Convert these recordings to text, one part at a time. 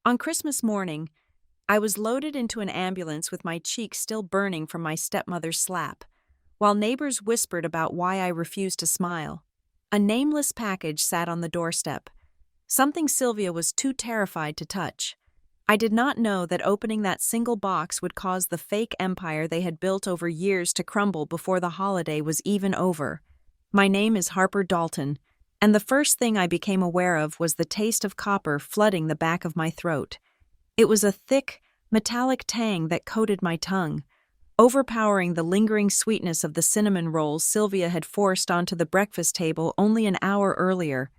On Christmas morning, I was loaded into an ambulance with my cheeks still burning from my stepmother's slap, while neighbors whispered about why I refused to smile. A nameless package sat on the doorstep, something Sylvia was too terrified to touch. I did not know that opening that single box would cause the fake empire they had built over years to crumble before the holiday was even over. My name is Harper Dalton, and the first thing I became aware of was the taste of copper flooding the back of my throat. It was a thick, metallic tang that coated my tongue, overpowering the lingering sweetness of the cinnamon rolls Sylvia had forced onto the breakfast table only an hour earlier.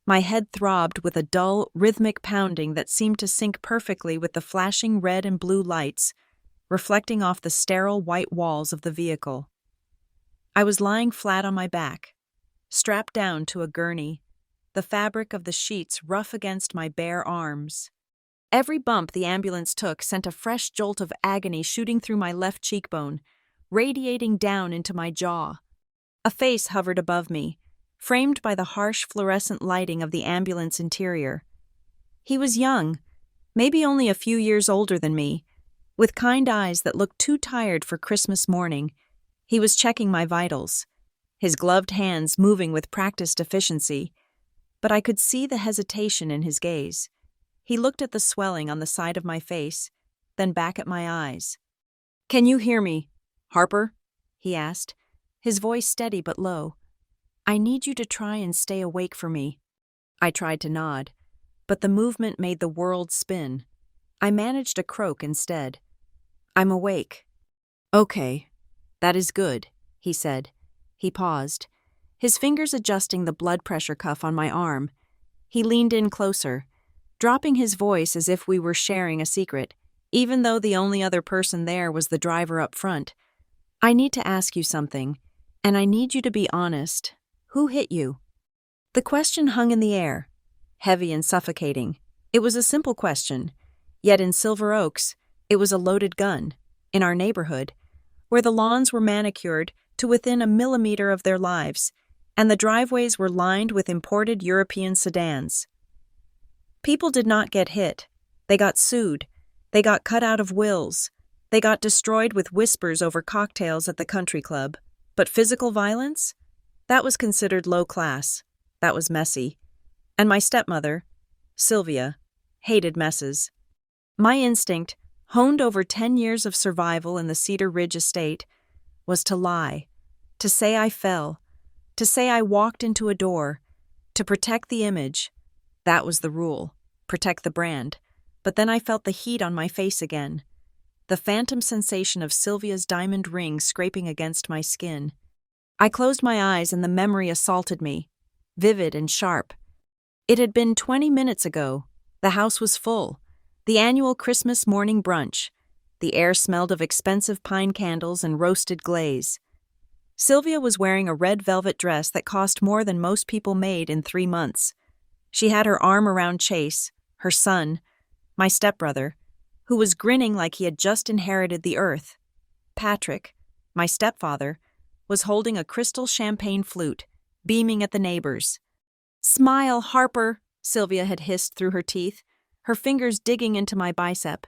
My head throbbed with a dull, rhythmic pounding that seemed to sync perfectly with the flashing red and blue lights, reflecting off the sterile white walls of the vehicle. I was lying flat on my back, strapped down to a gurney, the fabric of the sheets rough against my bare arms. Every bump the ambulance took sent a fresh jolt of agony shooting through my left cheekbone, radiating down into my jaw. A face hovered above me, framed by the harsh fluorescent lighting of the ambulance interior. He was young, maybe only a few years older than me, with kind eyes that looked too tired for Christmas morning. He was checking my vitals, his gloved hands moving with practiced efficiency, but I could see the hesitation in his gaze. He looked at the swelling on the side of my face, then back at my eyes. "Can you hear me, Harper?" he asked, his voice steady but low. "I need you to try and stay awake for me." I tried to nod, but the movement made the world spin. I managed a croak instead. "I'm awake." "Okay, that is good," he said. He paused, his fingers adjusting the blood pressure cuff on my arm. He leaned in closer, dropping his voice as if we were sharing a secret, even though the only other person there was the driver up front. "I need to ask you something, and I need you to be honest. Who hit you?" The question hung in the air, heavy and suffocating. It was a simple question, yet in Silver Oaks, it was a loaded gun. In our neighborhood, where the lawns were manicured to within a millimeter of their lives, and the driveways were lined with imported European sedans. People did not get hit. They got sued. They got cut out of wills. They got destroyed with whispers over cocktails at the country club. But physical violence? That was considered low class. That was messy. And my stepmother, Sylvia, hated messes. My instinct, honed over 10 years of survival in the Cedar Ridge estate, was to lie, to say I fell, to say I walked into a door, to protect the image. That was the rule, protect the brand. But then I felt the heat on my face again, the phantom sensation of Sylvia's diamond ring scraping against my skin. I closed my eyes and the memory assaulted me, vivid and sharp. It had been 20 minutes ago. The house was full. The annual Christmas morning brunch. The air smelled of expensive pine candles and roasted glaze. Sylvia was wearing a red velvet dress that cost more than most people made in 3 months. She had her arm around Chase, her son, my stepbrother, who was grinning like he had just inherited the earth. Patrick, my stepfather, was holding a crystal champagne flute, beaming at the neighbors. "Smile, Harper," Sylvia had hissed through her teeth, her fingers digging into my bicep.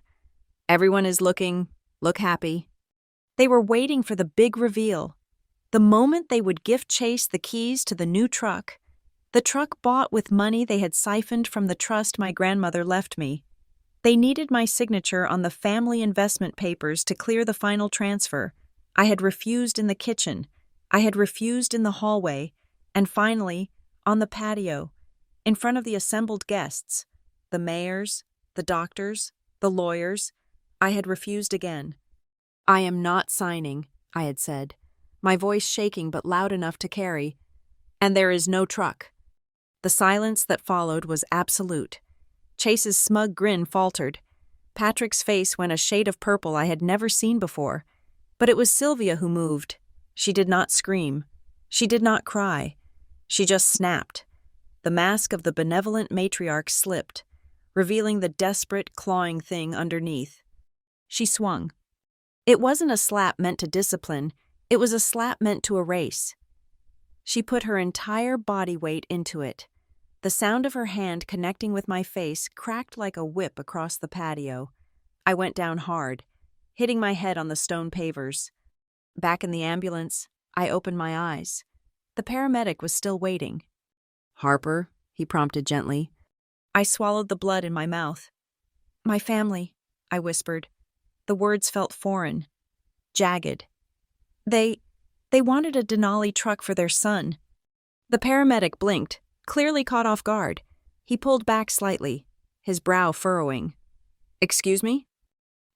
"Everyone is look happy." They were waiting for the big reveal, the moment they would gift Chase the keys to the new truck, the truck bought with money they had siphoned from the trust my grandmother left me. They needed my signature on the family investment papers to clear the final transfer. I had refused in the kitchen, I had refused in the hallway, and finally, on the patio, in front of the assembled guests, the mayors, the doctors, the lawyers, I had refused again. "I am not signing," I had said, my voice shaking but loud enough to carry. "And there is no truck." The silence that followed was absolute. Chase's smug grin faltered. Patrick's face went a shade of purple I had never seen before. But it was Sylvia who moved. She did not scream. She did not cry. She just snapped. The mask of the benevolent matriarch slipped, revealing the desperate, clawing thing underneath. She swung. It wasn't a slap meant to discipline. It was a slap meant to erase. She put her entire body weight into it. The sound of her hand connecting with my face cracked like a whip across the patio. I went down hard, hitting my head on the stone pavers. Back in the ambulance, I opened my eyes. The paramedic was still waiting. "Harper," he prompted gently. I swallowed the blood in my mouth. "My family," I whispered. The words felt foreign, jagged. They wanted a Denali truck for their son." The paramedic blinked, clearly caught off guard. He pulled back slightly, his brow furrowing. "Excuse me?"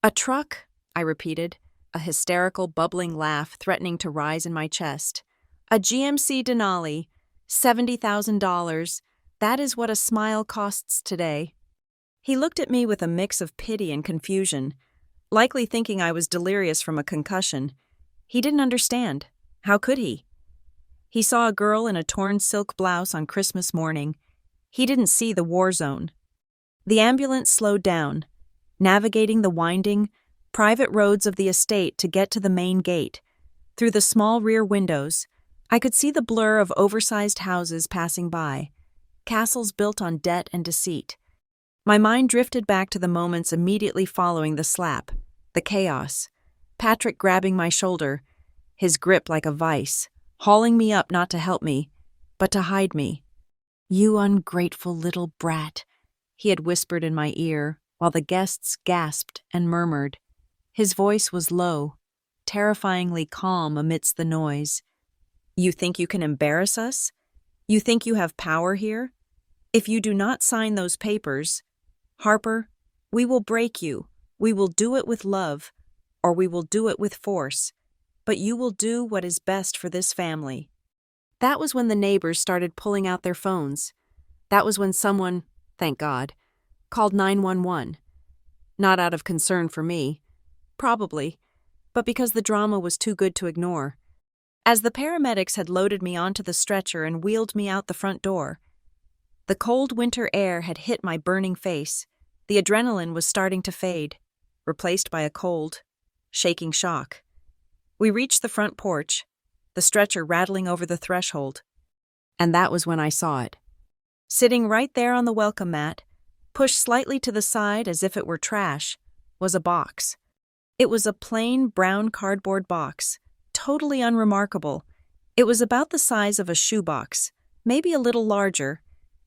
"A truck," I repeated, a hysterical, bubbling laugh threatening to rise in my chest. "A GMC Denali, $70,000. That is what a smile costs today." He looked at me with a mix of pity and confusion, likely thinking I was delirious from a concussion. He didn't understand. How could he? He saw a girl in a torn silk blouse on Christmas morning. He didn't see the war zone. The ambulance slowed down, navigating the winding, private roads of the estate to get to the main gate. Through the small rear windows, I could see the blur of oversized houses passing by, castles built on debt and deceit. My mind drifted back to the moments immediately following the slap, the chaos. Patrick grabbing my shoulder, his grip like a vice, hauling me up not to help me, but to hide me. "You ungrateful little brat," he had whispered in my ear, while the guests gasped and murmured. His voice was low, terrifyingly calm amidst the noise. "You think you can embarrass us? You think you have power here? If you do not sign those papers, Harper, we will break you. We will do it with love, or we will do it with force. But you will do what is best for this family." That was when the neighbors started pulling out their phones. That was when someone, thank God, called 911. Not out of concern for me, probably, but because the drama was too good to ignore. As the paramedics had loaded me onto the stretcher and wheeled me out the front door, the cold winter air had hit my burning face. The adrenaline was starting to fade, replaced by a cold, shaking shock. We reached the front porch, the stretcher rattling over the threshold. And that was when I saw it. Sitting right there on the welcome mat, pushed slightly to the side as if it were trash, was a box. It was a plain brown cardboard box, totally unremarkable. It was about the size of a shoebox, maybe a little larger.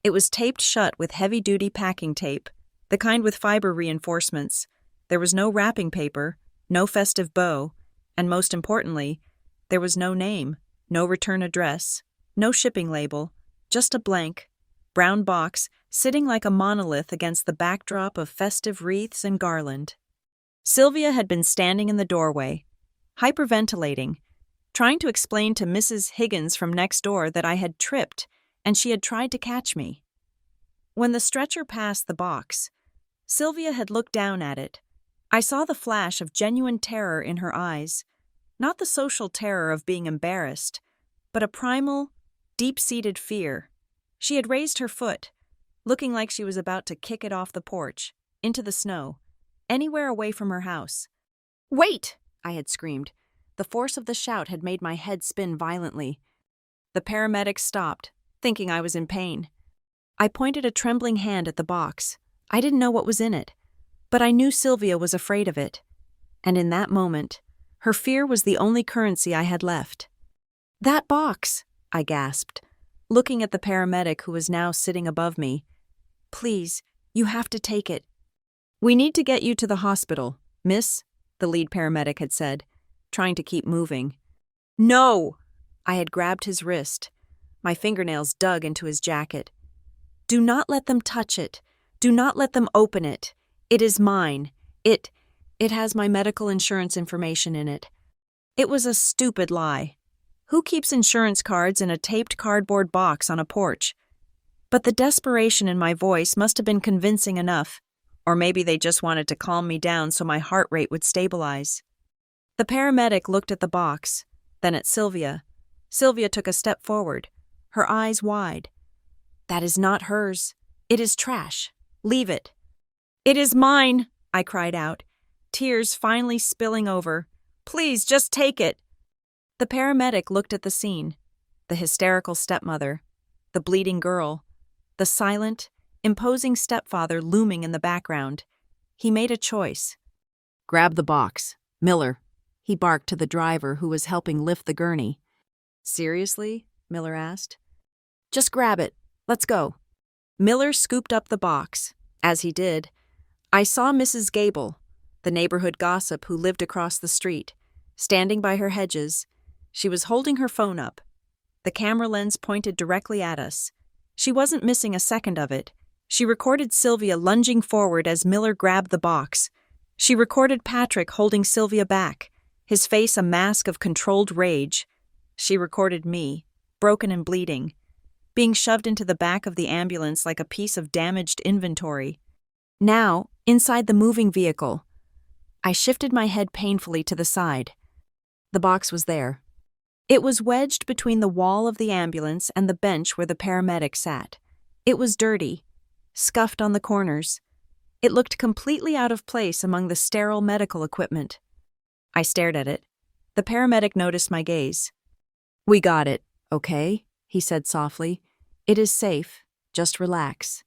It was taped shut with heavy-duty packing tape, the kind with fiber reinforcements. There was no wrapping paper, no festive bow, and most importantly, there was no name, no return address, no shipping label, just a blank, brown box sitting like a monolith against the backdrop of festive wreaths and garland. Sylvia had been standing in the doorway, hyperventilating, trying to explain to Mrs. Higgins from next door that I had tripped and she had tried to catch me. When the stretcher passed the box, Sylvia had looked down at it. I saw the flash of genuine terror in her eyes, not the social terror of being embarrassed, but a primal, deep-seated fear. She had raised her foot, looking like she was about to kick it off the porch, into the snow, anywhere away from her house. "Wait!" I had screamed. The force of the shout had made my head spin violently. The paramedics stopped, thinking I was in pain. I pointed a trembling hand at the box. I didn't know what was in it, but I knew Sylvia was afraid of it. And in that moment, her fear was the only currency I had left. "That box!" I gasped, looking at the paramedic who was now sitting above me. "Please, you have to take it." "We need to get you to the hospital, miss," the lead paramedic had said, trying to keep moving. "No!" I had grabbed his wrist. My fingernails dug into his jacket. "Do not let them touch it. Do not let them open it. It is mine. It has my medical insurance information in it." It was a stupid lie. Who keeps insurance cards in a taped cardboard box on a porch? But the desperation in my voice must have been convincing enough, or maybe they just wanted to calm me down so my heart rate would stabilize. The paramedic looked at the box, then at Sylvia. Sylvia took a step forward, her eyes wide. "That is not hers. It is trash. Leave it." "It is mine," I cried out, tears finally spilling over. "Please, just take it." The paramedic looked at the scene, the hysterical stepmother, the bleeding girl, the silent, imposing stepfather looming in the background. He made a choice. "Grab the box, Miller," he barked to the driver who was helping lift the gurney. "Seriously?" Miller asked. "Just grab it. Let's go." Miller scooped up the box. As he did, I saw Mrs. Gable, the neighborhood gossip who lived across the street, standing by her hedges. She was holding her phone up. The camera lens pointed directly at us. She wasn't missing a second of it. She recorded Sylvia lunging forward as Miller grabbed the box. She recorded Patrick holding Sylvia back, his face a mask of controlled rage. She recorded me, broken and bleeding, being shoved into the back of the ambulance like a piece of damaged inventory. Now, inside the moving vehicle, I shifted my head painfully to the side. The box was there. It was wedged between the wall of the ambulance and the bench where the paramedic sat. It was dirty, scuffed on the corners. It looked completely out of place among the sterile medical equipment. I stared at it. The paramedic noticed my gaze. "We got it, okay?" he said softly. "It is safe. Just relax."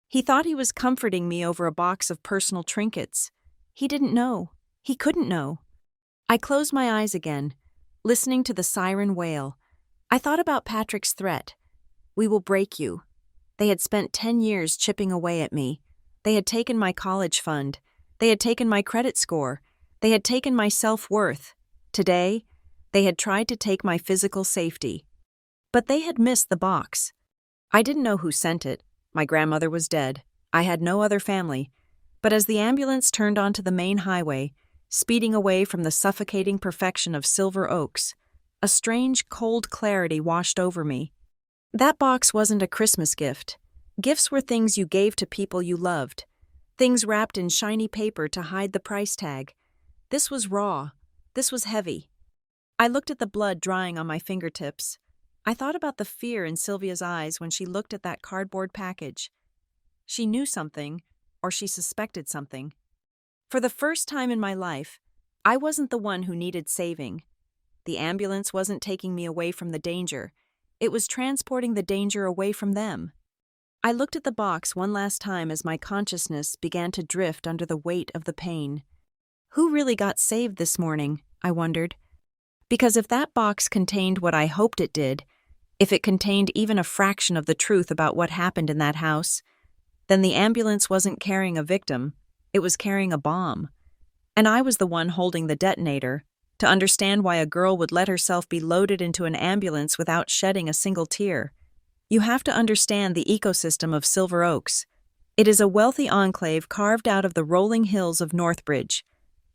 He thought he was comforting me over a box of personal trinkets. He didn't know. He couldn't know. I closed my eyes again, listening to the siren wail. I thought about Patrick's threat. "We will break you." They had spent 10 years chipping away at me. They had taken my college fund. They had taken my credit score. They had taken my self-worth. Today, they had tried to take my physical safety. But they had missed the box. I didn't know who sent it. My grandmother was dead. I had no other family. But as the ambulance turned onto the main highway, speeding away from the suffocating perfection of Silver Oaks, a strange, cold clarity washed over me. That box wasn't a Christmas gift. Gifts were things you gave to people you loved, things wrapped in shiny paper to hide the price tag. This was raw. This was heavy. I looked at the blood drying on my fingertips. I thought about the fear in Sylvia's eyes when she looked at that cardboard package. She knew something, or she suspected something. For the first time in my life, I wasn't the one who needed saving. The ambulance wasn't taking me away from the danger. It was transporting the danger away from them. I looked at the box one last time as my consciousness began to drift under the weight of the pain. Who really got saved this morning, I wondered. Because if that box contained what I hoped it did, if it contained even a fraction of the truth about what happened in that house, then the ambulance wasn't carrying a victim, it was carrying a bomb. And I was the one holding the detonator, to understand why a girl would let herself be loaded into an ambulance without shedding a single tear. You have to understand the ecosystem of Silver Oaks. It is a wealthy enclave carved out of the rolling hills of Northbridge,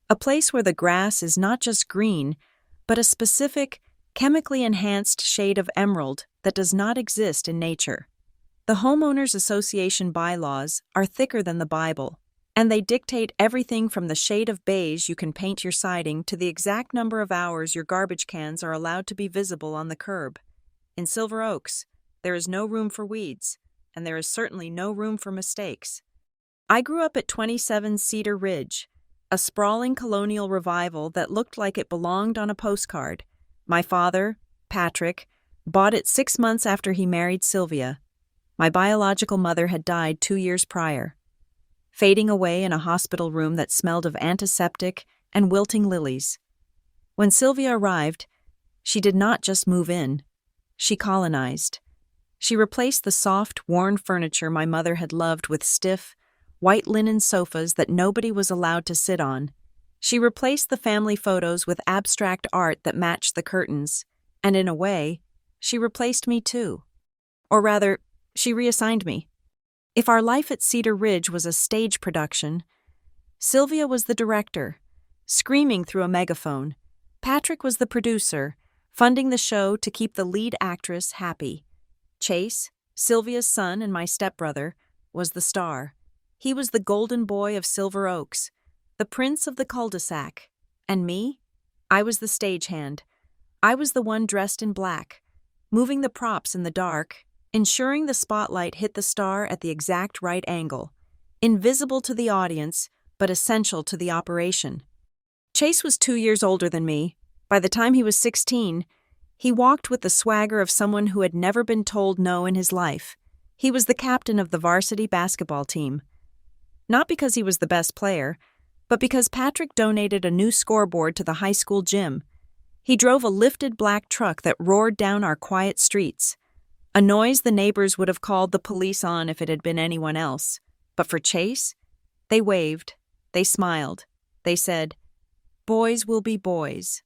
a place where the grass is not just green, but a specific, chemically enhanced shade of emerald that does not exist in nature. The Homeowners Association bylaws are thicker than the Bible, and they dictate everything from the shade of beige you can paint your siding to the exact number of hours your garbage cans are allowed to be visible on the curb. In Silver Oaks, there is no room for weeds, and there is certainly no room for mistakes. I grew up at 27 Cedar Ridge, a sprawling colonial revival that looked like it belonged on a postcard. My father, Patrick, bought it 6 months after he married Sylvia. My biological mother had died 2 years prior, fading away in a hospital room that smelled of antiseptic and wilting lilies. When Sylvia arrived, she did not just move in. She colonized. She replaced the soft, worn furniture my mother had loved with stiff, white linen sofas that nobody was allowed to sit on. She replaced the family photos with abstract art that matched the curtains, and in a way, she replaced me too. Or rather, she reassigned me. If our life at Cedar Ridge was a stage production, Sylvia was the director, screaming through a megaphone. Patrick was the producer, funding the show to keep the lead actress happy. Chase, Sylvia's son and my stepbrother, was the star. He was the golden boy of Silver Oaks, the prince of the cul-de-sac. And me? I was the stagehand. I was the one dressed in black, moving the props in the dark, ensuring the spotlight hit the star at the exact right angle, invisible to the audience, but essential to the operation. Chase was 2 years older than me. By the time he was 16, he walked with the swagger of someone who had never been told no in his life. He was the captain of the varsity basketball team. Not because he was the best player, but because Patrick donated a new scoreboard to the high school gym. He drove a lifted black truck that roared down our quiet streets, a noise the neighbors would have called the police on if it had been anyone else. But for Chase, they waved, they smiled, they said, "Boys will be boys."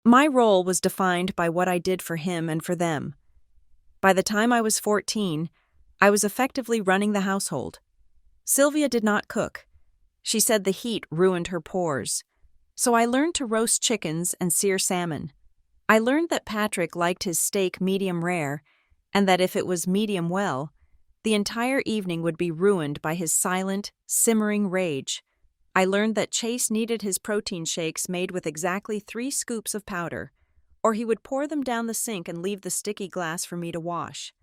My role was defined by what I did for him and for them. By the time I was 14, I was effectively running the household. Sylvia did not cook. She said the heat ruined her pores. So I learned to roast chickens and sear salmon. I learned that Patrick liked his steak medium rare, and that if it was medium well, the entire evening would be ruined by his silent, simmering rage. I learned that Chase needed his protein shakes made with exactly 3 scoops of powder, or he would pour them down the sink and leave the sticky glass for me to wash.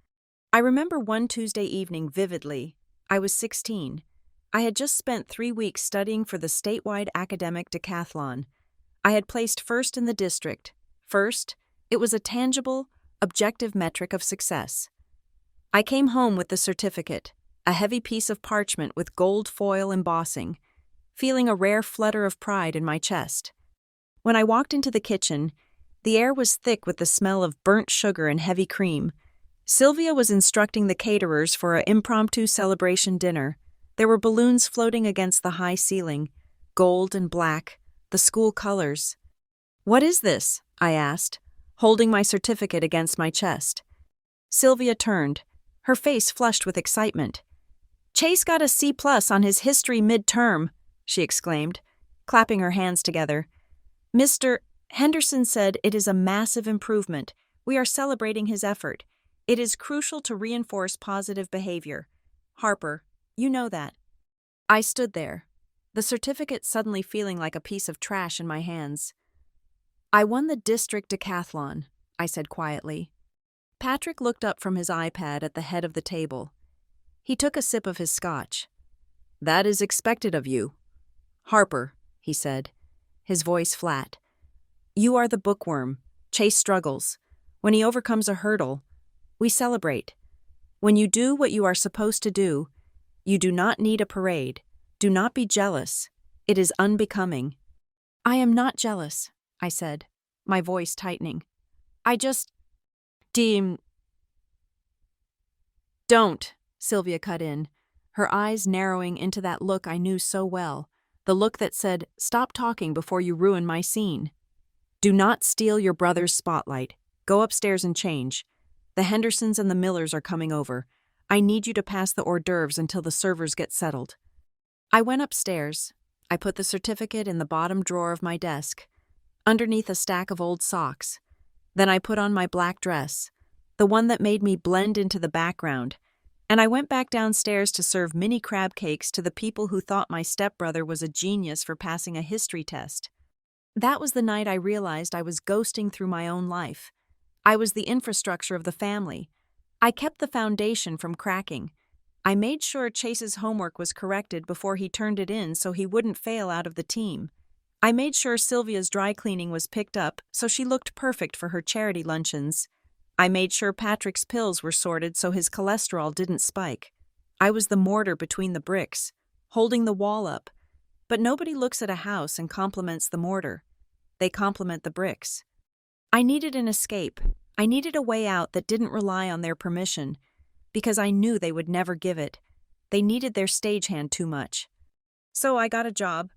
I remember one Tuesday evening vividly. I was 16. I had just spent 3 weeks studying for the statewide academic decathlon. I had placed first in the district. First, it was a tangible, objective metric of success. I came home with the certificate, a heavy piece of parchment with gold foil embossing, feeling a rare flutter of pride in my chest. When I walked into the kitchen, the air was thick with the smell of burnt sugar and heavy cream. Sylvia was instructing the caterers for an impromptu celebration dinner. There were balloons floating against the high ceiling, gold and black, the school colors. "What is this?" I asked, holding my certificate against my chest. Sylvia turned, her face flushed with excitement. "Chase got a C+ on his history midterm," she exclaimed, clapping her hands together. "Mr. Henderson said it is a massive improvement. We are celebrating his effort. It is crucial to reinforce positive behavior. Harper, you know that." I stood there, the certificate suddenly feeling like a piece of trash in my hands. "I won the district decathlon," I said quietly. Patrick looked up from his iPad at the head of the table. He took a sip of his scotch. "That is expected of you. Harper," he said, his voice flat. "You are the bookworm. Chase struggles. When he overcomes a hurdle, we celebrate. When you do what you are supposed to do, you do not need a parade. Do not be jealous. It is unbecoming." "I am not jealous," I said, my voice tightening. "I just... Don't," Sylvia cut in, her eyes narrowing into that look I knew so well, the look that said, "Stop talking before you ruin my scene. Do not steal your brother's spotlight. Go upstairs and change. The Hendersons and the Millers are coming over. I need you to pass the hors d'oeuvres until the servers get settled." I went upstairs. I put the certificate in the bottom drawer of my desk, underneath a stack of old socks. Then I put on my black dress, the one that made me blend into the background, and I went back downstairs to serve mini crab cakes to the people who thought my stepbrother was a genius for passing a history test. That was the night I realized I was ghosting through my own life. I was the infrastructure of the family. I kept the foundation from cracking. I made sure Chase's homework was corrected before he turned it in so he wouldn't fail out of the team. I made sure Sylvia's dry cleaning was picked up so she looked perfect for her charity luncheons. I made sure Patrick's pills were sorted so his cholesterol didn't spike. I was the mortar between the bricks, holding the wall up. But nobody looks at a house and compliments the mortar. They compliment the bricks. I needed an escape. I needed a way out that didn't rely on their permission, because I knew they would never give it. They needed their stagehand too much. So I got a job.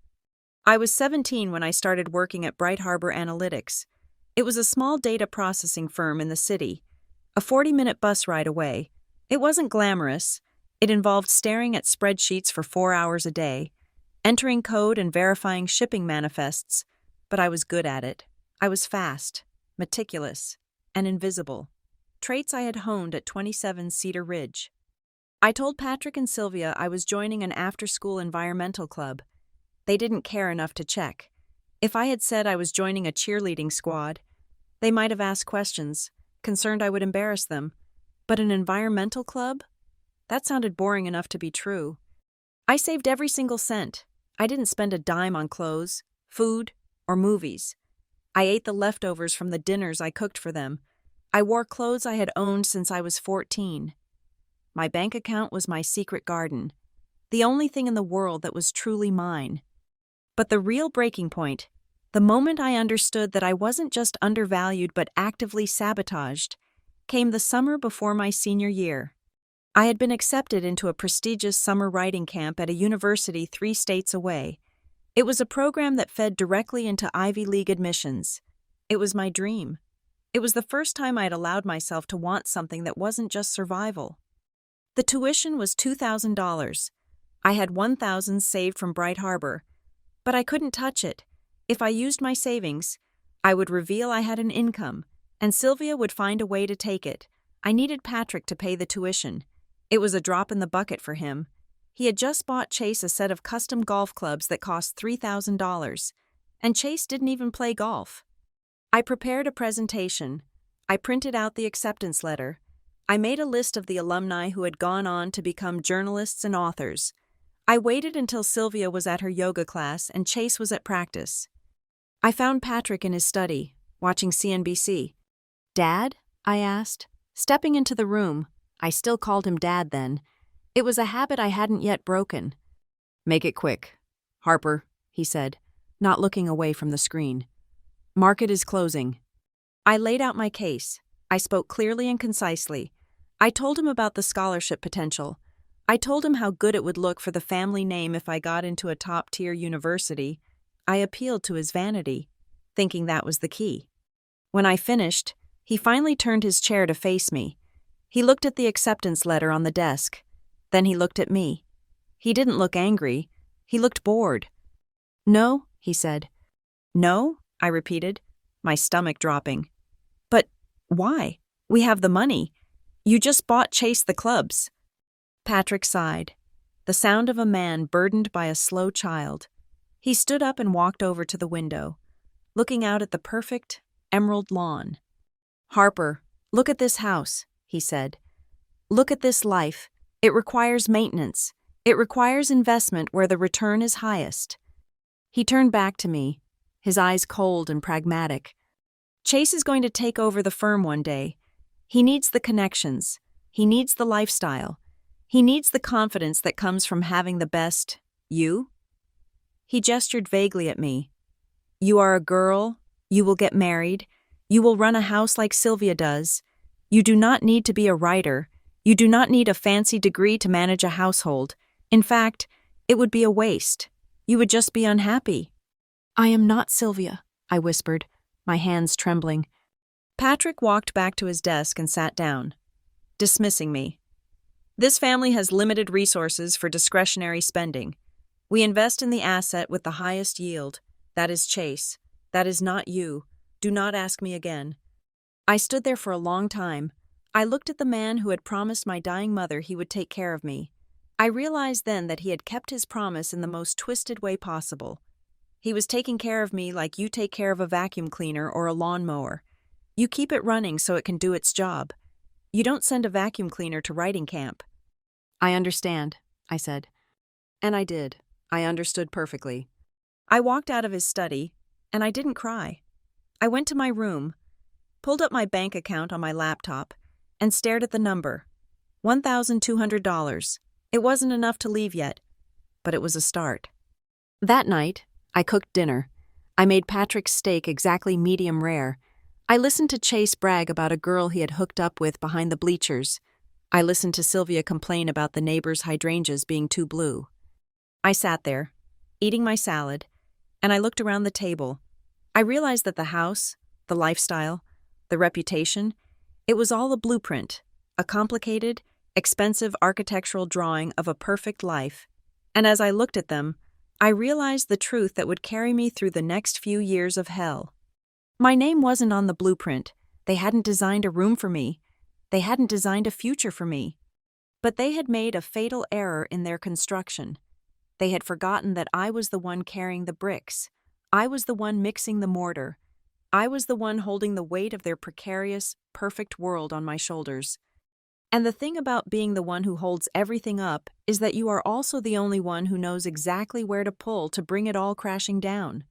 I was 17 when I started working at Bright Harbor Analytics. It was a small data processing firm in the city, a 40-minute bus ride away. It wasn't glamorous. It involved staring at spreadsheets for 4 hours a day, entering code and verifying shipping manifests, but I was good at it. I was fast, meticulous, and invisible, traits I had honed at 27 Cedar Ridge. I told Patrick and Sylvia I was joining an after-school environmental club. They didn't care enough to check. If I had said I was joining a cheerleading squad, they might have asked questions, concerned I would embarrass them. But an environmental club? That sounded boring enough to be true. I saved every single cent. I didn't spend a dime on clothes, food, or movies. I ate the leftovers from the dinners I cooked for them. I wore clothes I had owned since I was 14. My bank account was my secret garden, the only thing in the world that was truly mine. But the real breaking point, the moment I understood that I wasn't just undervalued but actively sabotaged, came the summer before my senior year. I had been accepted into a prestigious summer writing camp at a university 3 states away. It was a program that fed directly into Ivy League admissions. It was my dream. It was the first time I had allowed myself to want something that wasn't just survival. The tuition was $2,000. I had $1,000 saved from Bright Harbor, but I couldn't touch it. If I used my savings, I would reveal I had an income, and Sylvia would find a way to take it. I needed Patrick to pay the tuition. It was a drop in the bucket for him. He had just bought Chase a set of custom golf clubs that cost $3,000, and Chase didn't even play golf. I prepared a presentation. I printed out the acceptance letter. I made a list of the alumni who had gone on to become journalists and authors. I waited until Sylvia was at her yoga class and Chase was at practice. I found Patrick in his study, watching CNBC. "Dad?" I asked, stepping into the room. I still called him Dad then. It was a habit I hadn't yet broken. "Make it quick. Harper," he said, not looking away from the screen. "Market is closing." I laid out my case. I spoke clearly and concisely. I told him about the scholarship potential. I told him how good it would look for the family name if I got into a top-tier university. I appealed to his vanity, thinking that was the key. When I finished, he finally turned his chair to face me. He looked at the acceptance letter on the desk. Then he looked at me. He didn't look angry. He looked bored. "No," he said. "No?" I repeated, my stomach dropping. "But why? We have the money. You just bought Chase the clubs." Patrick sighed, the sound of a man burdened by a slow child. He stood up and walked over to the window, looking out at the perfect, emerald lawn. "Harper, look at this house," he said. "Look at this life. It requires maintenance. It requires investment where the return is highest." He turned back to me, his eyes cold and pragmatic. "Chase is going to take over the firm one day. He needs the connections. He needs the lifestyle. He needs the confidence that comes from having the best you." He gestured vaguely at me. "You are a girl. You will get married. You will run a house like Sylvia does. You do not need to be a writer. You do not need a fancy degree to manage a household. In fact, it would be a waste. You would just be unhappy." "I am not Sylvia," I whispered, my hands trembling. Patrick walked back to his desk and sat down, dismissing me. "This family has limited resources for discretionary spending. We invest in the asset with the highest yield. That is Chase. That is not you. Do not ask me again." I stood there for a long time. I looked at the man who had promised my dying mother he would take care of me. I realized then that he had kept his promise in the most twisted way possible. He was taking care of me like you take care of a vacuum cleaner or a lawnmower. You keep it running so it can do its job. You don't send a vacuum cleaner to writing camp. "I understand," I said. And I did. I understood perfectly. I walked out of his study, and I didn't cry. I went to my room, pulled up my bank account on my laptop, and stared at the number. $1,200. It wasn't enough to leave yet, but it was a start. That night, I cooked dinner. I made Patrick's steak exactly medium rare. I listened to Chase brag about a girl he had hooked up with behind the bleachers. I listened to Sylvia complain about the neighbor's hydrangeas being too blue. I sat there, eating my salad, and I looked around the table. I realized that the house, the lifestyle, the reputation, it was all a blueprint, a complicated, expensive architectural drawing of a perfect life. And as I looked at them, I realized the truth that would carry me through the next few years of hell. My name wasn't on the blueprint. They hadn't designed a room for me. They hadn't designed a future for me. But they had made a fatal error in their construction. They had forgotten that I was the one carrying the bricks. I was the one mixing the mortar. I was the one holding the weight of their precarious, perfect world on my shoulders. And the thing about being the one who holds everything up is that you are also the only one who knows exactly where to pull to bring it all crashing down.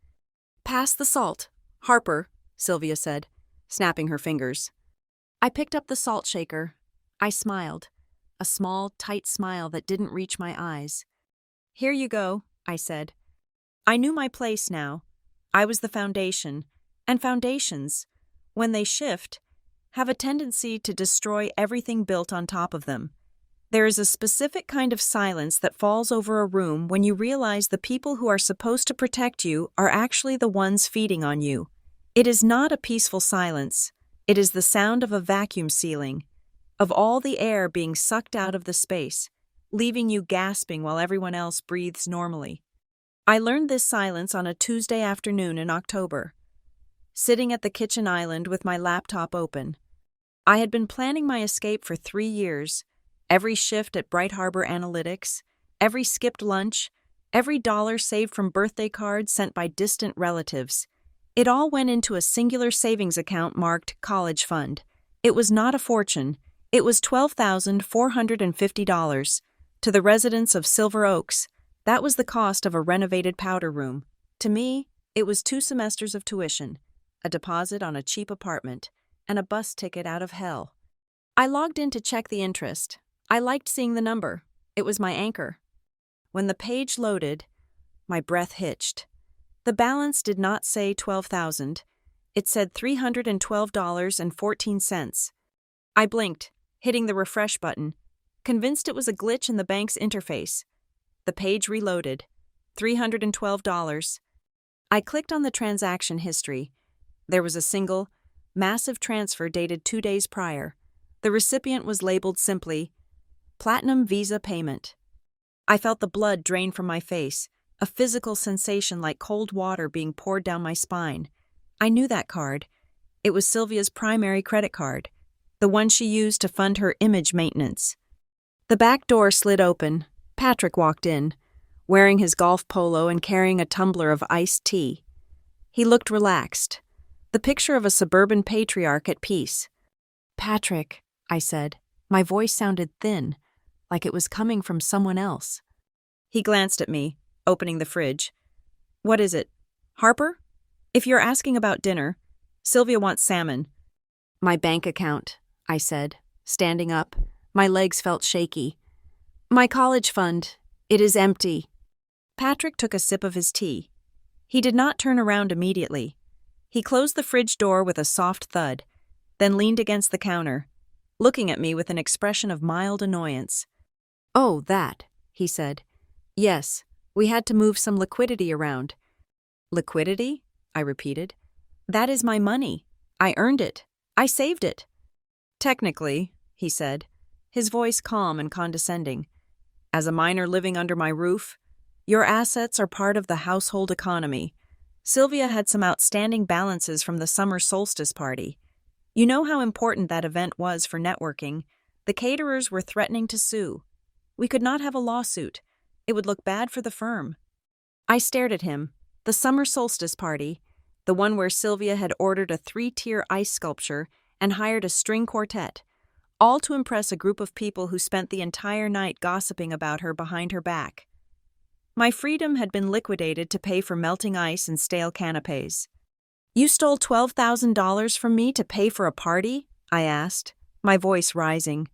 "Pass the salt, Harper," Sylvia said, snapping her fingers. I picked up the salt shaker. I smiled. a small, tight smile that didn't reach my eyes. "Here you go," I said. I knew my place now. I was the foundation, and foundations, when they shift, have a tendency to destroy everything built on top of them. There is a specific kind of silence that falls over a room when you realize the people who are supposed to protect you are actually the ones feeding on you. It is not a peaceful silence. It is the sound of a vacuum sealing, of all the air being sucked out of the space, leaving you gasping while everyone else breathes normally. I learned this silence on a Tuesday afternoon in October, sitting at the kitchen island with my laptop open. I had been planning my escape for 3 years, every shift at Bright Harbor Analytics, every skipped lunch, every dollar saved from birthday cards sent by distant relatives. It all went into a singular savings account marked College Fund. It was not a fortune. It was $12,450 to the residents of Silver Oaks. That was the cost of a renovated powder room. To me, it was 2 semesters of tuition, a deposit on a cheap apartment, and a bus ticket out of hell. I logged in to check the interest. I liked seeing the number. It was my anchor. When the page loaded, my breath hitched. The balance did not say $12,000. It said $312.14. I blinked, hitting the refresh button, convinced it was a glitch in the bank's interface. The page reloaded. $312. I clicked on the transaction history. There was a single, massive transfer dated 2 days prior. The recipient was labeled simply, Platinum Visa Payment. I felt the blood drain from my face, a physical sensation like cold water being poured down my spine. I knew that card. It was Sylvia's primary credit card, the one she used to fund her image maintenance. The back door slid open. Patrick walked in, wearing his golf polo and carrying a tumbler of iced tea. He looked relaxed, the picture of a suburban patriarch at peace. "Patrick," I said. My voice sounded thin, like it was coming from someone else. He glanced at me, opening the fridge. "What is it? Harper? If you're asking about dinner, Sylvia wants salmon." "My bank account," I said, standing up. My legs felt shaky. "My college fund. It is empty." Patrick took a sip of his tea. He did not turn around immediately. He closed the fridge door with a soft thud, then leaned against the counter, looking at me with an expression of mild annoyance. "Oh, that," he said. "Yes, we had to move some liquidity around." "Liquidity?" I repeated. "That is my money. I earned it. I saved it." "Technically," he said, his voice calm and condescending. "As a minor living under my roof, your assets are part of the household economy. Sylvia had some outstanding balances from the summer solstice party. You know how important that event was for networking. The caterers were threatening to sue. We could not have a lawsuit. It would look bad for the firm." I stared at him. The summer solstice party, the one where Sylvia had ordered a 3-tier ice sculpture and hired a string quartet, all to impress a group of people who spent the entire night gossiping about her behind her back. My freedom had been liquidated to pay for melting ice and stale canapes. "You stole $12,000 from me to pay for a party?" I asked, my voice rising.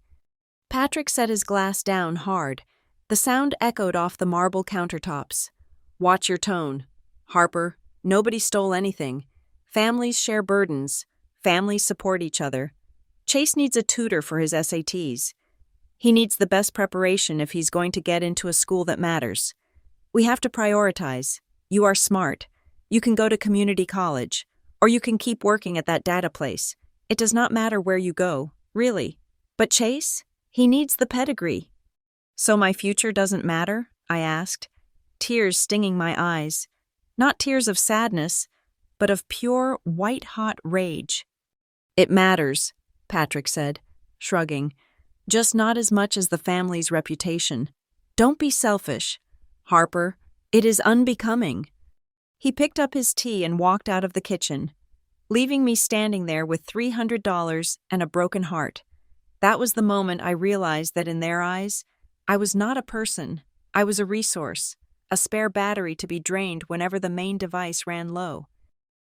Patrick set his glass down hard. The sound echoed off the marble countertops. "Watch your tone. Harper, nobody stole anything. Families share burdens. Families support each other. Chase needs a tutor for his SATs. He needs the best preparation if he's going to get into a school that matters. We have to prioritize. You are smart. You can go to community college, or you can keep working at that data place. It does not matter where you go, really. But Chase, he needs the pedigree." "So my future doesn't matter?" I asked, tears stinging my eyes. Not tears of sadness, but of pure, white-hot rage. "It matters," Patrick said, shrugging. "Just not as much as the family's reputation. Don't be selfish. Harper, it is unbecoming." He picked up his tea and walked out of the kitchen, leaving me standing there with $300 and a broken heart. That was the moment I realized that in their eyes, I was not a person. I was a resource, a spare battery to be drained whenever the main device ran low.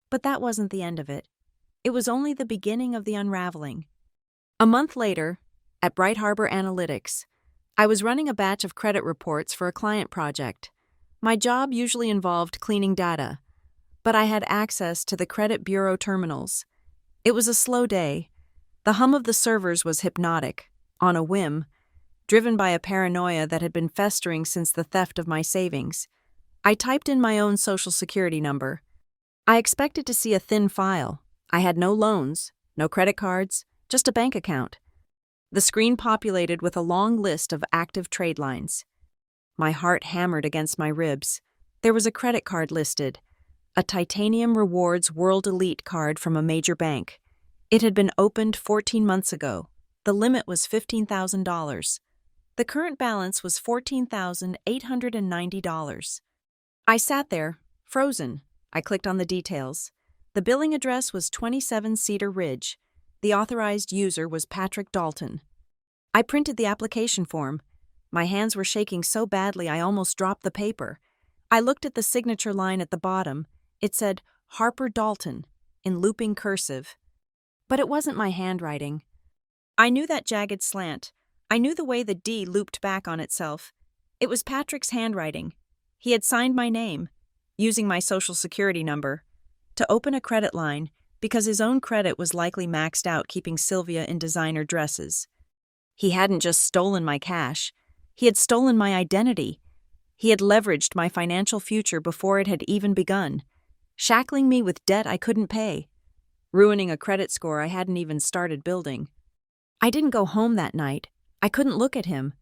But that wasn't the end of it. It was only the beginning of the unraveling. A month later, at Bright Harbor Analytics, I was running a batch of credit reports for a client project. My job usually involved cleaning data, but I had access to the credit bureau terminals. It was a slow day. The hum of the servers was hypnotic, on a whim, driven by a paranoia that had been festering since the theft of my savings. I typed in my own social security number. I expected to see a thin file. I had no loans, no credit cards, just a bank account. The screen populated with a long list of active trade lines. My heart hammered against my ribs. There was a credit card listed, a Titanium Rewards World Elite card from a major bank. It had been opened 14 months ago. The limit was $15,000. The current balance was $14,890. I sat there, frozen. I clicked on the details. The billing address was 27 Cedar Ridge. The authorized user was Patrick Dalton. I printed the application form. My hands were shaking so badly I almost dropped the paper. I looked at the signature line at the bottom. It said, Harper Dalton, in looping cursive. But it wasn't my handwriting. I knew that jagged slant. I knew the way the D looped back on itself. It was Patrick's handwriting. He had signed my name, using my social security number, to open a credit line because his own credit was likely maxed out keeping Sylvia in designer dresses. He hadn't just stolen my cash. He had stolen my identity. He had leveraged my financial future before it had even begun, shackling me with debt I couldn't pay, ruining a credit score I hadn't even started building. I didn't go home that night. I couldn't look at him.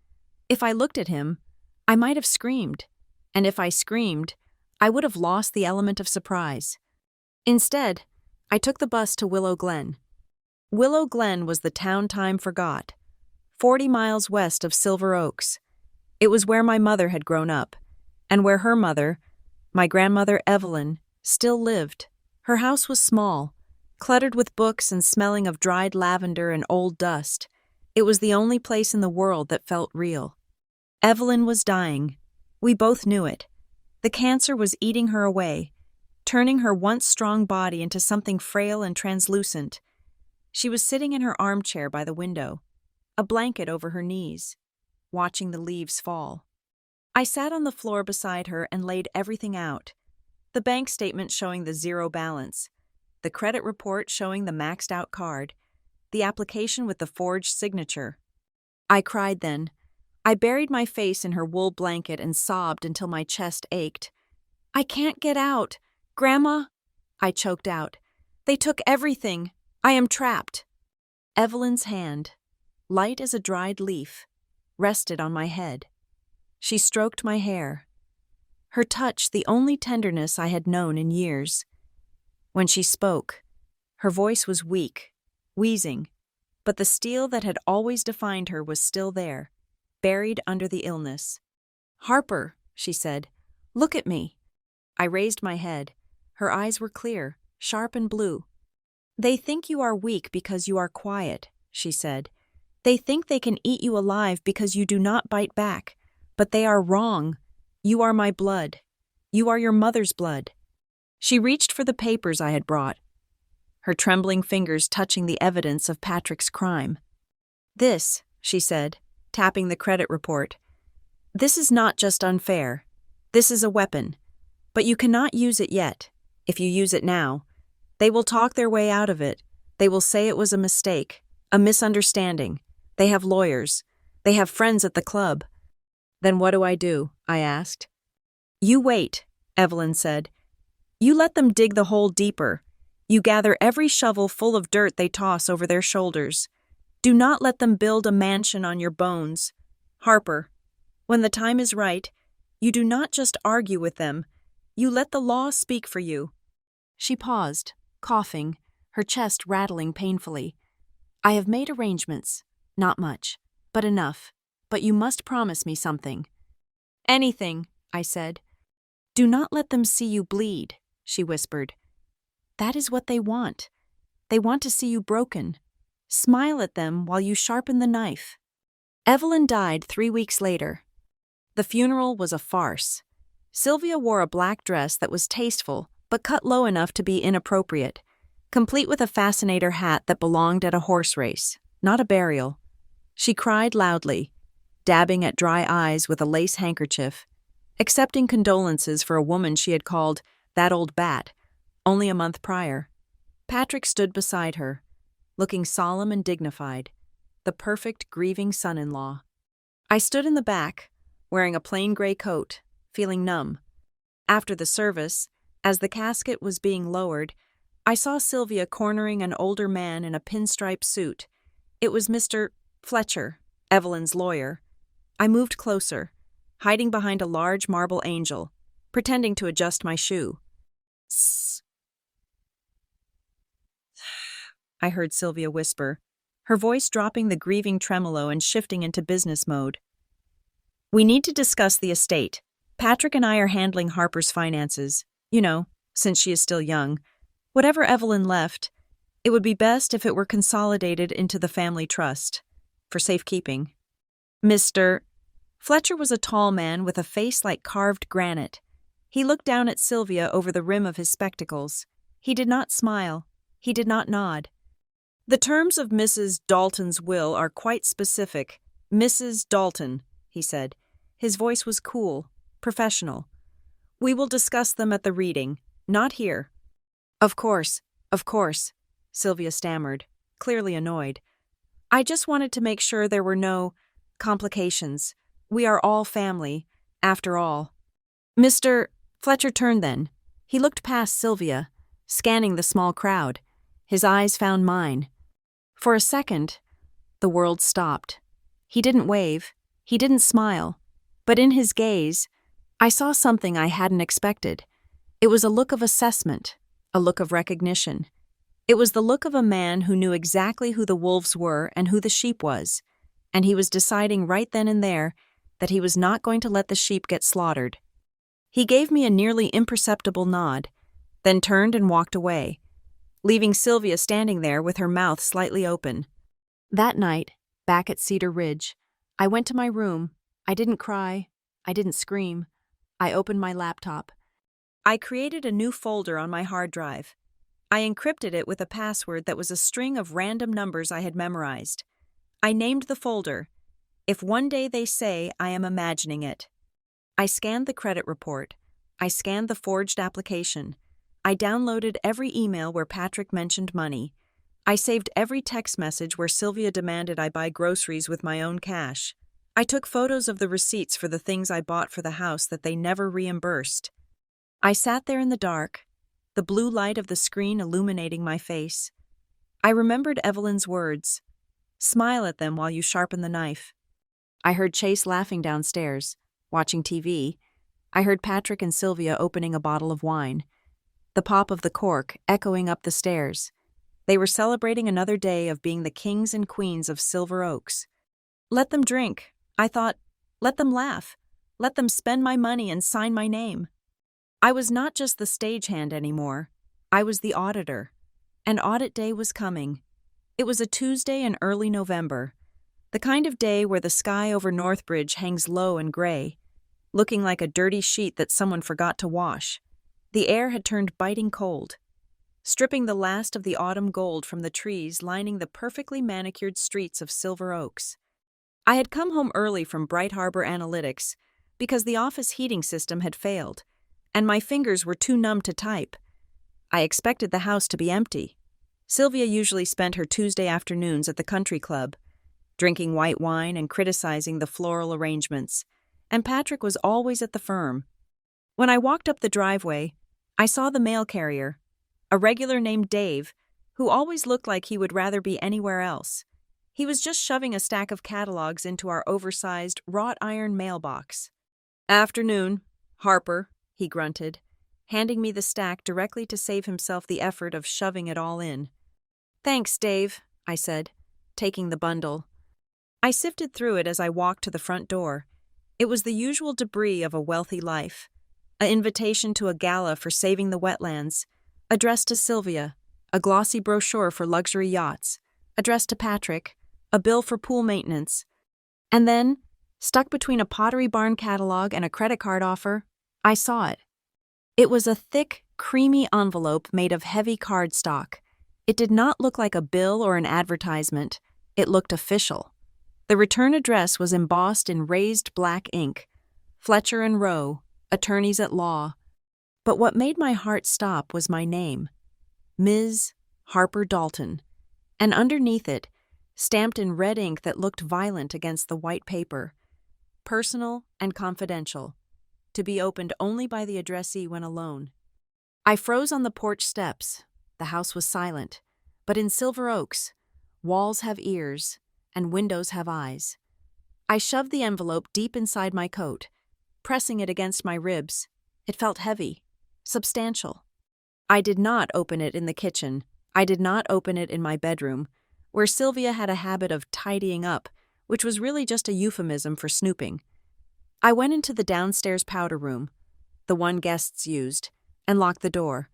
If I looked at him, I might have screamed. And if I screamed, I would have lost the element of surprise. Instead, I took the bus to Willow Glen. Willow Glen was the town time forgot, 40 miles west of Silver Oaks. It was where my mother had grown up, and where her mother, my grandmother Evelyn, still lived. Her house was small, cluttered with books and smelling of dried lavender and old dust. It was the only place in the world that felt real. Evelyn was dying. We both knew it. The cancer was eating her away, turning her once strong body into something frail and translucent. She was sitting in her armchair by the window, a blanket over her knees, watching the leaves fall. I sat on the floor beside her and laid everything out. The bank statement showing the zero balance, the credit report showing the maxed out card, the application with the forged signature. I cried then. I buried my face in her wool blanket and sobbed until my chest ached. I can't get out. Grandma, I choked out. They took everything. I am trapped. Evelyn's hand, light as a dried leaf, rested on my head. She stroked my hair. Her touch the only tenderness I had known in years. When she spoke, her voice was weak, wheezing, but the steel that had always defined her was still there, buried under the illness. Harper, she said, look at me. I raised my head. Her eyes were clear, sharp and blue. They think you are weak because you are quiet, she said. They think they can eat you alive because you do not bite back, but they are wrong. You are my blood. You are your mother's blood. She reached for the papers I had brought, her trembling fingers touching the evidence of Patrick's crime. This, she said, tapping the credit report, this is not just unfair. This is a weapon. But you cannot use it yet. If you use it now, they will talk their way out of it. They will say it was a mistake, a misunderstanding. They have lawyers. They have friends at the club. Then what do? I asked. You wait, Evelyn said. You let them dig the hole deeper. You gather every shovel full of dirt they toss over their shoulders. Do not let them build a mansion on your bones. Harper, when the time is right, you do not just argue with them. You let the law speak for you. She paused, coughing, her chest rattling painfully. I have made arrangements. Not much, but enough. But you must promise me something. Anything, I said. Do not let them see you bleed, she whispered. That is what they want. They want to see you broken. Smile at them while you sharpen the knife. Evelyn died 3 weeks later. The funeral was a farce. Sylvia wore a black dress that was tasteful, but cut low enough to be inappropriate, complete with a fascinator hat that belonged at a horse race, not a burial. She cried loudly. dabbing at dry eyes with a lace handkerchief, accepting condolences for a woman she had called that old bat only a month prior. Patrick stood beside her, looking solemn and dignified, the perfect grieving son-in-law. I stood in the back, wearing a plain gray coat, feeling numb. After the service, as the casket was being lowered, I saw Sylvia cornering an older man in a pinstripe suit. It was Mr. Fletcher, Evelyn's lawyer. I moved closer, hiding behind a large marble angel, pretending to adjust my shoe. "Sss," I heard Sylvia whisper, her voice dropping the grieving tremolo and shifting into business mode. "We need to discuss the estate. Patrick and I are handling Harper's finances, since she is still young. Whatever Evelyn left, it would be best if it were consolidated into the family trust, for safekeeping." Mr. Fletcher was a tall man with a face like carved granite. He looked down at Sylvia over the rim of his spectacles. He did not smile. He did not nod. "The terms of Mrs. Dalton's will are quite specific. Mrs. Dalton," he said. His voice was cool, professional. "We will discuss them at the reading, not here." Of course, Sylvia stammered, clearly annoyed. "I just wanted to make sure there were no complications. We are all family, after all." Mr. Fletcher turned then. He looked past Sylvia, scanning the small crowd. His eyes found mine. For a second, the world stopped. He didn't wave. He didn't smile. But in his gaze, I saw something I hadn't expected. It was a look of assessment, a look of recognition. It was the look of a man who knew exactly who the wolves were and who the sheep was, and he was deciding right then and there that he was not going to let the sheep get slaughtered. He gave me a nearly imperceptible nod, then turned and walked away, leaving Sylvia standing there with her mouth slightly open. That night, back at Cedar Ridge, I went to my room. I didn't cry. I didn't scream. I opened my laptop. I created a new folder on my hard drive. I encrypted it with a password that was a string of random numbers I had memorized. I named the folder, "If One Day They Say I Am Imagining It." I scanned the credit report. I scanned the forged application. I downloaded every email where Patrick mentioned money. I saved every text message where Sylvia demanded I buy groceries with my own cash. I took photos of the receipts for the things I bought for the house that they never reimbursed. I sat there in the dark, the blue light of the screen illuminating my face. I remembered Evelyn's words, "Smile at them while you sharpen the knife." I heard Chase laughing downstairs, watching TV. I heard Patrick and Sylvia opening a bottle of wine, the pop of the cork echoing up the stairs. They were celebrating another day of being the kings and queens of Silver Oaks. Let them drink, I thought. Let them laugh. Let them spend my money and sign my name. I was not just the stagehand anymore. I was the auditor. And audit day was coming. It was a Tuesday in early November, the kind of day where the sky over Northbridge hangs low and gray, looking like a dirty sheet that someone forgot to wash. The air had turned biting cold, stripping the last of the autumn gold from the trees lining the perfectly manicured streets of Silver Oaks. I had come home early from Bright Harbor Analytics because the office heating system had failed, and my fingers were too numb to type. I expected the house to be empty. Sylvia usually spent her Tuesday afternoons at the country club, drinking white wine and criticizing the floral arrangements, and Patrick was always at the firm. When I walked up the driveway, I saw the mail carrier, a regular named Dave, who always looked like he would rather be anywhere else. He was just shoving a stack of catalogs into our oversized, wrought iron mailbox. "Afternoon, Harper," he grunted, handing me the stack directly to save himself the effort of shoving it all in. "Thanks, Dave," I said, taking the bundle. I sifted through it as I walked to the front door. It was the usual debris of a wealthy life. An invitation to a gala for saving the wetlands, addressed to Sylvia, a glossy brochure for luxury yachts, addressed to Patrick, a bill for pool maintenance. And then, stuck between a Pottery Barn catalog and a credit card offer, I saw it. It was a thick, creamy envelope made of heavy cardstock. It did not look like a bill or an advertisement. It looked official. The return address was embossed in raised black ink: Fletcher and Rowe, attorneys at law. But what made my heart stop was my name, Ms. Harper Dalton, and underneath it, stamped in red ink that looked violent against the white paper, personal and confidential, to be opened only by the addressee when alone. I froze on the porch steps. The house was silent, but in Silver Oaks, walls have ears and windows have eyes. I shoved the envelope deep inside my coat, pressing it against my ribs. It felt heavy, substantial. I did not open it in the kitchen. I did not open it in my bedroom, where Sylvia had a habit of tidying up, which was really just a euphemism for snooping. I went into the downstairs powder room, the one guests used, and locked the door.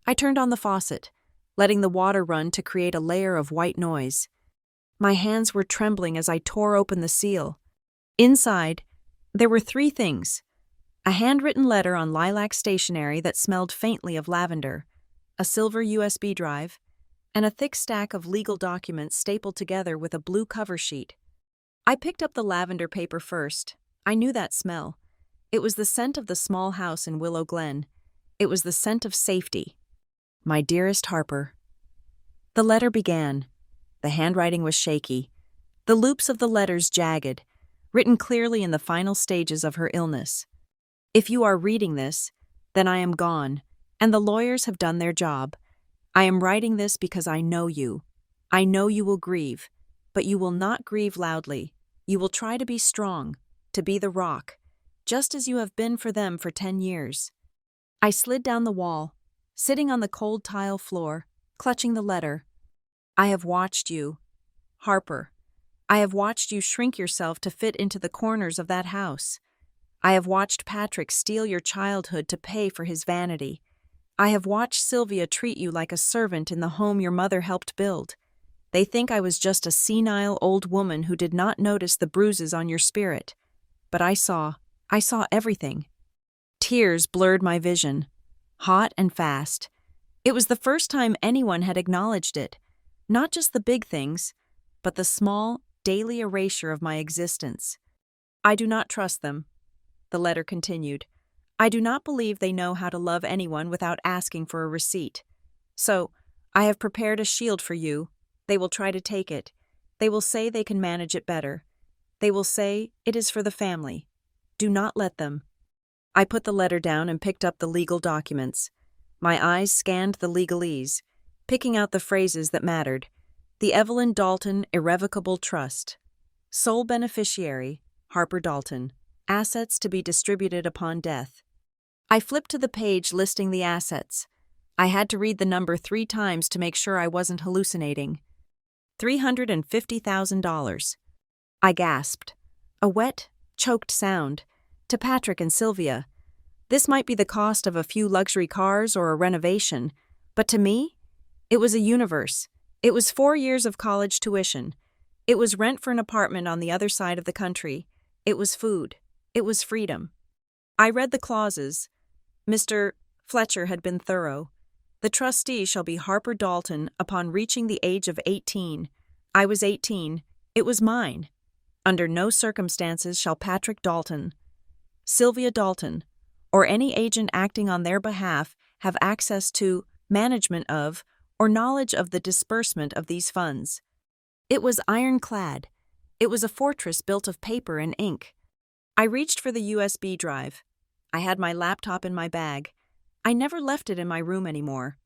I turned on the faucet, letting the water run to create a layer of white noise. My hands were trembling as I tore open the seal. Inside, there were 3 things: a handwritten letter on lilac stationery that smelled faintly of lavender, a silver USB drive, and a thick stack of legal documents stapled together with a blue cover sheet. I picked up the lavender paper first. I knew that smell. It was the scent of the small house in Willow Glen. It was the scent of safety. My dearest Harper. The letter began. The handwriting was shaky, the loops of the letters jagged, written clearly in the final stages of her illness. If you are reading this, then I am gone, and the lawyers have done their job. I am writing this because I know you. I know you will grieve, but you will not grieve loudly. You will try to be strong, to be the rock, just as you have been for them for 10 years. I slid down the wall, sitting on the cold tile floor, clutching the letter. I have watched you, Harper. I have watched you shrink yourself to fit into the corners of that house. I have watched Patrick steal your childhood to pay for his vanity. I have watched Sylvia treat you like a servant in the home your mother helped build. They think I was just a senile old woman who did not notice the bruises on your spirit. But I saw everything. Tears blurred my vision, hot and fast. It was the first time anyone had acknowledged it, not just the big things, but the small, daily erasure of my existence. I do not trust them, the letter continued. I do not believe they know how to love anyone without asking for a receipt. So, I have prepared a shield for you. They will try to take it. They will say they can manage it better. They will say it is for the family. Do not let them. I put the letter down and picked up the legal documents. My eyes scanned the legalese, picking out the phrases that mattered. The Evelyn Dalton Irrevocable Trust. Sole beneficiary, Harper Dalton. Assets to be distributed upon death. I flipped to the page listing the assets. I had to read the number 3 times to make sure I wasn't hallucinating. $350,000. I gasped. A wet, choked sound. To Patrick and Sylvia. This might be the cost of a few luxury cars or a renovation, but to me, it was a universe. It was 4 years of college tuition. It was rent for an apartment on the other side of the country. It was food. It was freedom. I read the clauses. Mr. Fletcher had been thorough. The trustee shall be Harper Dalton upon reaching the age of 18. I was 18. It was mine. Under no circumstances shall Patrick Dalton, Sylvia Dalton, or any agent acting on their behalf have access to, management of, or knowledge of the disbursement of these funds. It was ironclad. It was a fortress built of paper and ink. I reached for the USB drive. I had my laptop in my bag. I never left it in my room anymore.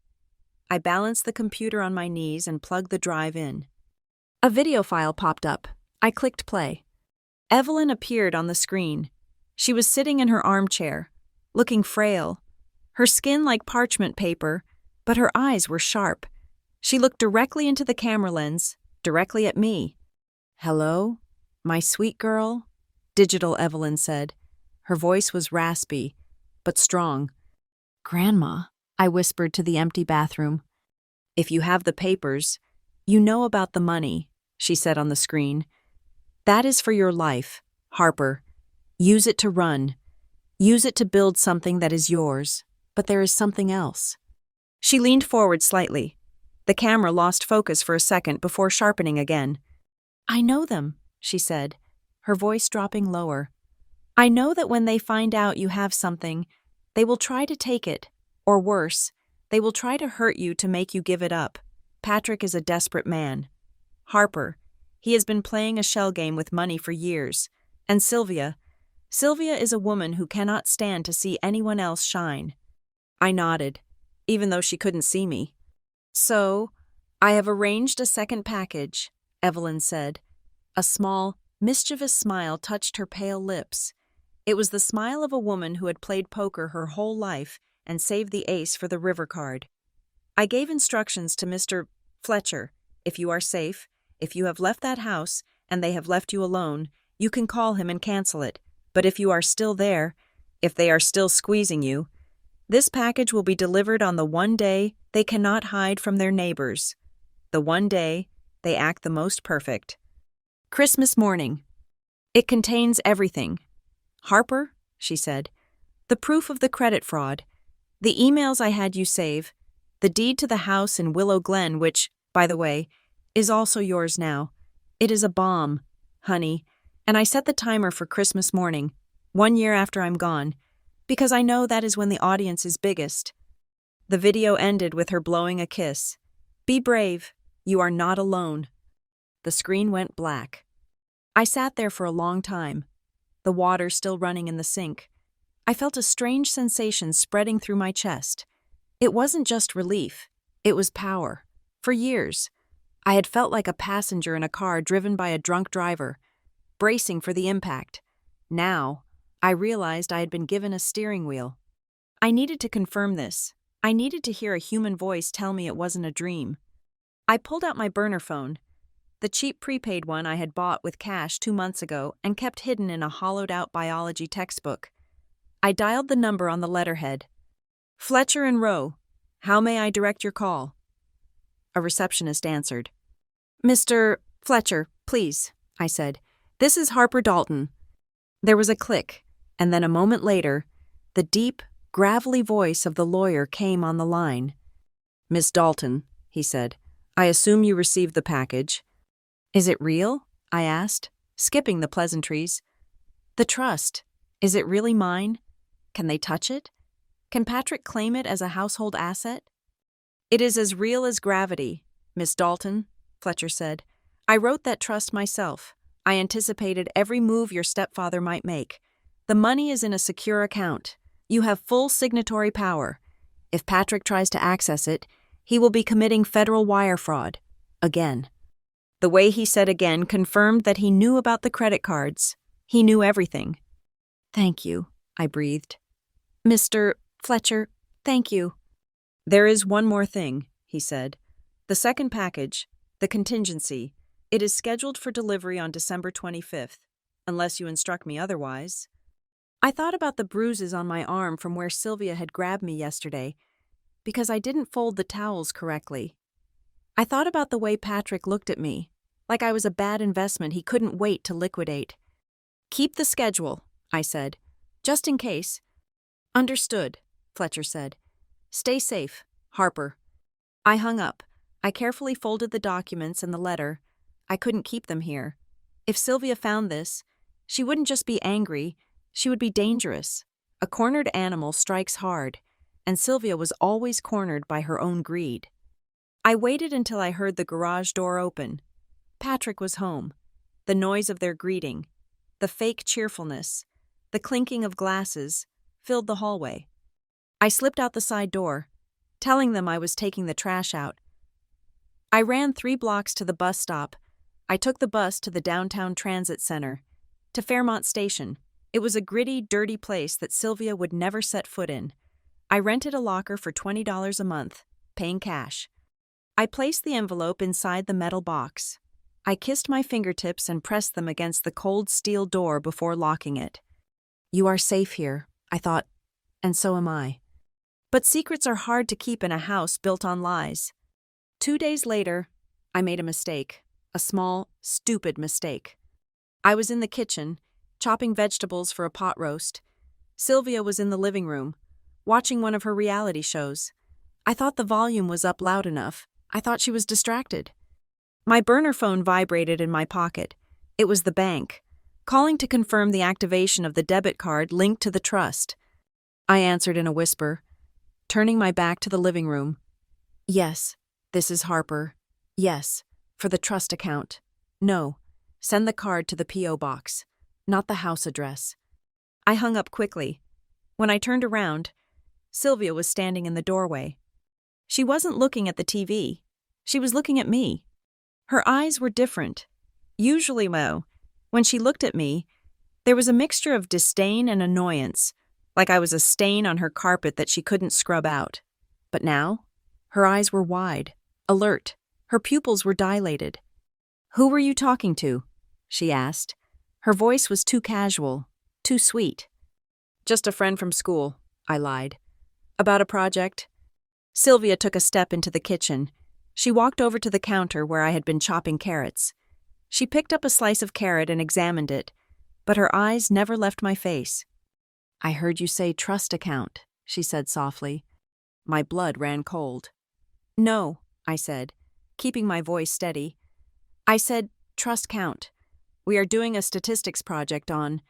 I balanced the computer on my knees and plugged the drive in. A video file popped up. I clicked play. Evelyn appeared on the screen. She was sitting in her armchair, looking frail, her skin like parchment paper, but her eyes were sharp. She looked directly into the camera lens, directly at me. "Hello, my sweet girl," Digital Evelyn said. Her voice was raspy, but strong. "Grandma," I whispered to the empty bathroom. "If you have the papers, you know about the money," she said on the screen. "That is for your life, Harper. Use it to run. Use it to build something that is yours, but there is something else." She leaned forward slightly. The camera lost focus for a second before sharpening again. "I know them," she said, her voice dropping lower. I know that when they find out you have something, they will try to take it, or worse, they will try to hurt you to make you give it up. Patrick is a desperate man. Harper, he has been playing a shell game with money for years. And Sylvia is a woman who cannot stand to see anyone else shine. I nodded, even though she couldn't see me. So, I have arranged a second package, Evelyn said. A small, mischievous smile touched her pale lips. It was the smile of a woman who had played poker her whole life and saved the ace for the river card. I gave instructions to Mr. Fletcher. If you are safe, if you have left that house and they have left you alone, you can call him and cancel it. But if you are still there, if they are still squeezing you, this package will be delivered on the one day they cannot hide from their neighbors. The one day they act the most perfect. Christmas morning. It contains everything. Harper, she said, the proof of the credit fraud, the emails I had you save, the deed to the house in Willow Glen, which, by the way, is also yours now. It is a bomb, honey, and I set the timer for Christmas morning, 1 year after I'm gone, because I know that is when the audience is biggest. The video ended with her blowing a kiss. Be brave. You are not alone. The screen went black. I sat there for a long time, the water still running in the sink. I felt a strange sensation spreading through my chest. It wasn't just relief, it was power. For years, I had felt like a passenger in a car driven by a drunk driver, bracing for the impact. Now, I realized I had been given a steering wheel. I needed to confirm this. I needed to hear a human voice tell me it wasn't a dream. I pulled out my burner phone, the cheap prepaid one I had bought with cash 2 months ago and kept hidden in a hollowed-out biology textbook. I dialed the number on the letterhead. Fletcher and Rowe, how may I direct your call? A receptionist answered. Mr. Fletcher, please, I said. This is Harper Dalton. There was a click, and then a moment later, the deep, gravelly voice of the lawyer came on the line. Miss Dalton, he said, I assume you received the package. Is it real? I asked, skipping the pleasantries. The trust. Is it really mine? Can they touch it? Can Patrick claim it as a household asset? It is as real as gravity, Miss Dalton, Fletcher said. I wrote that trust myself. I anticipated every move your stepfather might make. The money is in a secure account. You have full signatory power. If Patrick tries to access it, he will be committing federal wire fraud. Again. The way he said again confirmed that he knew about the credit cards. He knew everything. Thank you, I breathed. Mr. Fletcher, thank you. There is one more thing, he said. The second package, the contingency, it is scheduled for delivery on December 25th, unless you instruct me otherwise. I thought about the bruises on my arm from where Sylvia had grabbed me yesterday, because I didn't fold the towels correctly. I thought about the way Patrick looked at me, like I was a bad investment he couldn't wait to liquidate. Keep the schedule, I said, just in case. Understood, Fletcher said. Stay safe, Harper. I hung up. I carefully folded the documents and the letter. I couldn't keep them here. If Sylvia found this, she wouldn't just be angry, she would be dangerous. A cornered animal strikes hard, and Sylvia was always cornered by her own greed. I waited until I heard the garage door open. Patrick was home. The noise of their greeting, the fake cheerfulness, the clinking of glasses, filled the hallway. I slipped out the side door, telling them I was taking the trash out. I ran 3 blocks to the bus stop. I took the bus to the downtown transit center, to Fairmont Station. It was a gritty, dirty place that Sylvia would never set foot in. I rented a locker for $20 a month, paying cash. I placed the envelope inside the metal box. I kissed my fingertips and pressed them against the cold steel door before locking it. You are safe here, I thought, and so am I. But secrets are hard to keep in a house built on lies. 2 days later, I made a mistake, a small, stupid mistake. I was in the kitchen, chopping vegetables for a pot roast. Sylvia was in the living room, watching one of her reality shows. I thought the volume was up loud enough. I thought she was distracted. My burner phone vibrated in my pocket. It was the bank, calling to confirm the activation of the debit card linked to the trust. I answered in a whisper, turning my back to the living room. Yes, this is Harper. Yes, for the trust account. No, send the card to the P.O. box, not the house address. I hung up quickly. When I turned around, Sylvia was standing in the doorway. She wasn't looking at the TV. She was looking at me. Her eyes were different. Usually, when she looked at me, there was a mixture of disdain and annoyance, like I was a stain on her carpet that she couldn't scrub out. But now, her eyes were wide, alert. Her pupils were dilated. "Who were you talking to?" she asked. Her voice was too casual, too sweet. "Just a friend from school," I lied. "About a project?" Sylvia took a step into the kitchen. She walked over to the counter where I had been chopping carrots. She picked up a slice of carrot and examined it, but her eyes never left my face. "I heard you say trust account," she said softly. My blood ran cold. "No," I said, keeping my voice steady. "I said trust count. We are doing a statistics project on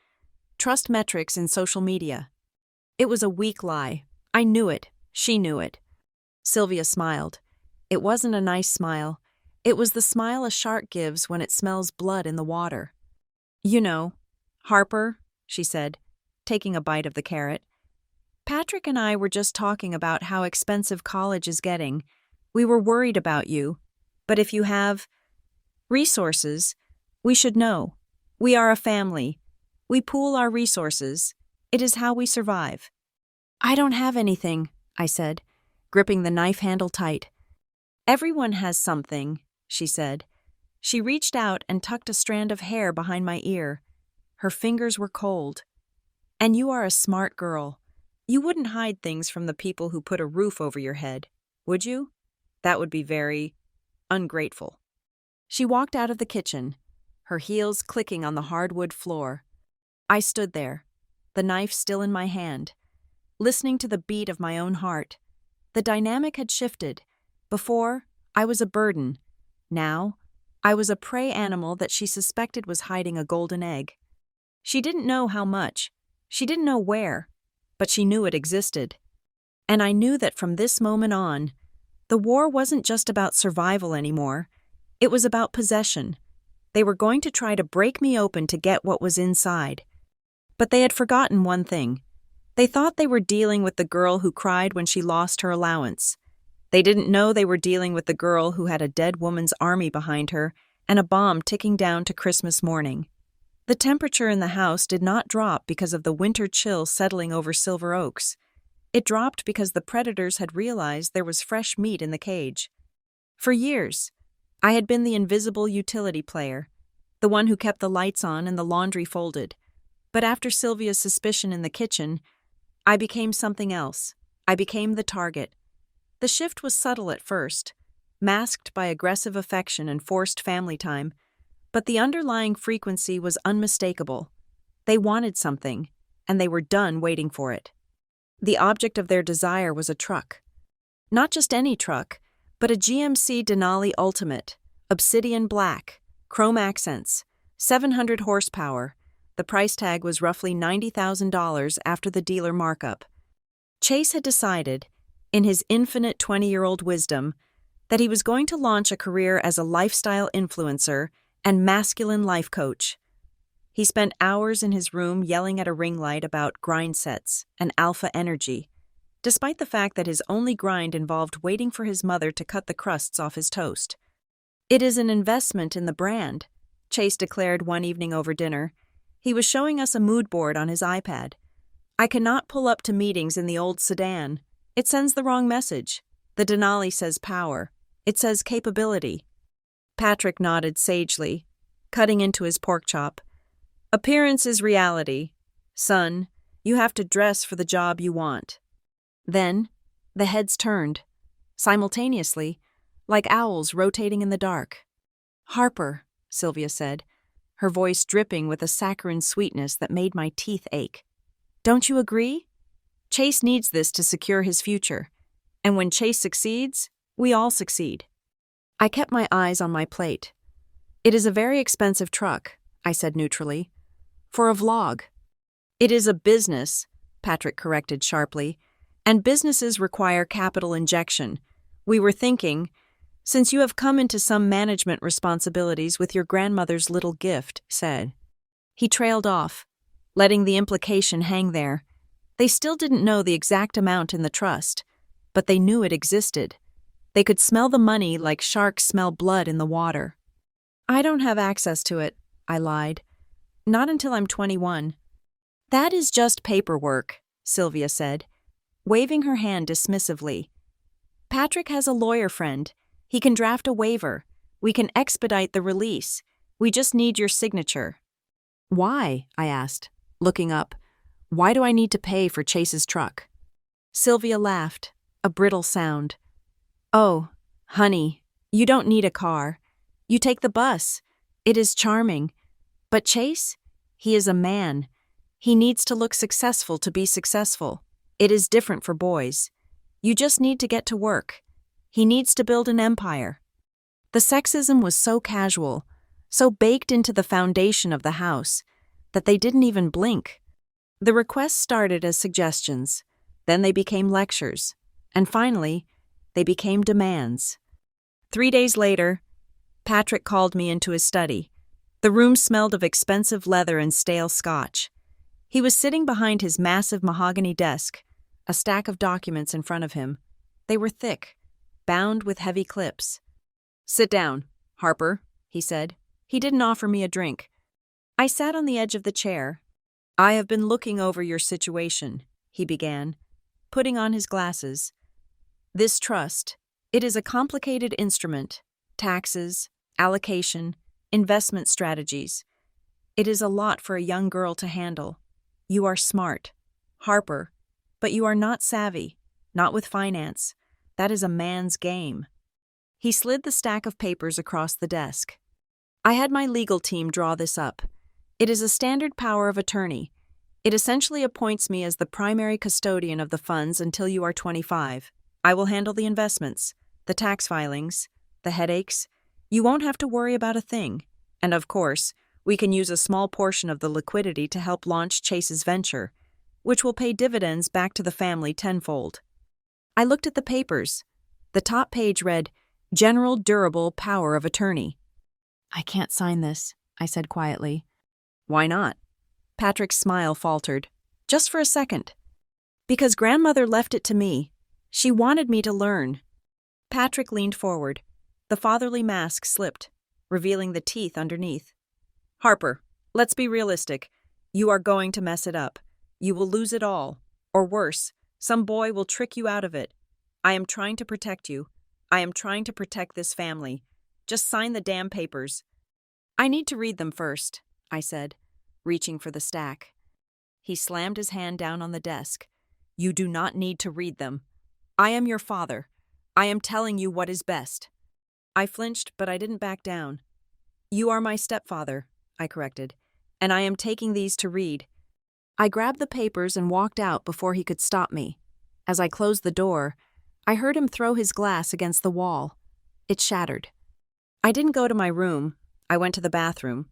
trust metrics in social media." It was a weak lie. I knew it. She knew it. Sylvia smiled. It wasn't a nice smile. It was the smile a shark gives when it smells blood in the water. "You know, Harper," she said, taking a bite of the carrot. "Patrick and I were just talking about how expensive college is getting. We were worried about you. But if you have resources, we should know. We are a family. We pool our resources. It is how we survive." "I don't have anything," I said, gripping the knife handle tight. "Everyone has something," she said. She reached out and tucked a strand of hair behind my ear. Her fingers were cold. "And you are a smart girl. You wouldn't hide things from the people who put a roof over your head, would you? That would be very ungrateful." She walked out of the kitchen, her heels clicking on the hardwood floor. I stood there, the knife still in my hand, listening to the beat of my own heart. The dynamic had shifted. Before, I was a burden. Now, I was a prey animal that she suspected was hiding a golden egg. She didn't know how much. She didn't know where, but she knew it existed. And I knew that from this moment on, the war wasn't just about survival anymore. It was about possession. They were going to try to break me open to get what was inside. But they had forgotten one thing. They thought they were dealing with the girl who cried when she lost her allowance. They didn't know they were dealing with the girl who had a dead woman's army behind her and a bomb ticking down to Christmas morning. The temperature in the house did not drop because of the winter chill settling over Silver Oaks. It dropped because the predators had realized there was fresh meat in the cage. For years, I had been the invisible utility player, the one who kept the lights on and the laundry folded. But after Sylvia's suspicion in the kitchen, I became something else. I became the target. The shift was subtle at first, masked by aggressive affection and forced family time, but the underlying frequency was unmistakable. They wanted something, and they were done waiting for it. The object of their desire was a truck. Not just any truck, but a GMC Denali Ultimate, obsidian black, chrome accents, 700 horsepower. The price tag was roughly $90,000 after the dealer markup. Chase had decided, in his infinite 20-year-old wisdom, that he was going to launch a career as a lifestyle influencer and masculine life coach. He spent hours in his room yelling at a ring light about grind sets and alpha energy, despite the fact that his only grind involved waiting for his mother to cut the crusts off his toast. "It is an investment in the brand," Chase declared one evening over dinner. He was showing us a mood board on his iPad. "I cannot pull up to meetings in the old sedan. It sends the wrong message. The Denali says power. It says capability." Patrick nodded sagely, cutting into his pork chop. "Appearance is reality. Son, you have to dress for the job you want." Then, the heads turned, simultaneously, like owls rotating in the dark. "Harper," Sylvia said, her voice dripping with a saccharine sweetness that made my teeth ache. "Don't you agree? Chase needs this to secure his future. And when Chase succeeds, we all succeed." I kept my eyes on my plate. "It is a very expensive truck," I said neutrally. For a vlog. It is a business, Patrick corrected sharply, and businesses require capital injection. We were thinking, since you have come into some management responsibilities with your grandmother's little gift, said. He trailed off, letting the implication hang there. They still didn't know the exact amount in the trust, but they knew it existed. They could smell the money like sharks smell blood in the water. I don't have access to it, I lied. Not until I'm 21. That is just paperwork, Sylvia said, waving her hand dismissively. Patrick has a lawyer friend. He can draft a waiver. We can expedite the release. We just need your signature. Why? I asked, looking up. Why do I need to pay for Chase's truck? Sylvia laughed, a brittle sound. Oh, honey, you don't need a car. You take the bus. It is charming. But Chase? He is a man. He needs to look successful to be successful. It is different for boys. You just need to get to work. He needs to build an empire. The sexism was so casual, so baked into the foundation of the house, that they didn't even blink. The requests started as suggestions, then they became lectures, and finally, they became demands. 3 days later, Patrick called me into his study. The room smelled of expensive leather and stale scotch. He was sitting behind his massive mahogany desk, a stack of documents in front of him. They were thick, bound with heavy clips. Sit down, Harper, he said. He didn't offer me a drink. I sat on the edge of the chair. I have been looking over your situation, he began, putting on his glasses. This trust, it is a complicated instrument. Taxes, allocation, investment strategies. It is a lot for a young girl to handle. You are smart, Harper, but you are not savvy, not with finance. That is a man's game. He slid the stack of papers across the desk. I had my legal team draw this up. It is a standard power of attorney. It essentially appoints me as the primary custodian of the funds until you are 25. I will handle the investments, the tax filings, the headaches. You won't have to worry about a thing. And of course, we can use a small portion of the liquidity to help launch Chase's venture, which will pay dividends back to the family tenfold. I looked at the papers. The top page read, General Durable Power of Attorney. I can't sign this, I said quietly. Why not? Patrick's smile faltered. Just for a second. Because grandmother left it to me. She wanted me to learn. Patrick leaned forward. The fatherly mask slipped, revealing the teeth underneath. Harper, let's be realistic. You are going to mess it up. You will lose it all. Or worse, some boy will trick you out of it. I am trying to protect you. I am trying to protect this family. Just sign the damn papers. I need to read them first, I said, reaching for the stack. He slammed his hand down on the desk. You do not need to read them. I am your father. I am telling you what is best. I flinched, but I didn't back down. You are my stepfather, I corrected, and I am taking these to read. I grabbed the papers and walked out before he could stop me. As I closed the door, I heard him throw his glass against the wall. It shattered. I didn't go to my room. I went to the bathroom,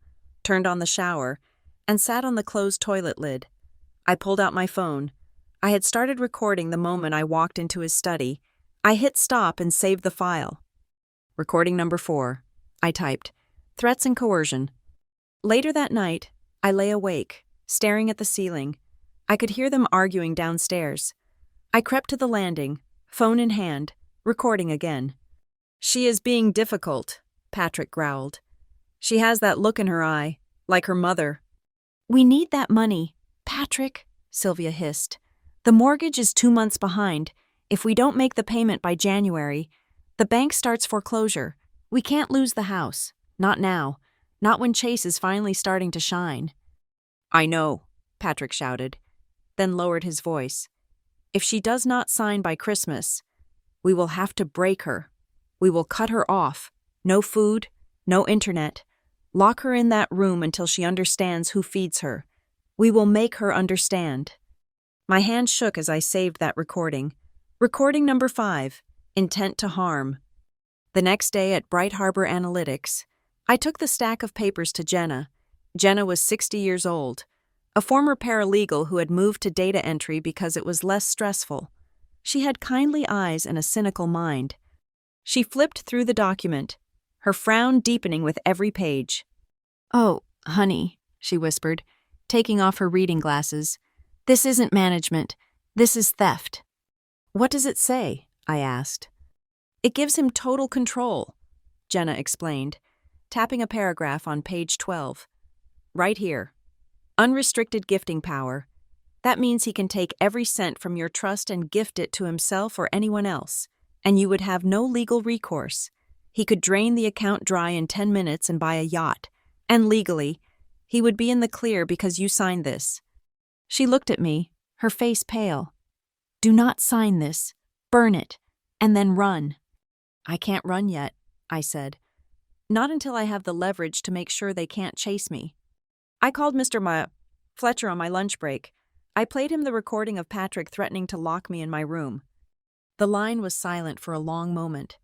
turned on the shower, and sat on the closed toilet lid. I pulled out my phone. I had started recording the moment I walked into his study. I hit stop and saved the file. Recording number 4. I typed, Threats and coercion. Later that night, I lay awake, staring at the ceiling. I could hear them arguing downstairs. I crept to the landing, phone in hand, recording again. She is being difficult, Patrick growled. She has that look in her eye, like her mother. We need that money. Patrick, Sylvia hissed. The mortgage is 2 months behind. If we don't make the payment by January, the bank starts foreclosure. We can't lose the house. Not now. Not when Chase is finally starting to shine. I know, Patrick shouted, then lowered his voice. If she does not sign by Christmas, we will have to break her. We will cut her off. No food, no internet. Lock her in that room until she understands who feeds her. We will make her understand. My hand shook as I saved that recording. Recording number 5, Intent to Harm. The next day at Bright Harbor Analytics, I took the stack of papers to Jenna. Jenna was 60 years old, a former paralegal who had moved to data entry because it was less stressful. She had kindly eyes and a cynical mind. She flipped through the document, her frown deepening with every page. "Oh, honey," she whispered, taking off her reading glasses. "This isn't management. This is theft." "What does it say?" I asked. "It gives him total control," Jenna explained, tapping a paragraph on page 12. "Right here. Unrestricted gifting power. That means he can take every cent from your trust and gift it to himself or anyone else, and you would have no legal recourse. He could drain the account dry in 10 minutes and buy a yacht, and legally, he would be in the clear because you signed this." She looked at me, her face pale. "Do not sign this. Burn it, and then run." "I can't run yet," I said. "Not until I have the leverage to make sure they can't chase me." I called Mr. Fletcher on my lunch break. I played him the recording of Patrick threatening to lock me in my room. The line was silent for a long moment.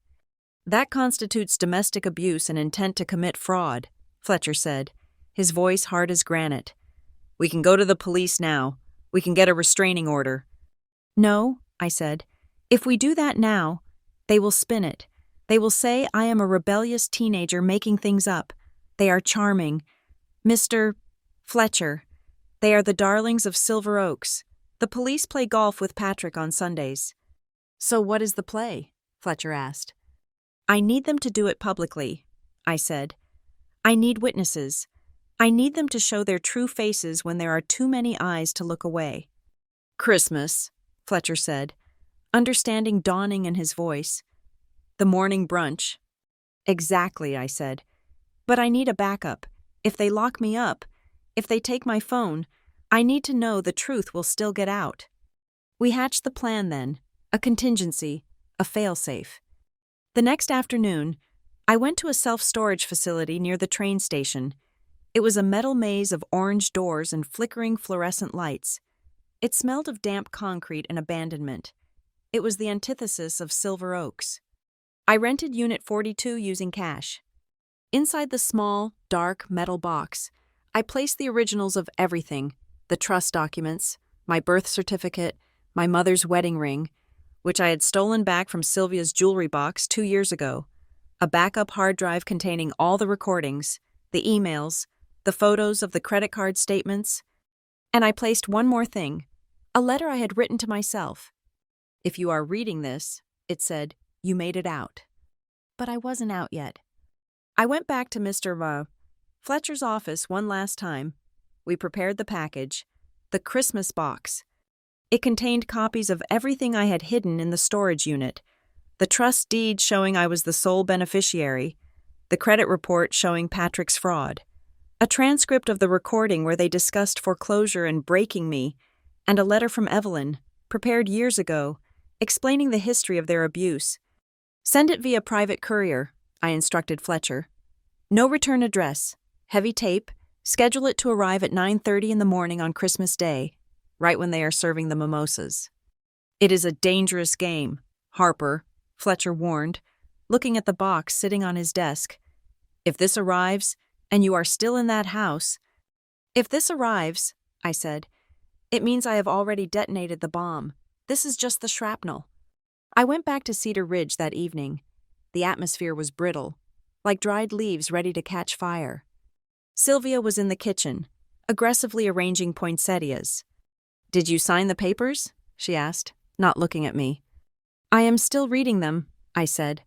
"That constitutes domestic abuse and intent to commit fraud," Fletcher said, his voice hard as granite. "We can go to the police now. We can get a restraining order." "No," I said. "If we do that now, they will spin it. They will say I am a rebellious teenager making things up. They are charming. Mr. Fletcher. They are the darlings of Silver Oaks. The police play golf with Patrick on Sundays." "So what is the play?" Fletcher asked. "I need them to do it publicly," I said. "I need witnesses. I need them to show their true faces when there are too many eyes to look away." "Christmas," Fletcher said, understanding dawning in his voice. "The morning brunch." "Exactly," I said. "But I need a backup. If they lock me up, if they take my phone, I need to know the truth will still get out." We hatched the plan then, a contingency, a fail-safe. The next afternoon, I went to a self-storage facility near the train station. It was a metal maze of orange doors and flickering fluorescent lights. It smelled of damp concrete and abandonment. It was the antithesis of Silver Oaks. I rented Unit 42 using cash. Inside the small, dark metal box, I placed the originals of everything: the trust documents, my birth certificate, my mother's wedding ring, which I had stolen back from Sylvia's jewelry box 2 years ago, a backup hard drive containing all the recordings, the emails, the photos of the credit card statements, and I placed one more thing, a letter I had written to myself. "If you are reading this," it said, "you made it out." But I wasn't out yet. I went back to Mr. Fletcher's office one last time. We prepared the package, the Christmas box. It contained copies of everything I had hidden in the storage unit, the trust deed showing I was the sole beneficiary, the credit report showing Patrick's fraud, a transcript of the recording where they discussed foreclosure and breaking me, and a letter from Evelyn, prepared years ago, explaining the history of their abuse. "Send it via private courier," I instructed Fletcher. "No return address. Heavy tape. Schedule it to arrive at 9:30 in the morning on Christmas Day, right when they are serving the mimosas." "It is a dangerous game, Harper," Fletcher warned, looking at the box sitting on his desk. "If this arrives, and you are still in that house—" "If this arrives," I said, "it means I have already detonated the bomb. This is just the shrapnel." I went back to Cedar Ridge that evening. The atmosphere was brittle, like dried leaves ready to catch fire. Sylvia was in the kitchen, aggressively arranging poinsettias. "Did you sign the papers?" she asked, not looking at me. "I am still reading them," I said.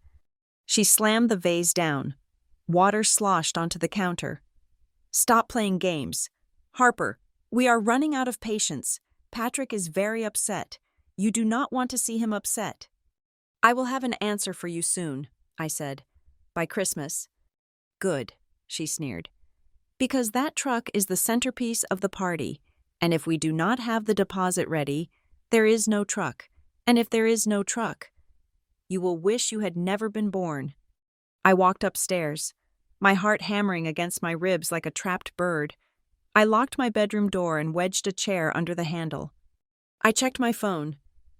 She slammed the vase down. Water sloshed onto the counter. "Stop playing games. Harper, we are running out of patience. Patrick is very upset. You do not want to see him upset." "I will have an answer for you soon," I said. "By Christmas." "Good," she sneered. "Because that truck is the centerpiece of the party, and if we do not have the deposit ready, there is no truck, and if there is no truck, you will wish you had never been born." I walked upstairs, my heart hammering against my ribs like a trapped bird. I locked my bedroom door and wedged a chair under the handle. I checked my phone.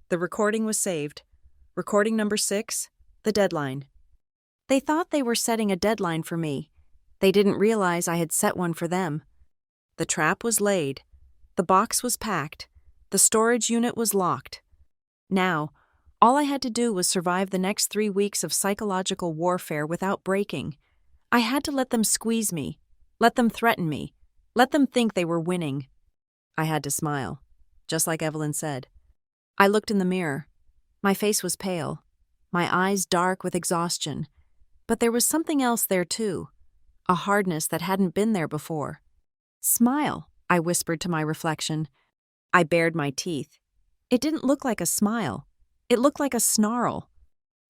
The recording was saved. Recording number 6, the deadline. They thought they were setting a deadline for me. They didn't realize I had set one for them. The trap was laid. The box was packed. The storage unit was locked. Now, all I had to do was survive the next 3 weeks of psychological warfare without breaking. I had to let them squeeze me, let them threaten me, let them think they were winning. I had to smile, just like Evelyn said. I looked in the mirror. My face was pale, my eyes dark with exhaustion. But there was something else there too, a hardness that hadn't been there before. "Smile," I whispered to my reflection. I bared my teeth. It didn't look like a smile. It looked like a snarl.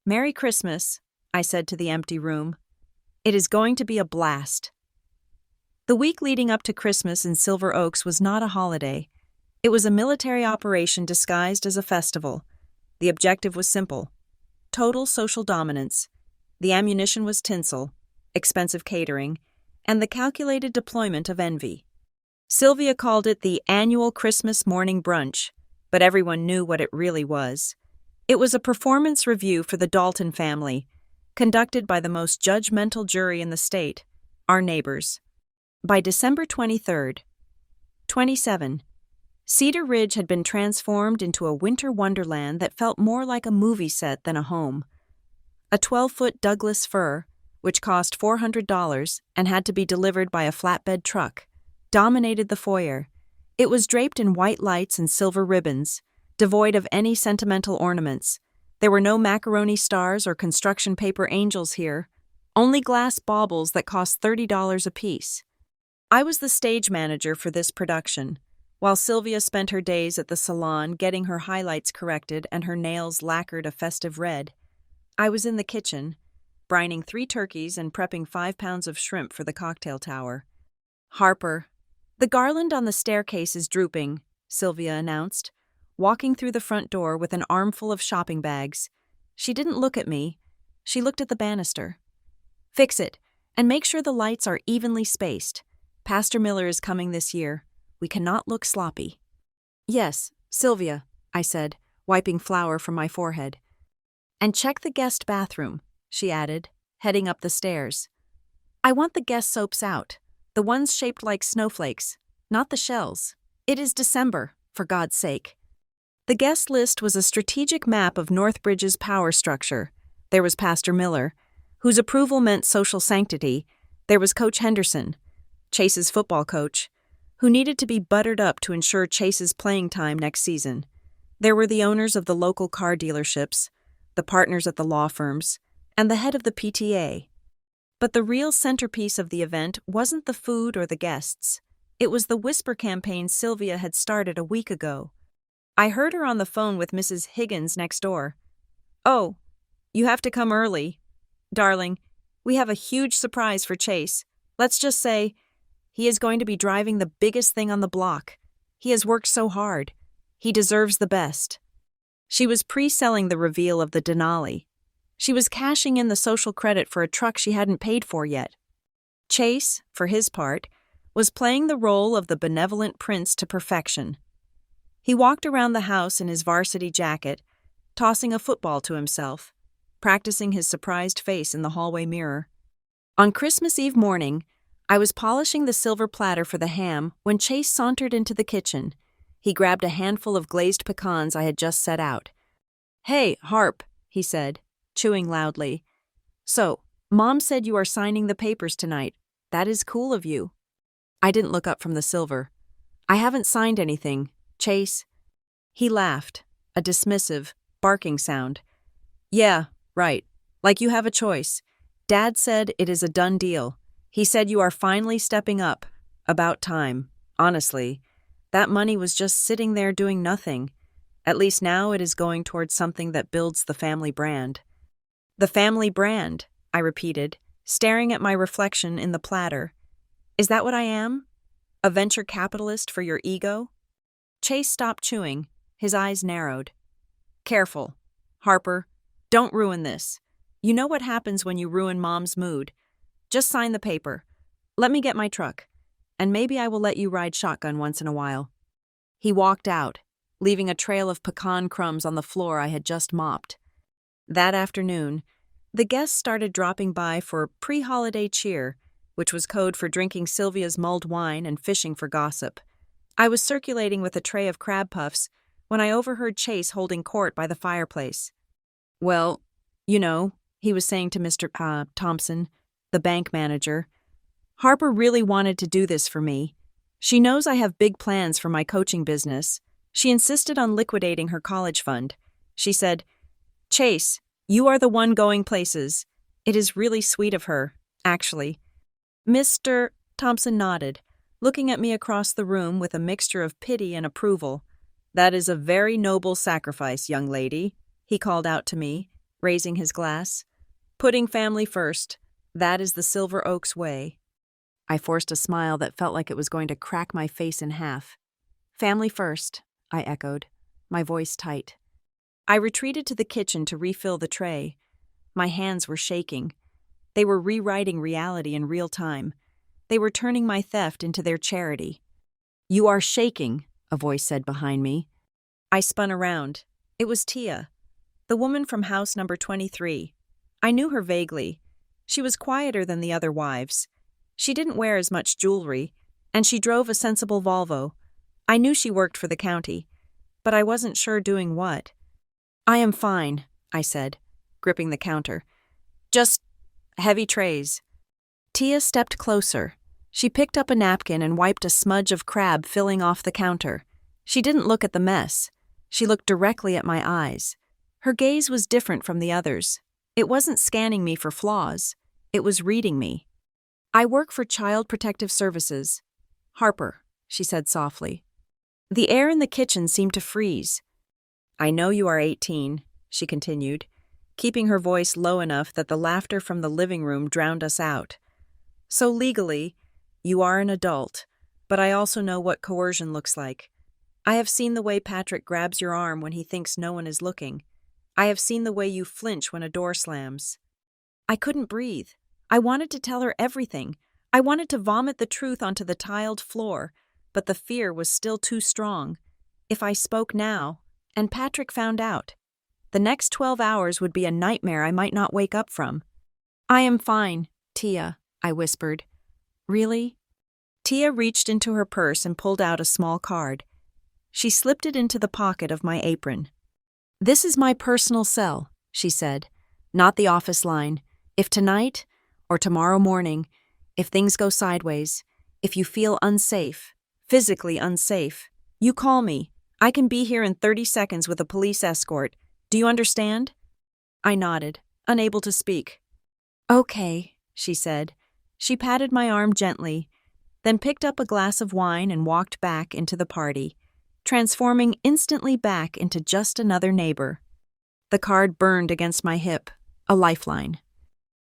"Merry Christmas," I said to the empty room. "It is going to be a blast." The week leading up to Christmas in Silver Oaks was not a holiday. It was a military operation disguised as a festival. The objective was simple: total social dominance. The ammunition was tinsel, expensive catering, and the calculated deployment of envy. Sylvia called it the annual Christmas morning brunch, but everyone knew what it really was. It was a performance review for the Dalton family, conducted by the most judgmental jury in the state, our neighbors. By December 23rd, 27, Cedar Ridge had been transformed into a winter wonderland that felt more like a movie set than a home. A 12-foot Douglas fir, which cost $400 and had to be delivered by a flatbed truck, dominated the foyer. It was draped in white lights and silver ribbons, devoid of any sentimental ornaments. There were no macaroni stars or construction paper angels here, only glass baubles that cost $30 apiece. I was the stage manager for this production, while Sylvia spent her days at the salon getting her highlights corrected and her nails lacquered a festive red. I was in the kitchen, brining 3 turkeys and prepping 5 pounds of shrimp for the cocktail tower. "Harper, the garland on the staircase is drooping," Sylvia announced, walking through the front door with an armful of shopping bags. She didn't look at me. She looked at the banister. "Fix it, and make sure the lights are evenly spaced. Pastor Miller is coming this year. We cannot look sloppy." "Yes, Sylvia," I said, wiping flour from my forehead. "And check the guest bathroom," she added, heading up the stairs. "I want the guest soaps out, the ones shaped like snowflakes, not the shells. It is December, for God's sake." The guest list was a strategic map of Northbridge's power structure. There was Pastor Miller, whose approval meant social sanctity. There was Coach Henderson, Chase's football coach, who needed to be buttered up to ensure Chase's playing time next season. There were the owners of the local car dealerships, the partners at the law firms, and the head of the PTA. But the real centerpiece of the event wasn't the food or the guests. It was the whisper campaign Sylvia had started a week ago. I heard her on the phone with Mrs. Higgins next door. "Oh, you have to come early. Darling, we have a huge surprise for Chase. Let's just say, he is going to be driving the biggest thing on the block. He has worked so hard. He deserves the best." She was pre-selling the reveal of the Denali. She was cashing in the social credit for a truck she hadn't paid for yet. Chase, for his part, was playing the role of the benevolent prince to perfection. He walked around the house in his varsity jacket, tossing a football to himself, practicing his surprised face in the hallway mirror. On Christmas Eve morning, I was polishing the silver platter for the ham when Chase sauntered into the kitchen. He grabbed a handful of glazed pecans I had just set out. "Hey, Harp," he said, chewing loudly. "So, Mom said you are signing the papers tonight. That is cool of you." I didn't look up from the silver. "I haven't signed anything, Chase." He laughed, a dismissive, barking sound. "Yeah, right. Like you have a choice. Dad said it is a done deal. He said you are finally stepping up. About time. Honestly, that money was just sitting there doing nothing. At least now it is going towards something that builds the family brand." "The family brand," I repeated, staring at my reflection in the platter. "Is that what I am? A venture capitalist for your ego?" Chase stopped chewing. His eyes narrowed. "Careful. Harper, don't ruin this. You know what happens when you ruin Mom's mood. Just sign the paper. Let me get my truck. And maybe I will let you ride shotgun once in a while." He walked out, leaving a trail of pecan crumbs on the floor I had just mopped. That afternoon, the guests started dropping by for pre-holiday cheer, which was code for drinking Sylvia's mulled wine and fishing for gossip. I was circulating with a tray of crab puffs when I overheard Chase holding court by the fireplace. "Well, you know," he was saying to Mr. Thompson, the bank manager, "Harper really wanted to do this for me. She knows I have big plans for my coaching business. She insisted on liquidating her college fund. She said, 'Chase, you are the one going places.' It is really sweet of her, actually." Mr. Thompson nodded, looking at me across the room with a mixture of pity and approval. "That is a very noble sacrifice, young lady," he called out to me, raising his glass. "Putting family first, that is the Silver Oaks way." I forced a smile that felt like it was going to crack my face in half. "Family first," I echoed, my voice tight. I retreated to the kitchen to refill the tray. My hands were shaking. They were rewriting reality in real time. They were turning my theft into their charity. "You are shaking," a voice said behind me. I spun around. It was Tia, the woman from house number 23. I knew her vaguely. She was quieter than the other wives. She didn't wear as much jewelry, and she drove a sensible Volvo. I knew she worked for the county, but I wasn't sure doing what. "I am fine," I said, gripping the counter. "Just heavy trays." Tia stepped closer. She picked up a napkin and wiped a smudge of crab filling off the counter. She didn't look at the mess. She looked directly at my eyes. Her gaze was different from the others. It wasn't scanning me for flaws. It was reading me. "I work for Child Protective Services. Harper," she said softly. The air in the kitchen seemed to freeze. "I know you are 18, she continued, keeping her voice low enough that the laughter from the living room drowned us out. "So legally, you are an adult, but I also know what coercion looks like. I have seen the way Patrick grabs your arm when he thinks no one is looking. I have seen the way you flinch when a door slams." I couldn't breathe. I wanted to tell her everything. I wanted to vomit the truth onto the tiled floor, but the fear was still too strong. If I spoke now, and Patrick found out, the next 12 hours would be a nightmare I might not wake up from. "I am fine, Tia," I whispered. "Really?" Tia reached into her purse and pulled out a small card. She slipped it into the pocket of my apron. "This is my personal cell," she said, "not the office line. If tonight, or tomorrow morning, if things go sideways, if you feel unsafe, physically unsafe, you call me. I can be here in 30 seconds with a police escort. Do you understand?" I nodded, unable to speak. "Okay," she said. She patted my arm gently, then picked up a glass of wine and walked back into the party, transforming instantly back into just another neighbor. The card burned against my hip, a lifeline.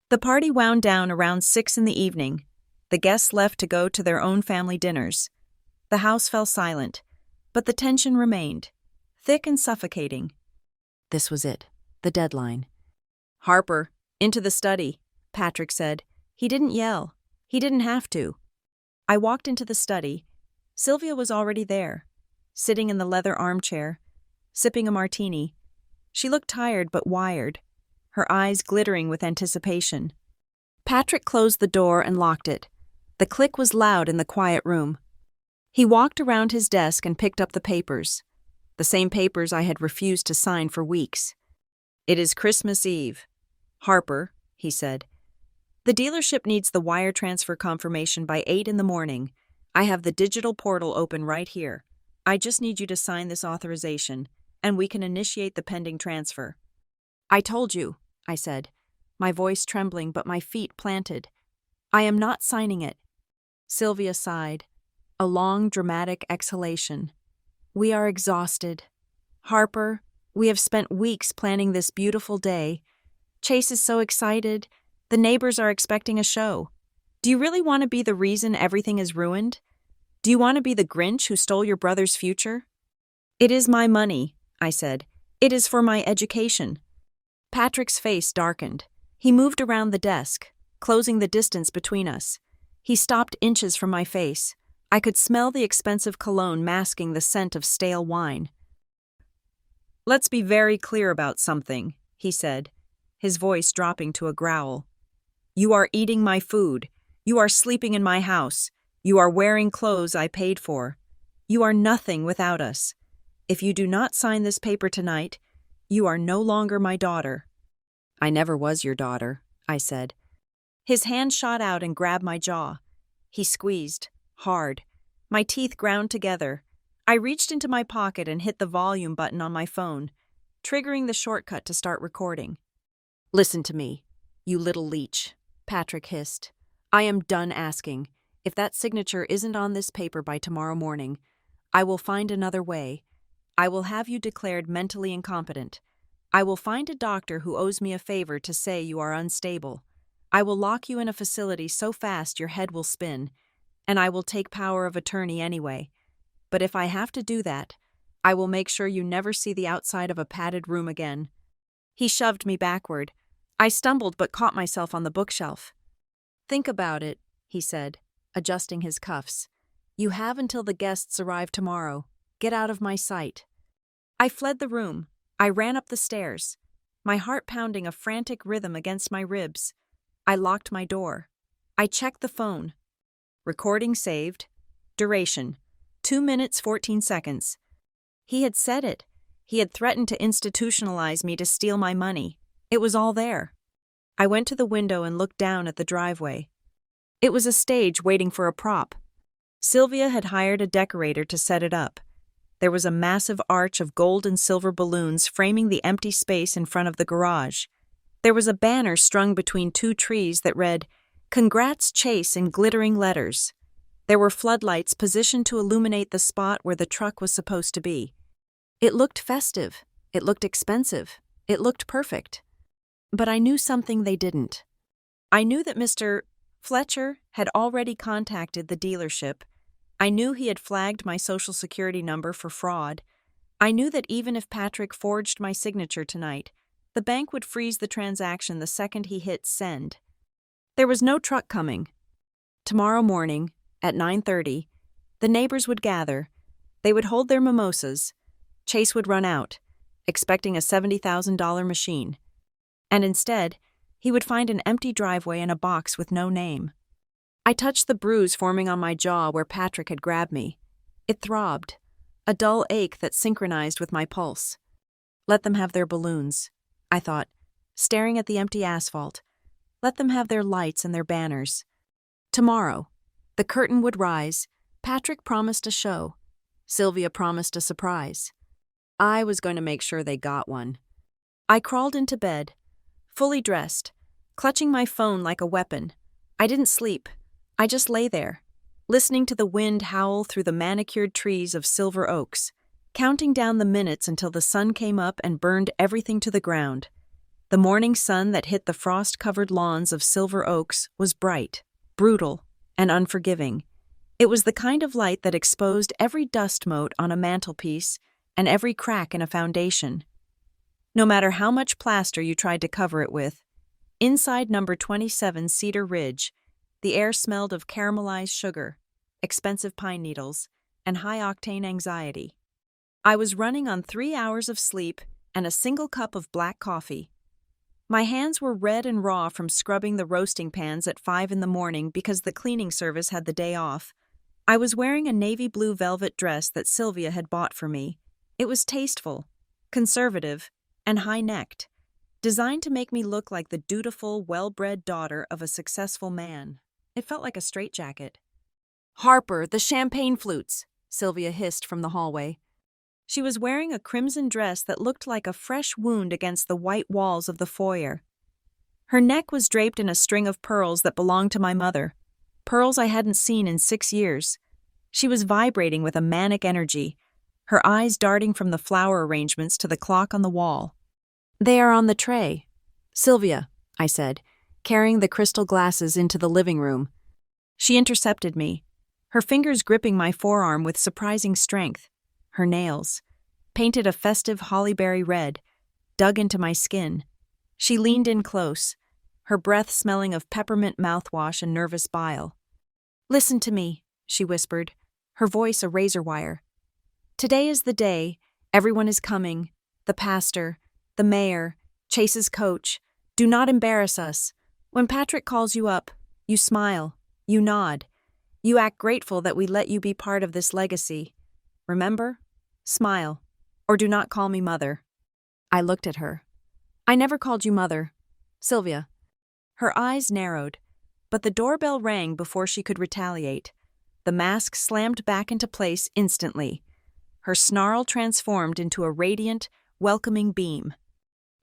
The party wound down around 6 in the evening. The guests left to go to their own family dinners. The house fell silent, but the tension remained, thick and suffocating. This was it, the deadline. "Harper, into the study," Patrick said. He didn't yell. He didn't have to. I walked into the study. Sylvia was already there, sitting in the leather armchair, sipping a martini. She looked tired but wired, her eyes glittering with anticipation. Patrick closed the door and locked it. The click was loud in the quiet room. He walked around his desk and picked up the papers, the same papers I had refused to sign for weeks. "It is Christmas Eve. Harper," he said. "The dealership needs the wire transfer confirmation by 8 in the morning. I have the digital portal open right here. I just need you to sign this authorization, and we can initiate the pending transfer." "I told you," I said, my voice trembling but my feet planted. "I am not signing it." Sylvia sighed, a long, dramatic exhalation. "We are exhausted. Harper, we have spent weeks planning this beautiful day. Chase is so excited. The neighbors are expecting a show. Do you really want to be the reason everything is ruined? Do you want to be the Grinch who stole your brother's future?" "It is my money," I said. "It is for my education." Patrick's face darkened. He moved around the desk, closing the distance between us. He stopped inches from my face. I could smell the expensive cologne masking the scent of stale wine. "Let's be very clear about something," he said, his voice dropping to a growl. "You are eating my food. You are sleeping in my house. You are wearing clothes I paid for. You are nothing without us. If you do not sign this paper tonight, you are no longer my daughter." "I never was your daughter," I said. His hand shot out and grabbed my jaw. He squeezed, hard. My teeth ground together. I reached into my pocket and hit the volume button on my phone, triggering the shortcut to start recording. "Listen to me, you little leech," Patrick hissed. "I am done asking. If that signature isn't on this paper by tomorrow morning, I will find another way. I will have you declared mentally incompetent. I will find a doctor who owes me a favor to say you are unstable. I will lock you in a facility so fast your head will spin, and I will take power of attorney anyway. But if I have to do that, I will make sure you never see the outside of a padded room again." He shoved me backward. I stumbled but caught myself on the bookshelf. "Think about it," he said, adjusting his cuffs. "You have until the guests arrive tomorrow. Get out of my sight." I fled the room. I ran up the stairs, my heart pounding a frantic rhythm against my ribs. I locked my door. I checked the phone. Recording saved. Duration: 2 minutes 14 seconds. He had said it. He had threatened to institutionalize me to steal my money. It was all there. I went to the window and looked down at the driveway. It was a stage waiting for a prop. Sylvia had hired a decorator to set it up. There was a massive arch of gold and silver balloons framing the empty space in front of the garage. There was a banner strung between 2 trees that read, "Congrats Chase," in glittering letters. There were floodlights positioned to illuminate the spot where the truck was supposed to be. It looked festive. It looked expensive. It looked perfect. But I knew something they didn't. I knew that Mr. Fletcher had already contacted the dealership. I knew he had flagged my social security number for fraud. I knew that even if Patrick forged my signature tonight, the bank would freeze the transaction the second he hit send. There was no truck coming. Tomorrow morning, at 9:30, the neighbors would gather. They would hold their mimosas. Chase would run out, expecting a $70,000 machine. And instead, he would find an empty driveway and a box with no name. I touched the bruise forming on my jaw where Patrick had grabbed me. It throbbed, a dull ache that synchronized with my pulse. Let them have their balloons, I thought, staring at the empty asphalt. Let them have their lights and their banners. Tomorrow, the curtain would rise. Patrick promised a show. Sylvia promised a surprise. I was going to make sure they got one. I crawled into bed, fully dressed, clutching my phone like a weapon. I didn't sleep. I just lay there, listening to the wind howl through the manicured trees of silver oaks, counting down the minutes until the sun came up and burned everything to the ground. The morning sun that hit the frost-covered lawns of silver oaks was bright, brutal, and unforgiving. It was the kind of light that exposed every dust mote on a mantelpiece and every crack in a foundation. No matter how much plaster you tried to cover it with, inside number 27 Cedar Ridge, the air smelled of caramelized sugar, expensive pine needles, and high-octane anxiety. I was running on 3 hours of sleep and a single cup of black coffee. My hands were red and raw from scrubbing the roasting pans at 5 in the morning because the cleaning service had the day off. I was wearing a navy blue velvet dress that Sylvia had bought for me. It was tasteful, conservative, and high-necked, designed to make me look like the dutiful, well-bred daughter of a successful man. It felt like a straitjacket. "Harper, the champagne flutes," Sylvia hissed from the hallway. She was wearing a crimson dress that looked like a fresh wound against the white walls of the foyer. Her neck was draped in a string of pearls that belonged to my mother, pearls I hadn't seen in 6 years. She was vibrating with a manic energy, her eyes darting from the flower arrangements to the clock on the wall. "They are on the tray." "Sylvia," I said, carrying the crystal glasses into the living room. She intercepted me, her fingers gripping my forearm with surprising strength. Her nails, painted a festive hollyberry red, dug into my skin. She leaned in close, her breath smelling of peppermint mouthwash and nervous bile. "Listen to me," she whispered, her voice a razor wire. "Today is the day. Everyone is coming. The pastor, the mayor, Chase's coach. Do not embarrass us. When Patrick calls you up, you smile. You nod. You act grateful that we let you be part of this legacy. Remember? Smile. Or do not call me mother. I looked at her. I never called you mother. Sylvia. Her eyes narrowed, but the doorbell rang before she could retaliate. The mask slammed back into place instantly. Her snarl transformed into a radiant, welcoming beam.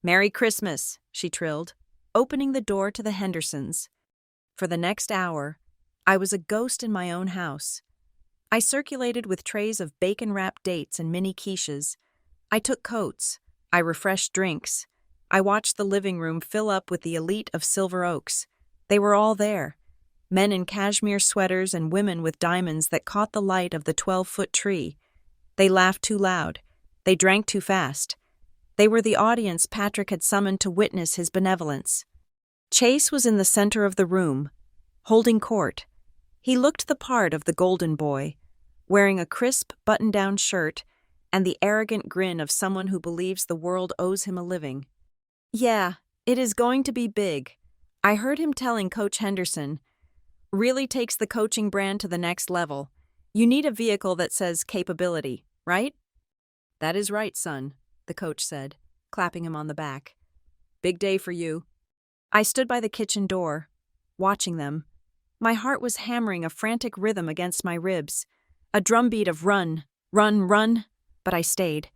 "Merry Christmas," she trilled, opening the door to the Hendersons. For the next hour, I was a ghost in my own house. I circulated with trays of bacon-wrapped dates and mini quiches. I took coats. I refreshed drinks. I watched the living room fill up with the elite of Silver Oaks. They were all there. Men in cashmere sweaters and women with diamonds that caught the light of the 12-foot tree. They laughed too loud. They drank too fast. They were the audience Patrick had summoned to witness his benevolence. Chase was in the center of the room, holding court. He looked the part of the golden boy, wearing a crisp button-down shirt and the arrogant grin of someone who believes the world owes him a living. "Yeah, it is going to be big," I heard him telling Coach Henderson. "Really takes the coaching brand to the next level. You need a vehicle that says capability, right?" "That is right, son," the coach said, clapping him on the back. "Big day for you." I stood by the kitchen door, watching them. My heart was hammering a frantic rhythm against my ribs, a drumbeat of run, run, run, but I stayed.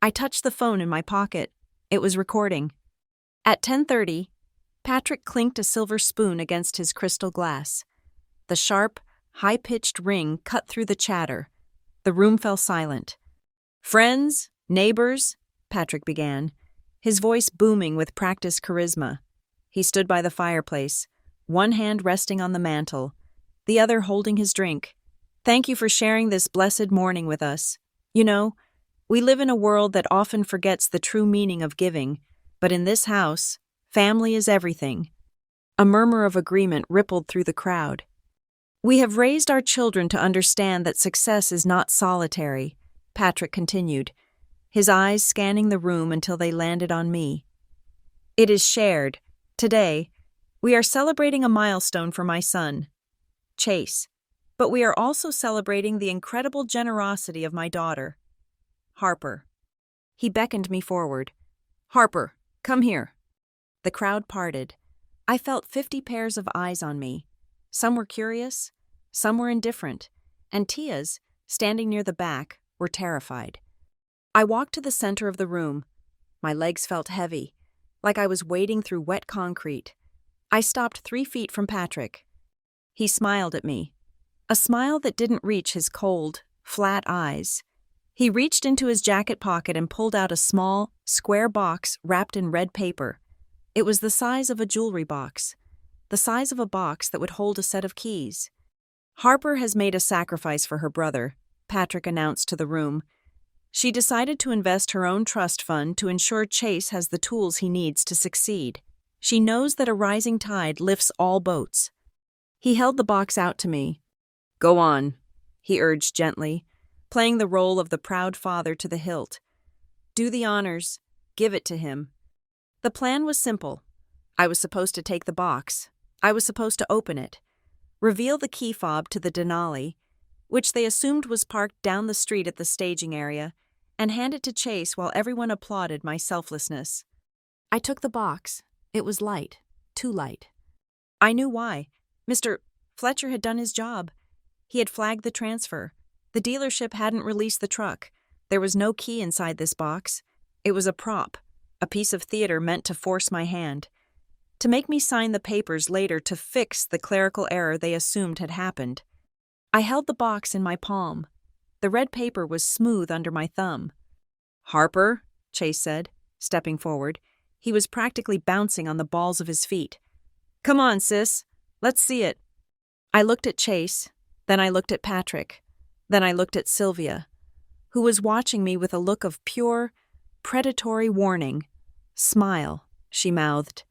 I touched the phone in my pocket. It was recording. At 10:30, Patrick clinked a silver spoon against his crystal glass. The sharp, high-pitched ring cut through the chatter. The room fell silent. "Friends, neighbors," Patrick began, his voice booming with practiced charisma. He stood by the fireplace, one hand resting on the mantel, the other holding his drink. "Thank you for sharing this blessed morning with us. You know, we live in a world that often forgets the true meaning of giving, but in this house, family is everything." A murmur of agreement rippled through the crowd. "We have raised our children to understand that success is not solitary," Patrick continued, his eyes scanning the room until they landed on me. "It is shared. Today, we are celebrating a milestone for my son, Chase, but we are also celebrating the incredible generosity of my daughter, Harper." He beckoned me forward. "Harper, come here." The crowd parted. I felt 50 pairs of eyes on me. Some were curious, some were indifferent, and Tia's, standing near the back, were terrified. I walked to the center of the room. My legs felt heavy, like I was wading through wet concrete. I stopped 3 feet from Patrick. He smiled at me, a smile that didn't reach his cold, flat eyes. He reached into his jacket pocket and pulled out a small, square box wrapped in red paper. It was the size of a jewelry box, the size of a box that would hold a set of keys. "Harper has made a sacrifice for her brother," Patrick announced to the room. "She decided to invest her own trust fund to ensure Chase has the tools he needs to succeed. She knows that a rising tide lifts all boats." He held the box out to me. "Go on," he urged gently, playing the role of the proud father to the hilt. "Do the honors. Give it to him." The plan was simple. I was supposed to take the box. I was supposed to open it, reveal the key fob to the Denali, which they assumed was parked down the street at the staging area, and hand it to Chase while everyone applauded my selflessness. I took the box. It was light, too light. I knew why. Mr. Fletcher had done his job. He had flagged the transfer. The dealership hadn't released the truck. There was no key inside this box. It was a prop, a piece of theater meant to force my hand, to make me sign the papers later to fix the clerical error they assumed had happened. I held the box in my palm. The red paper was smooth under my thumb. "Harper," Chase said, stepping forward. He was practically bouncing on the balls of his feet. "Come on, sis. Let's see it." I looked at Chase, then I looked at Patrick, then I looked at Sylvia, who was watching me with a look of pure, predatory warning. "Smile," she mouthed.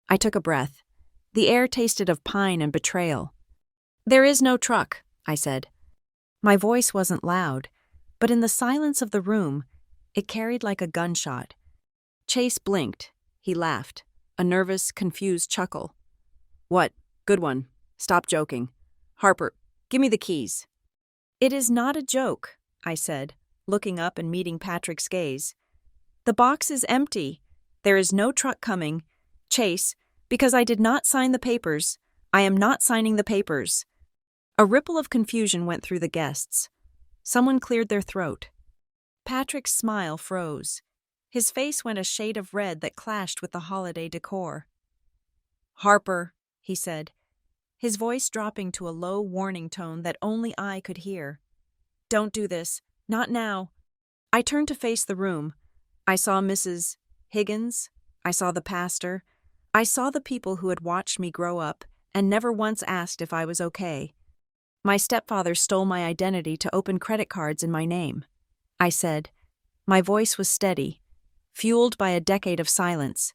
I took a breath. The air tasted of pine and betrayal. "There is no truck," I said. My voice wasn't loud, but in the silence of the room, it carried like a gunshot. Chase blinked. He laughed, a nervous, confused chuckle. "What? Good one. Stop joking." Harper, give me the keys. It is not a joke, I said, looking up and meeting Patrick's gaze. The box is empty. There is no truck coming. Chase, because I did not sign the papers. I am not signing the papers. A ripple of confusion went through the guests. Someone cleared their throat. Patrick's smile froze. His face went a shade of red that clashed with the holiday decor. Harper, he said, his voice dropping to a low warning tone that only I could hear. Don't do this. Not now. I turned to face the room. I saw Mrs. Higgins. I saw the pastor. I saw the people who had watched me grow up and never once asked if I was okay. My stepfather stole my identity to open credit cards in my name. I said. My voice was steady, fueled by a decade of silence.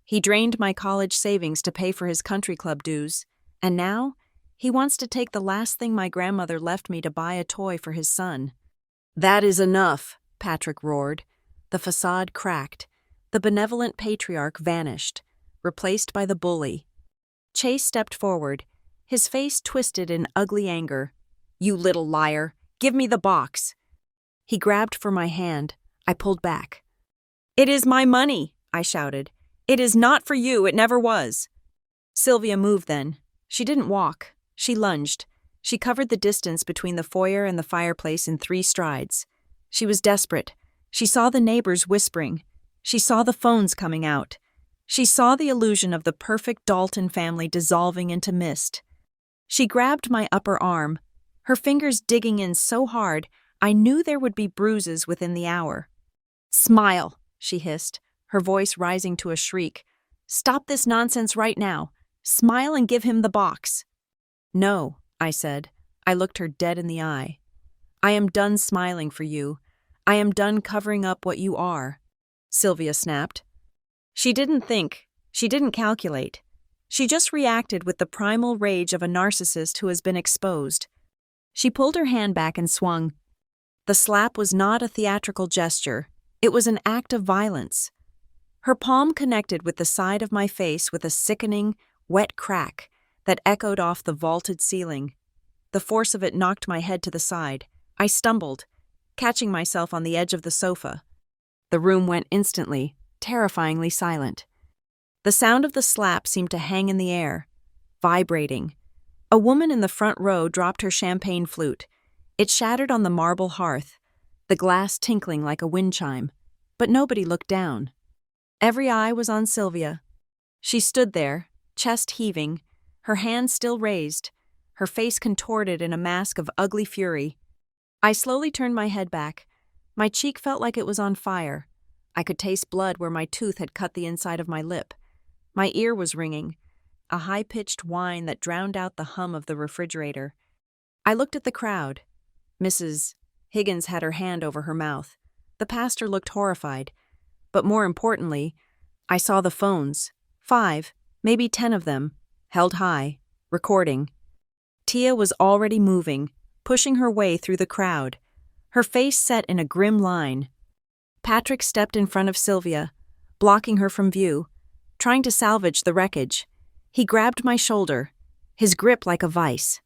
He drained my college savings to pay for his country club dues, and now he wants to take the last thing my grandmother left me to buy a toy for his son. That is enough, Patrick roared. The facade cracked. The benevolent patriarch vanished, replaced by the bully. Chase stepped forward, his face twisted in ugly anger. You little liar! Give me the box! He grabbed for my hand. I pulled back. It is my money, I shouted. It is not for you, it never was. Sylvia moved then. She didn't walk. She lunged. She covered the distance between the foyer and the fireplace in 3 strides. She was desperate. She saw the neighbors whispering. She saw the phones coming out. She saw the illusion of the perfect Dalton family dissolving into mist. She grabbed my upper arm, her fingers digging in so hard I knew there would be bruises within the hour. Smile, she hissed, her voice rising to a shriek. Stop this nonsense right now. Smile and give him the box. No, I said. I looked her dead in the eye. I am done smiling for you. I am done covering up what you are, Sylvia snapped. She didn't think. She didn't calculate. She just reacted with the primal rage of a narcissist who has been exposed. She pulled her hand back and swung. The slap was not a theatrical gesture. It was an act of violence. Her palm connected with the side of my face with a sickening, wet crack that echoed off the vaulted ceiling. The force of it knocked my head to the side. I stumbled, catching myself on the edge of the sofa. The room went instantly, terrifyingly silent. The sound of the slap seemed to hang in the air, vibrating. A woman in the front row dropped her champagne flute. It shattered on the marble hearth, the glass tinkling like a wind chime, but nobody looked down. Every eye was on Sylvia. She stood there, chest heaving, her hands still raised, her face contorted in a mask of ugly fury. I slowly turned my head back. My cheek felt like it was on fire. I could taste blood where my tooth had cut the inside of my lip. My ear was ringing, a high-pitched whine that drowned out the hum of the refrigerator. I looked at the crowd. Mrs. Higgins had her hand over her mouth. The pastor looked horrified. But more importantly, I saw the phones, 5, maybe 10 of them, held high, recording. Tia was already moving, pushing her way through the crowd, her face set in a grim line. Patrick stepped in front of Sylvia, blocking her from view, trying to salvage the wreckage. He grabbed my shoulder, his grip like a vice.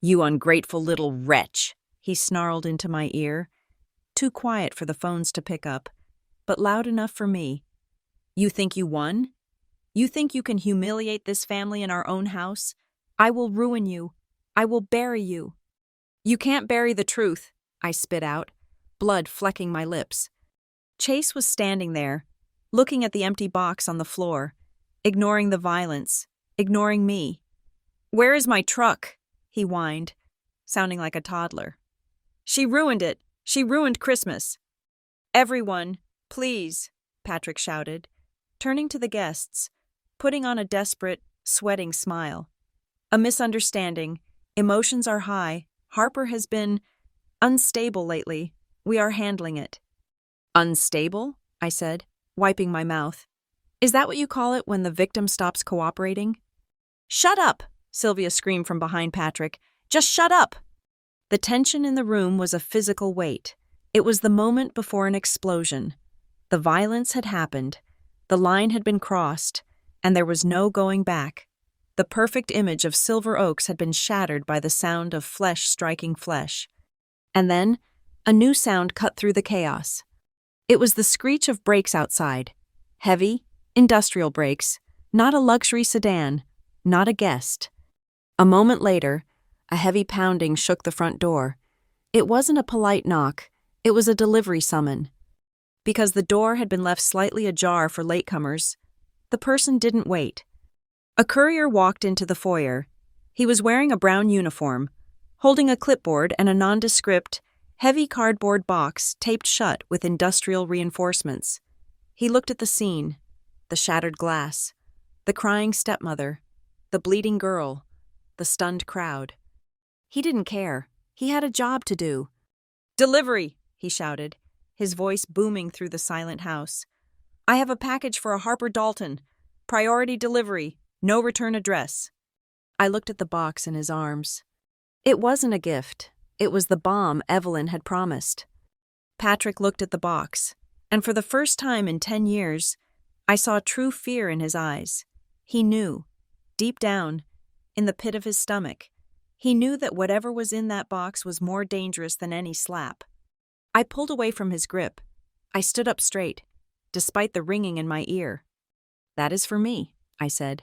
You ungrateful little wretch, he snarled into my ear, too quiet for the phones to pick up, but loud enough for me. You think you won? You think you can humiliate this family in our own house? I will ruin you. I will bury you. You can't bury the truth, I spit out, blood flecking my lips. Chase was standing there, looking at the empty box on the floor, ignoring the violence, ignoring me. Where is my truck? He whined, sounding like a toddler. She ruined it. She ruined Christmas. Everyone, please, Patrick shouted, turning to the guests, putting on a desperate, sweating smile. A misunderstanding. Emotions are high. Harper has been unstable lately. We are handling it. Unstable? I said, wiping my mouth. Is that what you call it when the victim stops cooperating? Shut up, Sylvia screamed from behind Patrick. Just shut up! The tension in the room was a physical weight. It was the moment before an explosion. The violence had happened. The line had been crossed, and there was no going back. The perfect image of Silver Oaks had been shattered by the sound of flesh striking flesh. And then, a new sound cut through the chaos. It was the screech of brakes outside. Heavy, industrial brakes, not a luxury sedan, not a guest. A moment later, a heavy pounding shook the front door. It wasn't a polite knock, it was a delivery summon. Because the door had been left slightly ajar for latecomers, the person didn't wait. A courier walked into the foyer. He was wearing a brown uniform, holding a clipboard and a nondescript, heavy cardboard box taped shut with industrial reinforcements. He looked at the scene, the shattered glass, the crying stepmother, the bleeding girl, the stunned crowd. He didn't care. He had a job to do. "Delivery!" he shouted, his voice booming through the silent house. "I have a package for a Harper Dalton. Priority delivery. No return address." I looked at the box in his arms. It wasn't a gift. It was the bomb Evelyn had promised. Patrick looked at the box, and for the first time in 10 years, I saw true fear in his eyes. He knew, deep down, in the pit of his stomach, he knew that whatever was in that box was more dangerous than any slap. I pulled away from his grip. I stood up straight, despite the ringing in my ear. "That is for me," I said.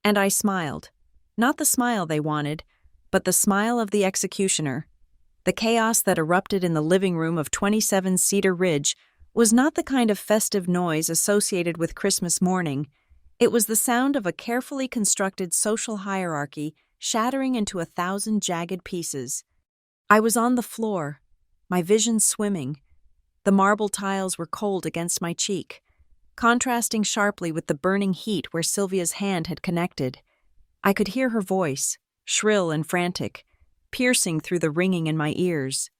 And I smiled. Not the smile they wanted, but the smile of the executioner. The chaos that erupted in the living room of 27 Cedar Ridge was not the kind of festive noise associated with Christmas morning. It was the sound of a carefully constructed social hierarchy shattering into 1,000 jagged pieces. I was on the floor, my vision swimming. The marble tiles were cold against my cheek, contrasting sharply with the burning heat where Sylvia's hand had connected. I could hear her voice, shrill and frantic, piercing through the ringing in my ears.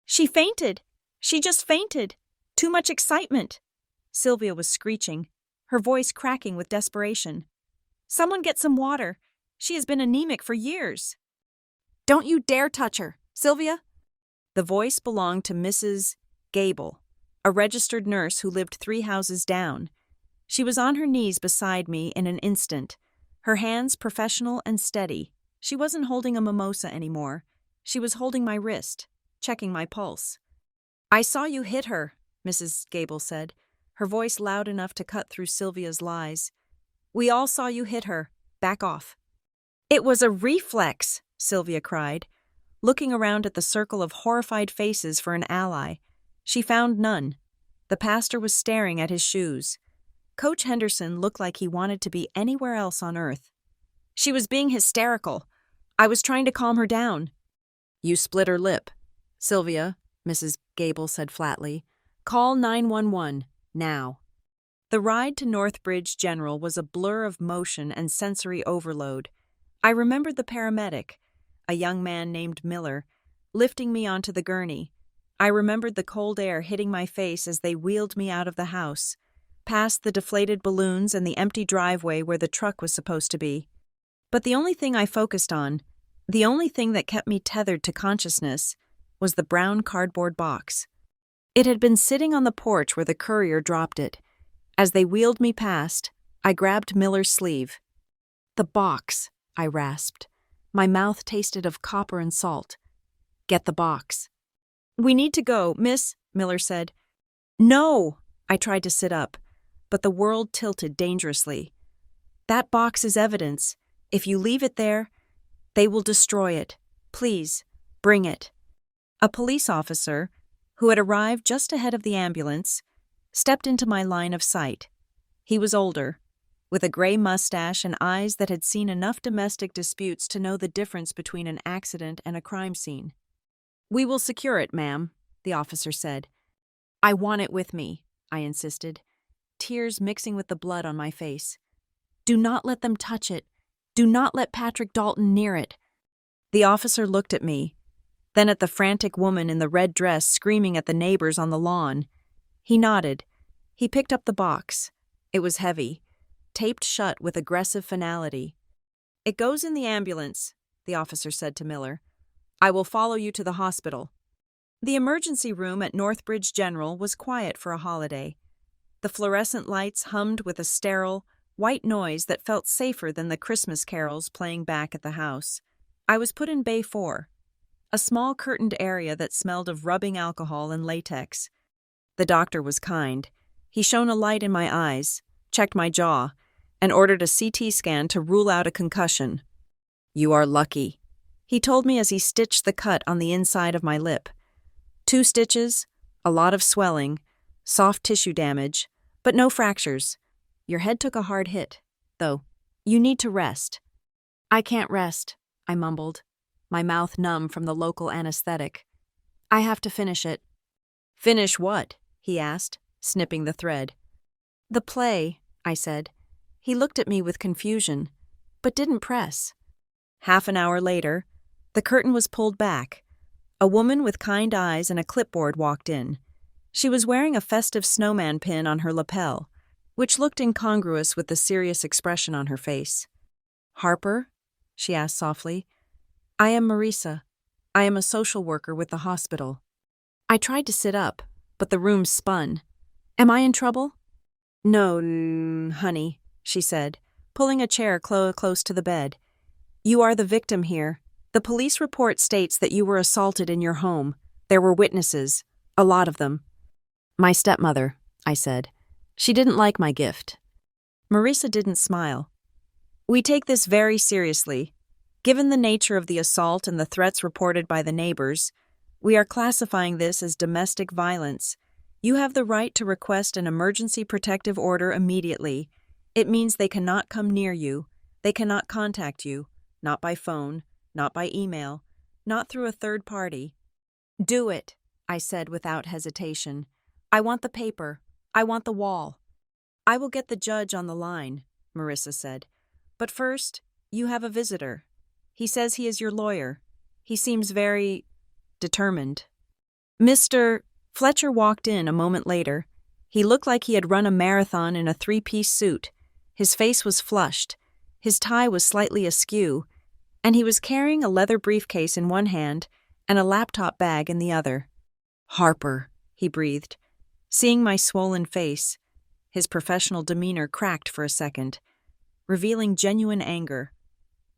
"She fainted! She just fainted! Too much excitement!" Sylvia was screeching, her voice cracking with desperation. "Someone get some water! She has been anemic for years!" "Don't you dare touch her, Sylvia!" The voice belonged to Mrs. Gable, a registered nurse who lived 3 houses down. She was on her knees beside me in an instant, her hands professional and steady. She wasn't holding a mimosa anymore. She was holding my wrist, checking my pulse. "I saw you hit her," Mrs. Gable said, her voice loud enough to cut through Sylvia's lies. "We all saw you hit her. Back off." "It was a reflex," Sylvia cried, looking around at the circle of horrified faces for an ally. She found none. The pastor was staring at his shoes. Coach Henderson looked like he wanted to be anywhere else on earth. "She was being hysterical. I was trying to calm her down." "You split her lip. Sylvia," Mrs. Gable said flatly, "call 911, now." The ride to Northbridge General was a blur of motion and sensory overload. I remembered the paramedic, a young man named Miller, lifting me onto the gurney. I remembered the cold air hitting my face as they wheeled me out of the house, past the deflated balloons and the empty driveway where the truck was supposed to be. But the only thing I focused on, the only thing that kept me tethered to consciousness, was the brown cardboard box. It had been sitting on the porch where the courier dropped it. As they wheeled me past, I grabbed Miller's sleeve. "The box," I rasped. My mouth tasted of copper and salt. "Get the box." "We need to go, miss," Miller said. "No!" I tried to sit up, but the world tilted dangerously. "That box is evidence. If you leave it there, they will destroy it. Please, bring it." A police officer, who had arrived just ahead of the ambulance, stepped into my line of sight. He was older, with a gray mustache and eyes that had seen enough domestic disputes to know the difference between an accident and a crime scene. "We will secure it, ma'am," the officer said. "I want it with me," I insisted, tears mixing with the blood on my face. "Do not let them touch it. Do not let Patrick Dalton near it." The officer looked at me, then at the frantic woman in the red dress screaming at the neighbors on the lawn. He nodded. He picked up the box. It was heavy, taped shut with aggressive finality. "It goes in the ambulance," the officer said to Miller. "I will follow you to the hospital." The emergency room at Northbridge General was quiet for a holiday. The fluorescent lights hummed with a sterile, white noise that felt safer than the Christmas carols playing back at the house. I was put in Bay 4, a small curtained area that smelled of rubbing alcohol and latex. The doctor was kind. He shone a light in my eyes, checked my jaw, and ordered a CT scan to rule out a concussion. "You are lucky," he told me as he stitched the cut on the inside of my lip. 2 stitches, a lot of swelling, soft tissue damage, but no fractures. Your head took a hard hit, though. You need to rest. "I can't rest," I mumbled, my mouth numb from the local anesthetic. "I have to finish it." "Finish what?" he asked, snipping the thread. "The play," I said. He looked at me with confusion, but didn't press. Half an hour later, the curtain was pulled back. A woman with kind eyes and a clipboard walked in. She was wearing a festive snowman pin on her lapel, which looked incongruous with the serious expression on her face. "Harper?" she asked softly. "I am Marisa. I am a social worker with the hospital." I tried to sit up, but the room spun. "Am I in trouble?" "No, honey," she said, pulling a chair close to the bed. "You are the victim here. The police report states that you were assaulted in your home. There were witnesses, a lot of them." "My stepmother," I said. "She didn't like my gift." Marisa didn't smile. "We take this very seriously. Given the nature of the assault and the threats reported by the neighbors, we are classifying this as domestic violence. You have the right to request an emergency protective order immediately. It means they cannot come near you. They cannot contact you, not by phone, not by email, not through a third party." "Do it," I said without hesitation. "I want the paper. I want the wall." "I will get the judge on the line," Marisa said. "But first, you have a visitor. He says he is your lawyer. He seems very determined." Mr. Fletcher walked in a moment later. He looked like he had run a marathon in a 3-piece suit. His face was flushed. His tie was slightly askew, and he was carrying a leather briefcase in one hand and a laptop bag in the other. "Harper," he breathed. Seeing my swollen face, his professional demeanor cracked for a second, revealing genuine anger.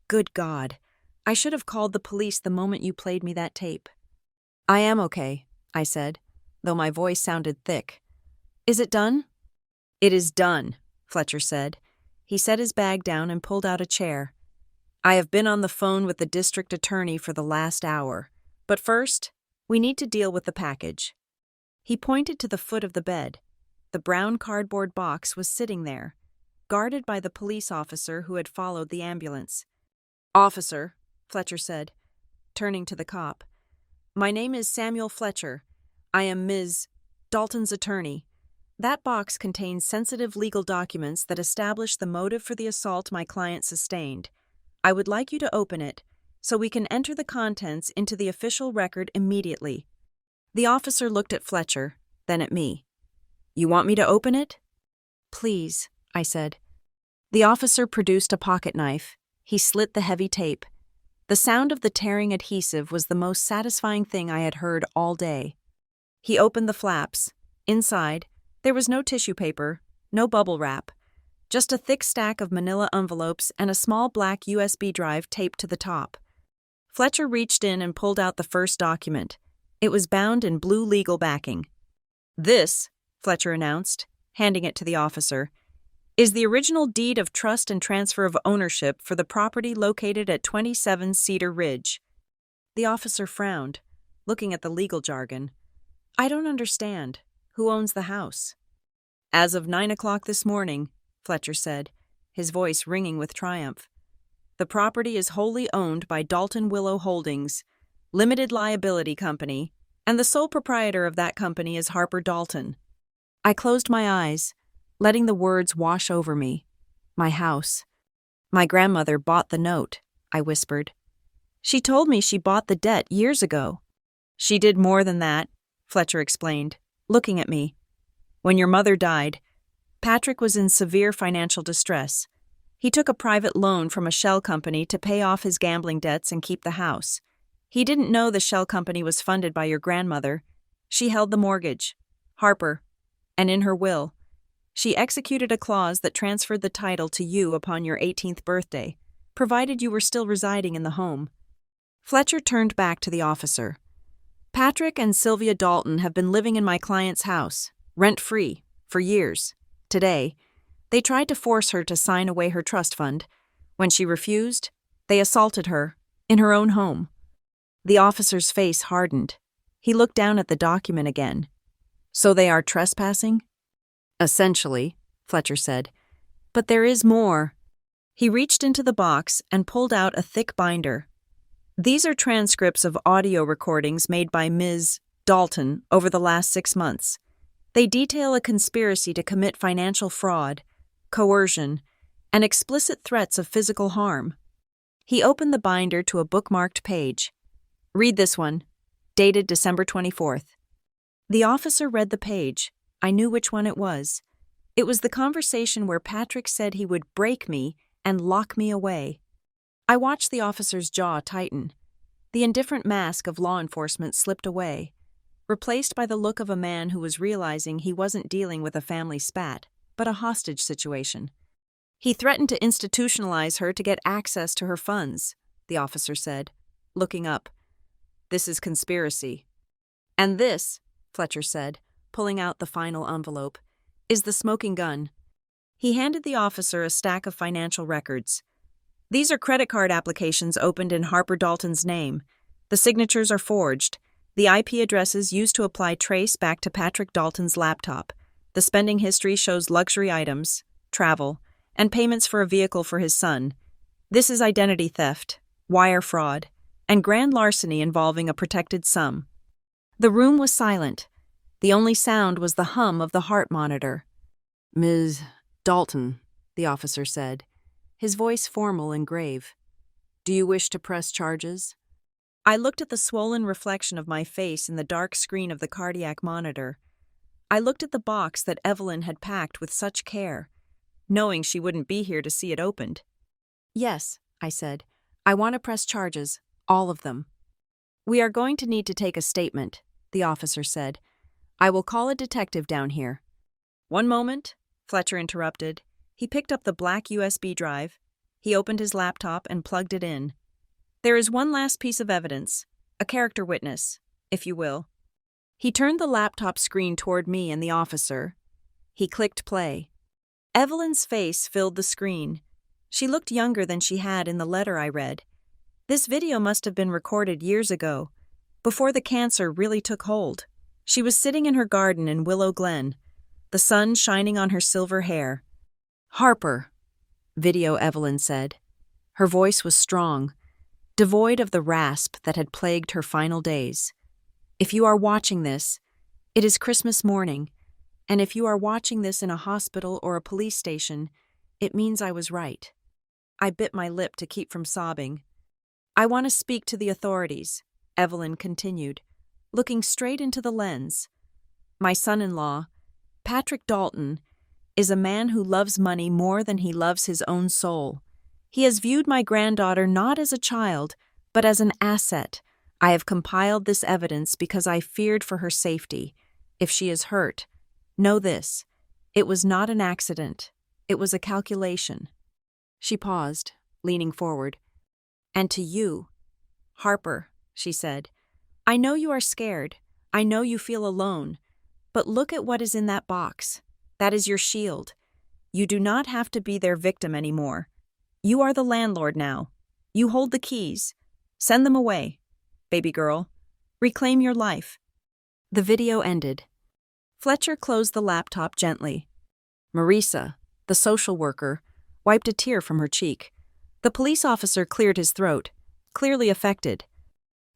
"Good God, I should have called the police the moment you played me that tape." "I am okay," I said, though my voice sounded thick. "Is it done?" "It is done," Fletcher said. He set his bag down and pulled out a chair. "I have been on the phone with the district attorney for the last hour. But first, we need to deal with the package." He pointed to the foot of the bed. The brown cardboard box was sitting there, guarded by the police officer who had followed the ambulance. "Officer," Fletcher said, turning to the cop, "my name is Samuel Fletcher. I am Ms. Dalton's attorney. That box contains sensitive legal documents that establish the motive for the assault my client sustained. I would like you to open it, so we can enter the contents into the official record immediately." The officer looked at Fletcher, then at me. "You want me to open it?" "Please," I said. The officer produced a pocket knife. He slit the heavy tape. The sound of the tearing adhesive was the most satisfying thing I had heard all day. He opened the flaps. Inside, there was no tissue paper, no bubble wrap, just a thick stack of manila envelopes and a small black USB drive taped to the top. Fletcher reached in and pulled out the first document. It was bound in blue legal backing. "This," Fletcher announced, handing it to the officer, "is the original deed of trust and transfer of ownership for the property located at 27 Cedar Ridge." The officer frowned, looking at the legal jargon. "I don't understand. Who owns the house?" "As of 9 o'clock this morning," Fletcher said, his voice ringing with triumph, "the property is wholly owned by Dalton Willow Holdings, Limited Liability Company, and the sole proprietor of that company is Harper Dalton." I closed my eyes, letting the words wash over me. My house. "My grandmother bought the note," I whispered. "She told me she bought the debt years ago." "She did more than that," Fletcher explained, looking at me. "When your mother died, Patrick was in severe financial distress. He took a private loan from a shell company to pay off his gambling debts and keep the house. He didn't know the shell company was funded by your grandmother. She held the mortgage, Harper, and in her will, She executed a clause that transferred the title to you upon your 18th birthday, provided you were still residing in the home. Fletcher turned back to the officer. Patrick and Sylvia Dalton have been living in my client's house, rent-free, for years. Today, they tried to force her to sign away her trust fund. When she refused, they assaulted her, in her own home. The officer's face hardened. He looked down at the document again. So they are trespassing? Essentially, Fletcher said. But there is more. He reached into the box and pulled out a thick binder. These are transcripts of audio recordings made by Ms. Dalton over the last 6 months. They detail a conspiracy to commit financial fraud, coercion, and explicit threats of physical harm. He opened the binder to a bookmarked page. Read this one, dated December 24th. The officer read the page. I knew which one it was. It was the conversation where Patrick said he would break me and lock me away. I watched the officer's jaw tighten. The indifferent mask of law enforcement slipped away, replaced by the look of a man who was realizing he wasn't dealing with a family spat, but a hostage situation. He threatened to institutionalize her to get access to her funds, the officer said, looking up. This is conspiracy. And this, Fletcher said, pulling out the final envelope, is the smoking gun. He handed the officer a stack of financial records. These are credit card applications opened in Harper Dalton's name. The signatures are forged. The IP addresses used to apply trace back to Patrick Dalton's laptop. The spending history shows luxury items, travel, and payments for a vehicle for his son. This is identity theft, wire fraud, and grand larceny involving a protected sum. The room was silent. The only sound was the hum of the heart monitor. Ms. Dalton, the officer said, his voice formal and grave. Do you wish to press charges? I looked at the swollen reflection of my face in the dark screen of the cardiac monitor. I looked at the box that Evelyn had packed with such care, knowing she wouldn't be here to see it opened. Yes, I said. I want to press charges, all of them. We are going to need to take a statement, the officer said. I will call a detective down here. One moment, Fletcher interrupted. He picked up the black USB drive. He opened his laptop and plugged it in. There is one last piece of evidence, a character witness, if you will. He turned the laptop screen toward me and the officer. He clicked play. Evelyn's face filled the screen. She looked younger than she had in the letter I read. This video must have been recorded years ago, before the cancer really took hold. She was sitting in her garden in Willow Glen, the sun shining on her silver hair. Harper, video Evelyn said. Her voice was strong, devoid of the rasp that had plagued her final days. If you are watching this, it is Christmas morning, and if you are watching this in a hospital or a police station, it means I was right. I bit my lip to keep from sobbing. I want to speak to the authorities, Evelyn continued, looking straight into the lens. My son-in-law, Patrick Dalton, is a man who loves money more than he loves his own soul. He has viewed my granddaughter not as a child, but as an asset. I have compiled this evidence because I feared for her safety. If she is hurt, know this. It was not an accident. It was a calculation. She paused, leaning forward. And to you, Harper, she said, I know you are scared. I know you feel alone. But look at what is in that box. That is your shield. You do not have to be their victim anymore. You are the landlord now. You hold the keys. Send them away, baby girl. Reclaim your life. The video ended. Fletcher closed the laptop gently. Marisa, the social worker, wiped a tear from her cheek. The police officer cleared his throat, clearly affected.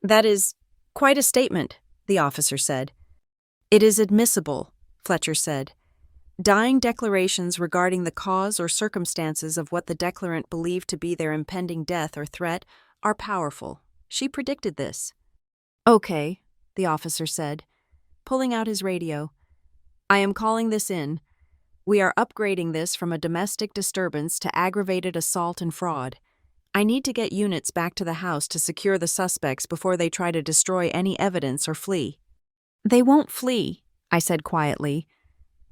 That is quite a statement, the officer said. It is admissible, Fletcher said. Dying declarations regarding the cause or circumstances of what the declarant believed to be their impending death or threat are powerful. She predicted this. Okay, the officer said, pulling out his radio. I am calling this in. We are upgrading this from a domestic disturbance to aggravated assault and fraud. I need to get units back to the house to secure the suspects before they try to destroy any evidence or flee. They won't flee, I said quietly.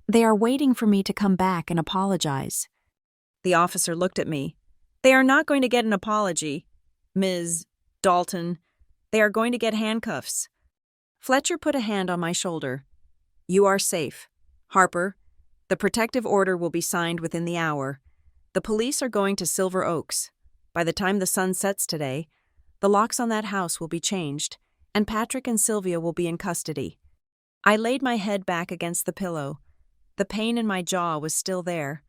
They are waiting for me to come back and apologize. The officer looked at me. They are not going to get an apology, Ms. Dalton. They are going to get handcuffs. Fletcher put a hand on my shoulder. You are safe. Harper, the protective order will be signed within the hour. The police are going to Silver Oaks. By the time the sun sets today, the locks on that house will be changed, and Patrick and Sylvia will be in custody. I laid my head back against the pillow. The pain in my jaw was still there,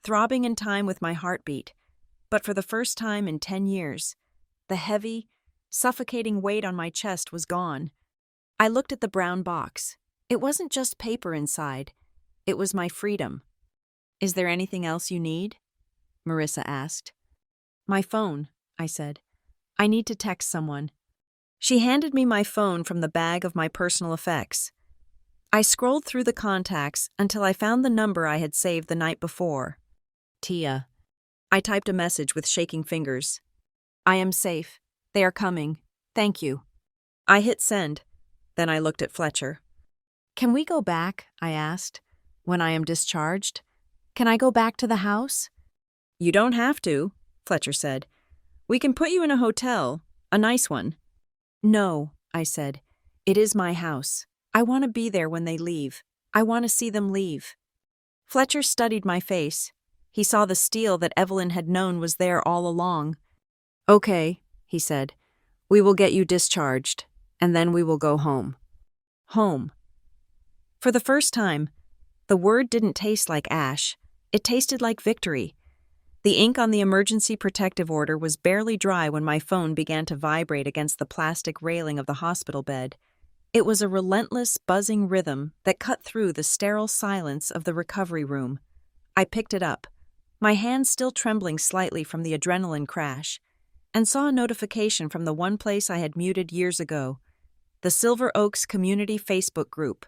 throbbing in time with my heartbeat. But for the first time in 10 years, the heavy, suffocating weight on my chest was gone. I looked at the brown box. It wasn't just paper inside. It was my freedom. Is there anything else you need? Marissa asked. My phone, I said. I need to text someone. She handed me my phone from the bag of my personal effects. I scrolled through the contacts until I found the number I had saved the night before. Tia. I typed a message with shaking fingers. I am safe. They are coming. Thank you. I hit send. Then I looked at Fletcher. Can we go back? I asked. When I am discharged? Can I go back to the house? You don't have to, Fletcher said. We can put you in a hotel, a nice one. No, I said. It is my house. I want to be there when they leave. I want to see them leave. Fletcher studied my face. He saw the steel that Evelyn had known was there all along. Okay, he said. We will get you discharged, and then we will go home. Home. For the first time, the word didn't taste like ash. It tasted like victory. The ink on the emergency protective order was barely dry when my phone began to vibrate against the plastic railing of the hospital bed. It was a relentless, buzzing rhythm that cut through the sterile silence of the recovery room. I picked it up, my hand still trembling slightly from the adrenaline crash, and saw a notification from the one place I had muted years ago, the Silver Oaks Community Facebook group.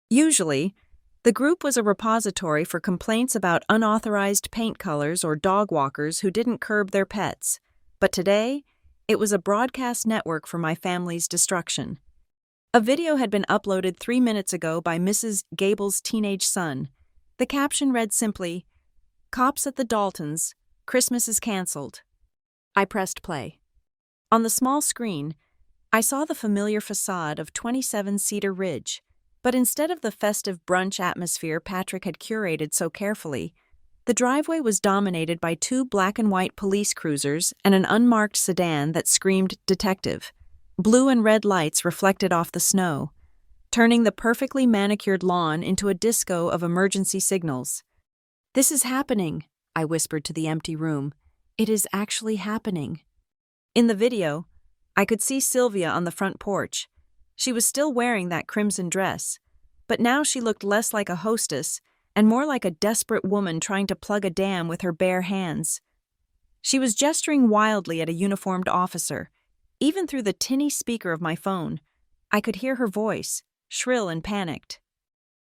Usually, the group was a repository for complaints about unauthorized paint colors or dog walkers who didn't curb their pets, but today, it was a broadcast network for my family's destruction. A video had been uploaded 3 minutes ago by Mrs. Gable's teenage son. The caption read simply, "Cops at the Daltons, Christmas is canceled." I pressed play. On the small screen, I saw the familiar facade of 27 Cedar Ridge, but instead of the festive brunch atmosphere Patrick had curated so carefully, the driveway was dominated by 2 black and white police cruisers and an unmarked sedan that screamed detective. Blue and red lights reflected off the snow, turning the perfectly manicured lawn into a disco of emergency signals. This is happening, I whispered to the empty room. It is actually happening. In the video, I could see Sylvia on the front porch. She was still wearing that crimson dress, but now she looked less like a hostess and more like a desperate woman trying to plug a dam with her bare hands. She was gesturing wildly at a uniformed officer. Even through the tinny speaker of my phone, I could hear her voice, shrill and panicked.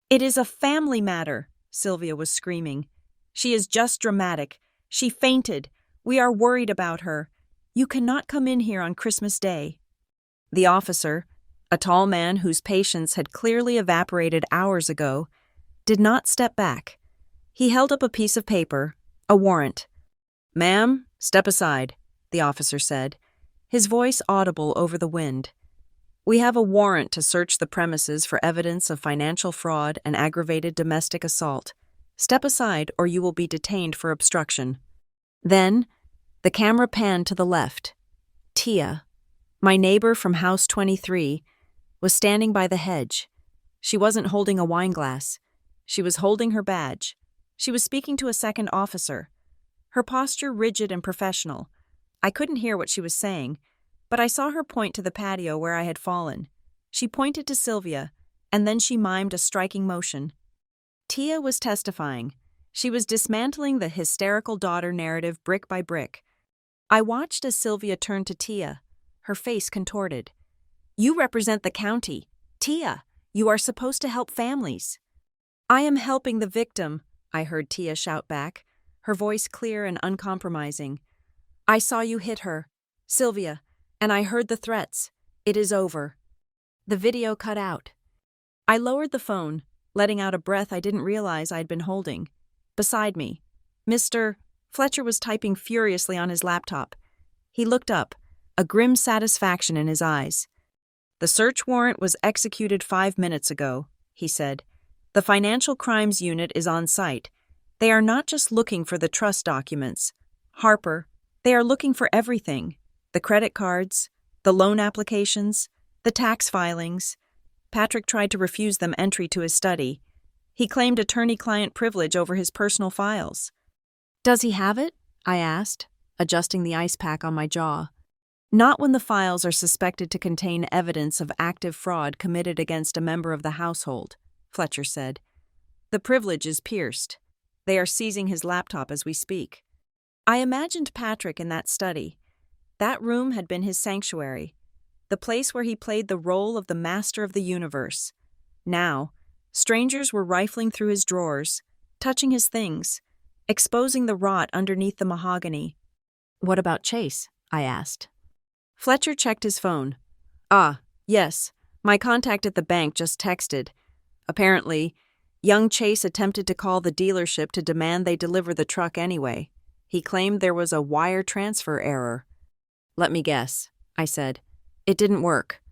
"It is a family matter," Sylvia was screaming. "She is just dramatic. She fainted. We are worried about her. You cannot come in here on Christmas Day." The officer, a tall man whose patience had clearly evaporated hours ago, did not step back. He held up a piece of paper, a warrant. "Ma'am, step aside," the officer said, his voice audible over the wind. "We have a warrant to search the premises for evidence of financial fraud and aggravated domestic assault. Step aside or you will be detained for obstruction." Then, the camera panned to the left. Tia, my neighbor from House 23, was standing by the hedge. She wasn't holding a wine glass. She was holding her badge. She was speaking to a second officer. Her posture rigid and professional. I couldn't hear what she was saying, but I saw her point to the patio where I had fallen. She pointed to Sylvia, and then she mimed a striking motion. Tia was testifying. She was dismantling the hysterical daughter narrative brick by brick. I watched as Sylvia turned to Tia, her face contorted. "You represent the county. Tia, you are supposed to help families." "I am helping the victim," I heard Tia shout back, her voice clear and uncompromising. "I saw you hit her, Sylvia, and I heard the threats. It is over." The video cut out. I lowered the phone, letting out a breath I didn't realize I'd been holding. Beside me, Mr. Fletcher was typing furiously on his laptop. He looked up, a grim satisfaction in his eyes. "The search warrant was executed 5 minutes ago," he said. "The Financial Crimes Unit is on site. They are not just looking for the trust documents. Harper, they are looking for everything. The credit cards, the loan applications, the tax filings." Patrick tried to refuse them entry to his study. He claimed attorney-client privilege over his personal files. "Does he have it?" I asked, adjusting the ice pack on my jaw. "Not when the files are suspected to contain evidence of active fraud committed against a member of the household," Fletcher said. "The privilege is pierced. They are seizing his laptop as we speak." I imagined Patrick in that study. That room had been his sanctuary, the place where he played the role of the master of the universe. Now, strangers were rifling through his drawers, touching his things, exposing the rot underneath the mahogany. "What about Chase?" I asked. Fletcher checked his phone. "Ah, yes, my contact at the bank just texted. Apparently, young Chase attempted to call the dealership to demand they deliver the truck anyway. He claimed there was a wire transfer error." "Let me guess," I said. "It didn't work."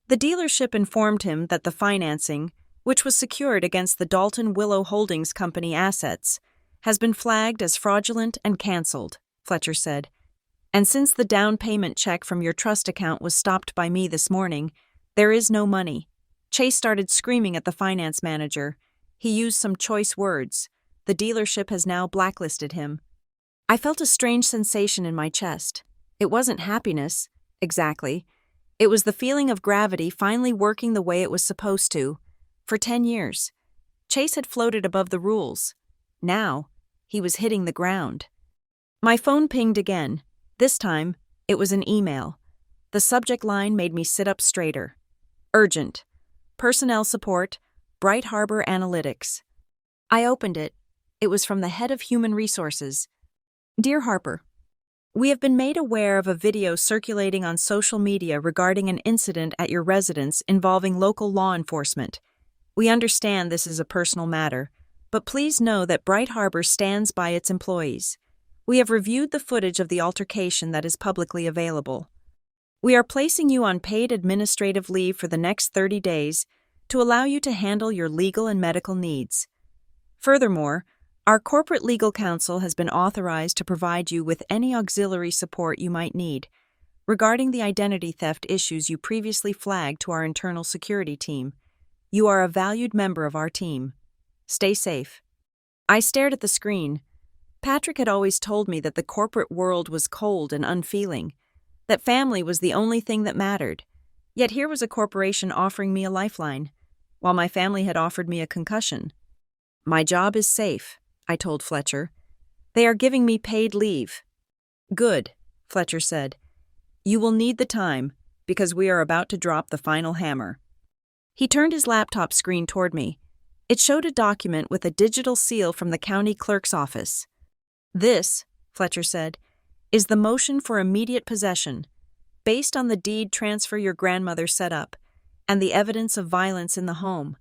The dealership informed him that the financing, which was secured against the Dalton Willow Holdings Company assets, has been flagged as fraudulent and canceled, Fletcher said. "And since the down payment check from your trust account was stopped by me this morning, there is no money." Chase started screaming at the finance manager. He used some choice words. The dealership has now blacklisted him. I felt a strange sensation in my chest. It wasn't happiness, exactly. It was the feeling of gravity finally working the way it was supposed to. For 10 years, Chase had floated above the rules. Now, he was hitting the ground. My phone pinged again. This time, it was an email. The subject line made me sit up straighter. "Urgent. Personnel support. Bright Harbor Analytics." I opened it. It was from the head of Human Resources. "Dear Harper, we have been made aware of a video circulating on social media regarding an incident at your residence involving local law enforcement. We understand this is a personal matter, but please know that Bright Harbor stands by its employees. We have reviewed the footage of the altercation that is publicly available. We are placing you on paid administrative leave for the next 30 days to allow you to handle your legal and medical needs. Furthermore, our corporate legal counsel has been authorized to provide you with any auxiliary support you might need regarding the identity theft issues you previously flagged to our internal security team. You are a valued member of our team. Stay safe." I stared at the screen. Patrick had always told me that the corporate world was cold and unfeeling, that family was the only thing that mattered. Yet here was a corporation offering me a lifeline, while my family had offered me a concussion. "My job is safe," I told Fletcher. "They are giving me paid leave." "Good," Fletcher said. "You will need the time, because we are about to drop the final hammer." He turned his laptop screen toward me. It showed a document with a digital seal from the county clerk's office. "This," Fletcher said, "is the motion for immediate possession, based on the deed transfer your grandmother set up, and the evidence of violence in the home.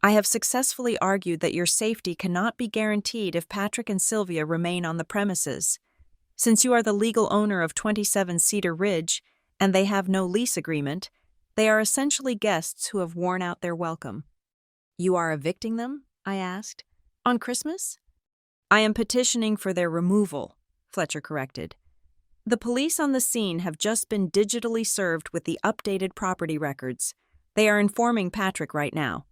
I have successfully argued that your safety cannot be guaranteed if Patrick and Sylvia remain on the premises. Since you are the legal owner of 27 Cedar Ridge, and they have no lease agreement, they are essentially guests who have worn out their welcome." "You are evicting them?" I asked. "On Christmas?" "I am petitioning for their removal," Fletcher corrected. "The police on the scene have just been digitally served with the updated property records. They are informing Patrick right now."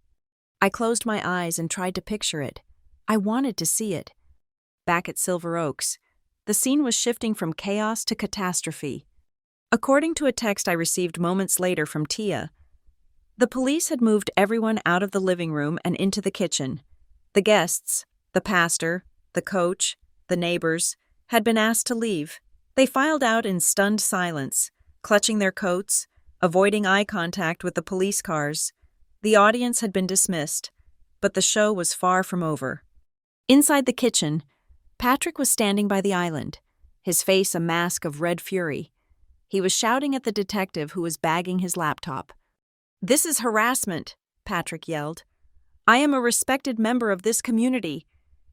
I closed my eyes and tried to picture it. I wanted to see it. Back at Silver Oaks, the scene was shifting from chaos to catastrophe. According to a text I received moments later from Tia, the police had moved everyone out of the living room and into the kitchen. The guests, the pastor, the coach, the neighbors, had been asked to leave. They filed out in stunned silence, clutching their coats, avoiding eye contact with the police cars. The audience had been dismissed, but the show was far from over. Inside the kitchen, Patrick was standing by the island, his face a mask of red fury. He was shouting at the detective who was bagging his laptop. "This is harassment," Patrick yelled. I am a respected member of this community.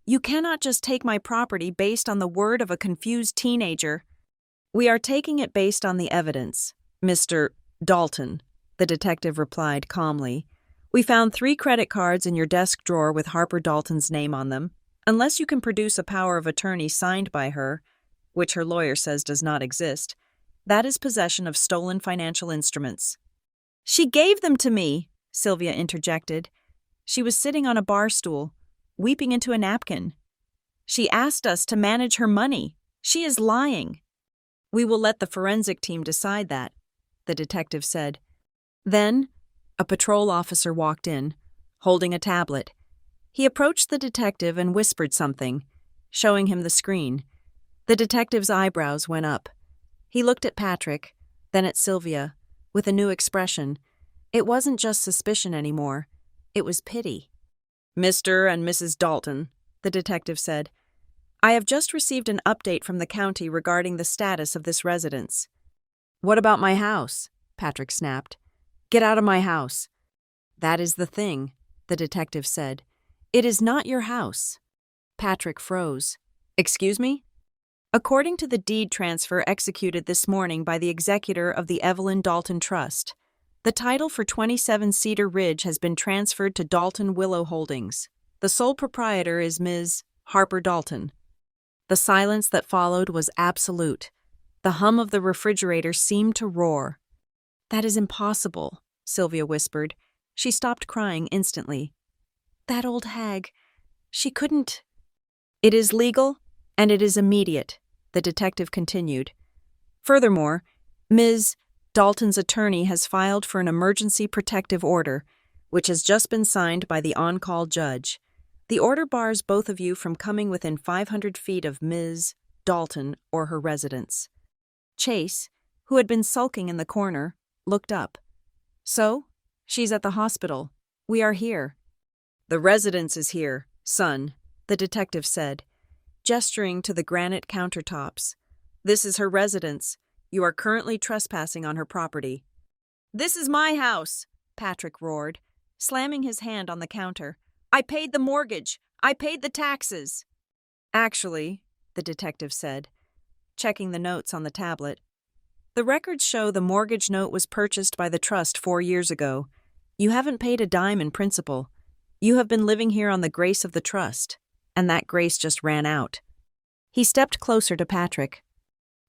You cannot just take my property based on the word of a confused teenager." "We are taking it based on the evidence, Mr. Dalton," the detective replied calmly. "We found 3 credit cards in your desk drawer with Harper Dalton's name on them. Unless you can produce a power of attorney signed by her, which her lawyer says does not exist, that is possession of stolen financial instruments." "She gave them to me," Sylvia interjected. "She was sitting on a bar stool, weeping into a napkin. She asked us to manage her money. She is lying." "We will let the forensic team decide that," the detective said. Then, a patrol officer walked in, holding a tablet. He approached the detective and whispered something, showing him the screen. The detective's eyebrows went up. He looked at Patrick, then at Sylvia, with a new expression. It wasn't just suspicion anymore. It was pity. "Mr. and Mrs. Dalton," the detective said, "I have just received an update from the county regarding the status of this residence." "What about my house?" Patrick snapped. "Get out of my house." "That is the thing," the detective said. "It is not your house." Patrick froze. "Excuse me?" "According to the deed transfer executed this morning by the executor of the Evelyn Dalton Trust, the title for 27 Cedar Ridge has been transferred to Dalton Willow Holdings. The sole proprietor is Ms. Harper Dalton." The silence that followed was absolute. The hum of the refrigerator seemed to roar. "That is impossible," Sylvia whispered. She stopped crying instantly. "That old hag, she couldn't—" "It is legal, and it is immediate," the detective continued. "Furthermore, Ms. Dalton's attorney has filed for an emergency protective order, which has just been signed by the on-call judge. The order bars both of you from coming within 500 feet of Ms. Dalton or her residence." Chase, who had been sulking in the corner, looked up. "So? She's at the hospital. We are here." "The residence is here, son," the detective said, gesturing to the granite countertops. "This is her residence. You are currently trespassing on her property." "This is my house," Patrick roared, slamming his hand on the counter. "I paid the mortgage. I paid the taxes." "Actually," the detective said, checking the notes on the tablet, "the records show the mortgage note was purchased by the trust 4 years ago. You haven't paid a dime in principal. You have been living here on the grace of the trust, and that grace just ran out." He stepped closer to Patrick.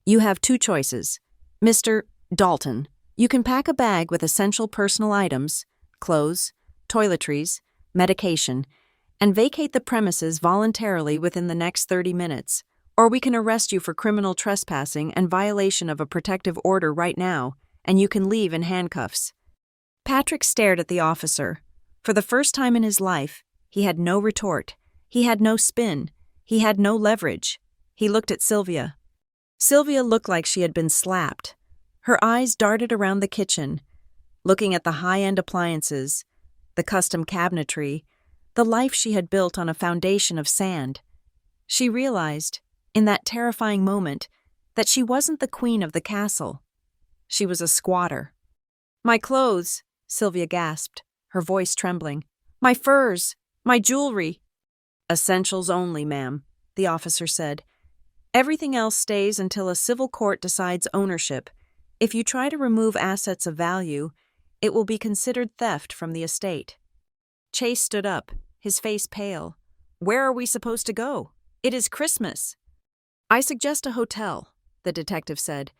"You have 2 choices. Mr. Dalton, you can pack a bag with essential personal items, clothes, toiletries, medication, and vacate the premises voluntarily within the next 30 minutes, or we can arrest you for criminal trespassing and violation of a protective order right now, and you can leave in handcuffs." Patrick stared at the officer. For the first time in his life, he had no retort. He had no spin. He had no leverage. He looked at Sylvia. Sylvia looked like she had been slapped. Her eyes darted around the kitchen, looking at the high-end appliances, the custom cabinetry, the life she had built on a foundation of sand. She realized, in that terrifying moment, that she wasn't the queen of the castle. She was a squatter. "My clothes," Sylvia gasped, her voice trembling. "My furs, my jewelry." "Essentials only, ma'am," the officer said. "Everything else stays until a civil court decides ownership. If you try to remove assets of value, it will be considered theft from the estate." Chase stood up, his face pale. "Where are we supposed to go? It is Christmas." "I suggest a hotel," the detective said.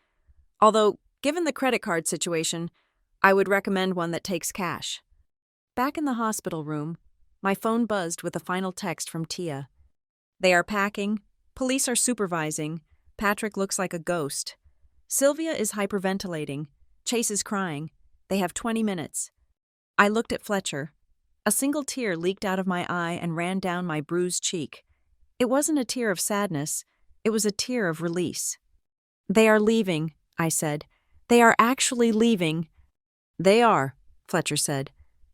"Although, given the credit card situation, I would recommend one that takes cash." Back in the hospital room, my phone buzzed with a final text from Tia. "They are packing. Police are supervising. Patrick looks like a ghost. Sylvia is hyperventilating. Chase is crying. They have 20 minutes. I looked at Fletcher. A single tear leaked out of my eye and ran down my bruised cheek. It wasn't a tear of sadness. It was a tear of release. "They are leaving," I said. "They are actually leaving." "They are," Fletcher said,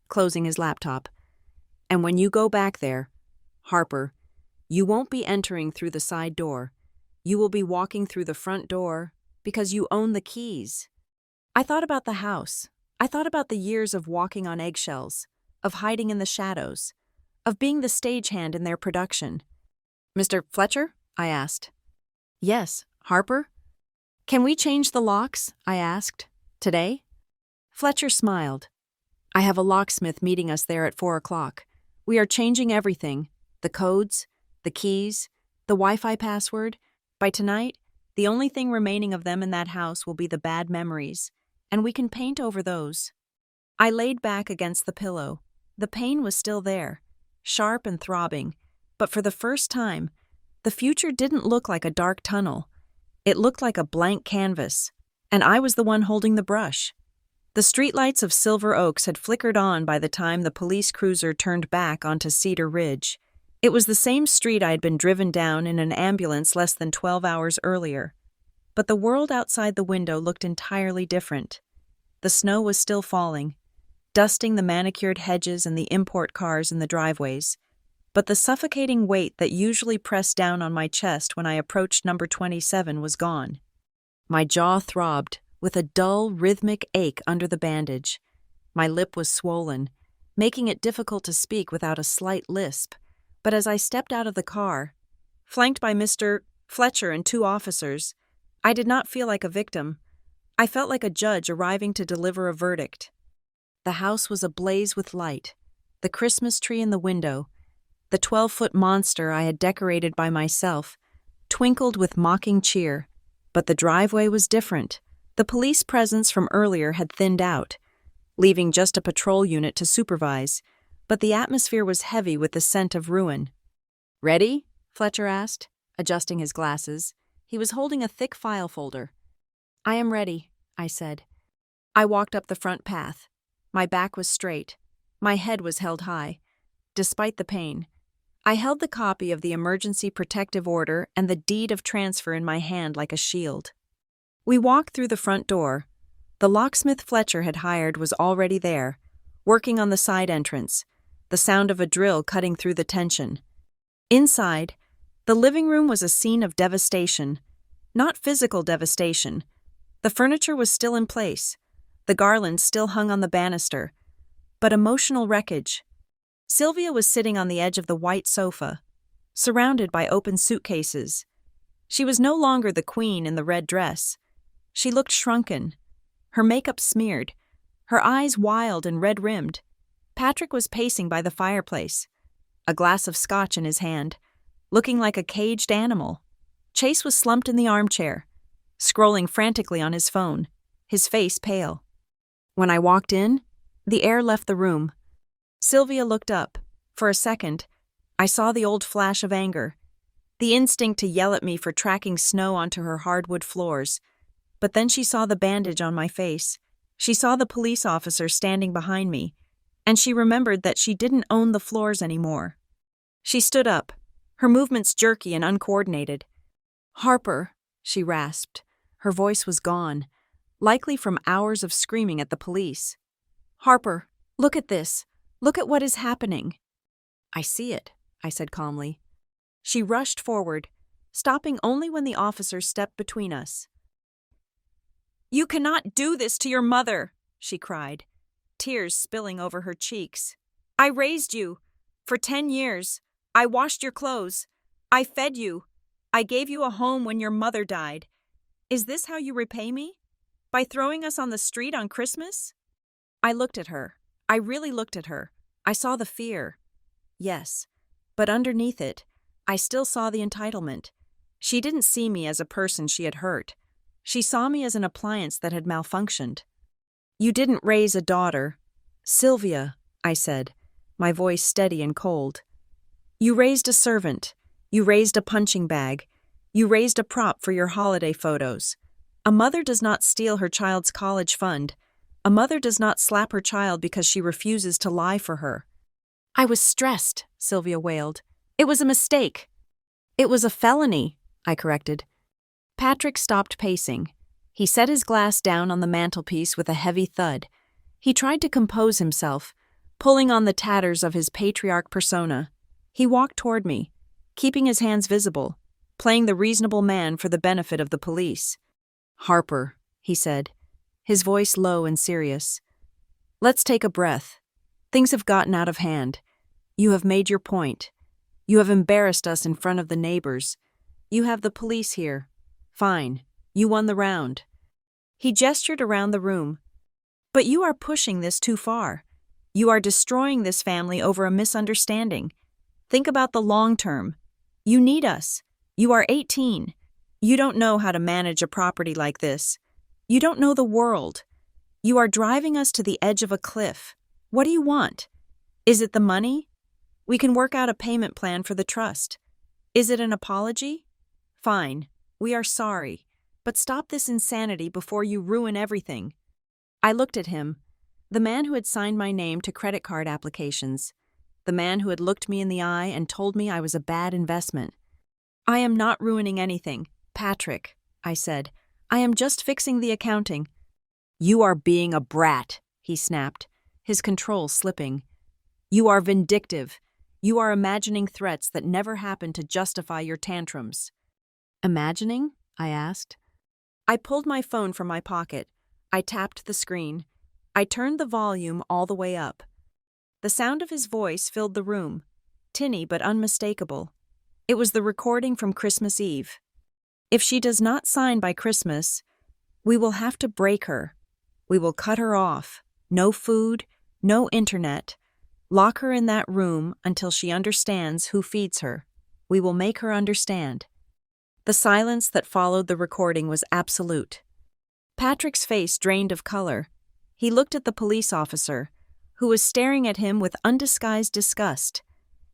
closing his laptop. "And when you go back there, Harper, you won't be entering through the side door. You will be walking through the front door because you own the keys." I thought about the house. I thought about the years of walking on eggshells, of hiding in the shadows, of being the stagehand in their production. "Mr. Fletcher?" I asked. "Yes, Harper?" "Can we change the locks?" I asked. "Today?" Fletcher smiled. "I have a locksmith meeting us there at 4 o'clock. We are changing everything, the codes, the keys, the Wi-Fi password. By tonight, the only thing remaining of them in that house will be the bad memories, and we can paint over those." I laid back against the pillow. The pain was still there, sharp and throbbing, but for the first time, the future didn't look like a dark tunnel. It looked like a blank canvas, and I was the one holding the brush. The streetlights of Silver Oaks had flickered on by the time the police cruiser turned back onto Cedar Ridge. It was the same street I had been driven down in an ambulance less than 12 hours earlier. But the world outside the window looked entirely different. The snow was still falling, dusting the manicured hedges and the import cars in the driveways. But the suffocating weight that usually pressed down on my chest when I approached number 27 was gone. My jaw throbbed, with a dull, rhythmic ache under the bandage. My lip was swollen, making it difficult to speak without a slight lisp. But as I stepped out of the car, flanked by Mr. Fletcher and 2 officers, I did not feel like a victim. I felt like a judge arriving to deliver a verdict. The house was ablaze with light, the Christmas tree in the window, the 12-foot monster I had decorated by myself, twinkled with mocking cheer. But the driveway was different. The police presence from earlier had thinned out, leaving just a patrol unit to supervise, but the atmosphere was heavy with the scent of ruin. "Ready?" Fletcher asked, adjusting his glasses. He was holding a thick file folder. "I am ready," I said. I walked up the front path. My back was straight. My head was held high. Despite the pain, I held the copy of the emergency protective order and the deed of transfer in my hand like a shield. We walked through the front door. The locksmith Fletcher had hired was already there, working on the side entrance, the sound of a drill cutting through the tension. Inside, the living room was a scene of devastation, not physical devastation. The furniture was still in place, the garlands still hung on the banister, but emotional wreckage. Sylvia was sitting on the edge of the white sofa, surrounded by open suitcases. She was no longer the queen in the red dress. She looked shrunken, her makeup smeared, her eyes wild and red-rimmed. Patrick was pacing by the fireplace, a glass of scotch in his hand, looking like a caged animal. Chase was slumped in the armchair, scrolling frantically on his phone, his face pale. When I walked in, the air left the room. Sylvia looked up. For a second, I saw the old flash of anger, the instinct to yell at me for tracking snow onto her hardwood floors. But then she saw the bandage on my face. She saw the police officer standing behind me, and she remembered that she didn't own the floors anymore. She stood up, her movements jerky and uncoordinated. "Harper," she rasped. Her voice was gone, likely from hours of screaming at the police. "Harper, look at this. Look at what is happening." "I see it," I said calmly. She rushed forward, stopping only when the officer stepped between us. "You cannot do this to your mother," she cried, tears spilling over her cheeks. "I raised you. For 10 years. I washed your clothes. I fed you. I gave you a home when your mother died. Is this how you repay me? By throwing us on the street on Christmas?" I looked at her. I really looked at her. I saw the fear. Yes, but underneath it, I still saw the entitlement. She didn't see me as a person she had hurt. She saw me as an appliance that had malfunctioned. "You didn't raise a daughter. Sylvia," I said, my voice steady and cold. "You raised a servant. You raised a punching bag. You raised a prop for your holiday photos. A mother does not steal her child's college fund. A mother does not slap her child because she refuses to lie for her." "I was stressed," Sylvia wailed. "It was a mistake." "It was a felony," I corrected. Patrick stopped pacing. He set his glass down on the mantelpiece with a heavy thud. He tried to compose himself, pulling on the tatters of his patriarch persona. He walked toward me, keeping his hands visible, playing the reasonable man for the benefit of the police. "Harper," he said, his voice low and serious. "Let's take a breath. Things have gotten out of hand. You have made your point. You have embarrassed us in front of the neighbors. You have the police here. Fine. You won the round. He gestured around the room. But you are pushing this too far. You are destroying this family over a misunderstanding. Think about the long term. You need us. You are 18. You don't know how to manage a property like this. You don't know the world. You are driving us to the edge of a cliff. What do you want? Is it the money? We can work out a payment plan for the trust. Is it an apology? Fine. We are sorry. But stop this insanity before you ruin everything. I looked at him, the man who had signed my name to credit card applications, the man who had looked me in the eye and told me I was a bad investment. I am not ruining anything, Patrick, I said. I am just fixing the accounting. You are being a brat, he snapped, his control slipping. You are vindictive. You are imagining threats that never happened to justify your tantrums. Imagining? I asked. I pulled my phone from my pocket. I tapped the screen. I turned the volume all the way up. The sound of his voice filled the room, tinny but unmistakable. It was the recording from Christmas Eve. If she does not sign by Christmas, we will have to break her. We will cut her off. No food, no internet. Lock her in that room until she understands who feeds her. We will make her understand. The silence that followed the recording was absolute. Patrick's face drained of color. He looked at the police officer, who was staring at him with undisguised disgust.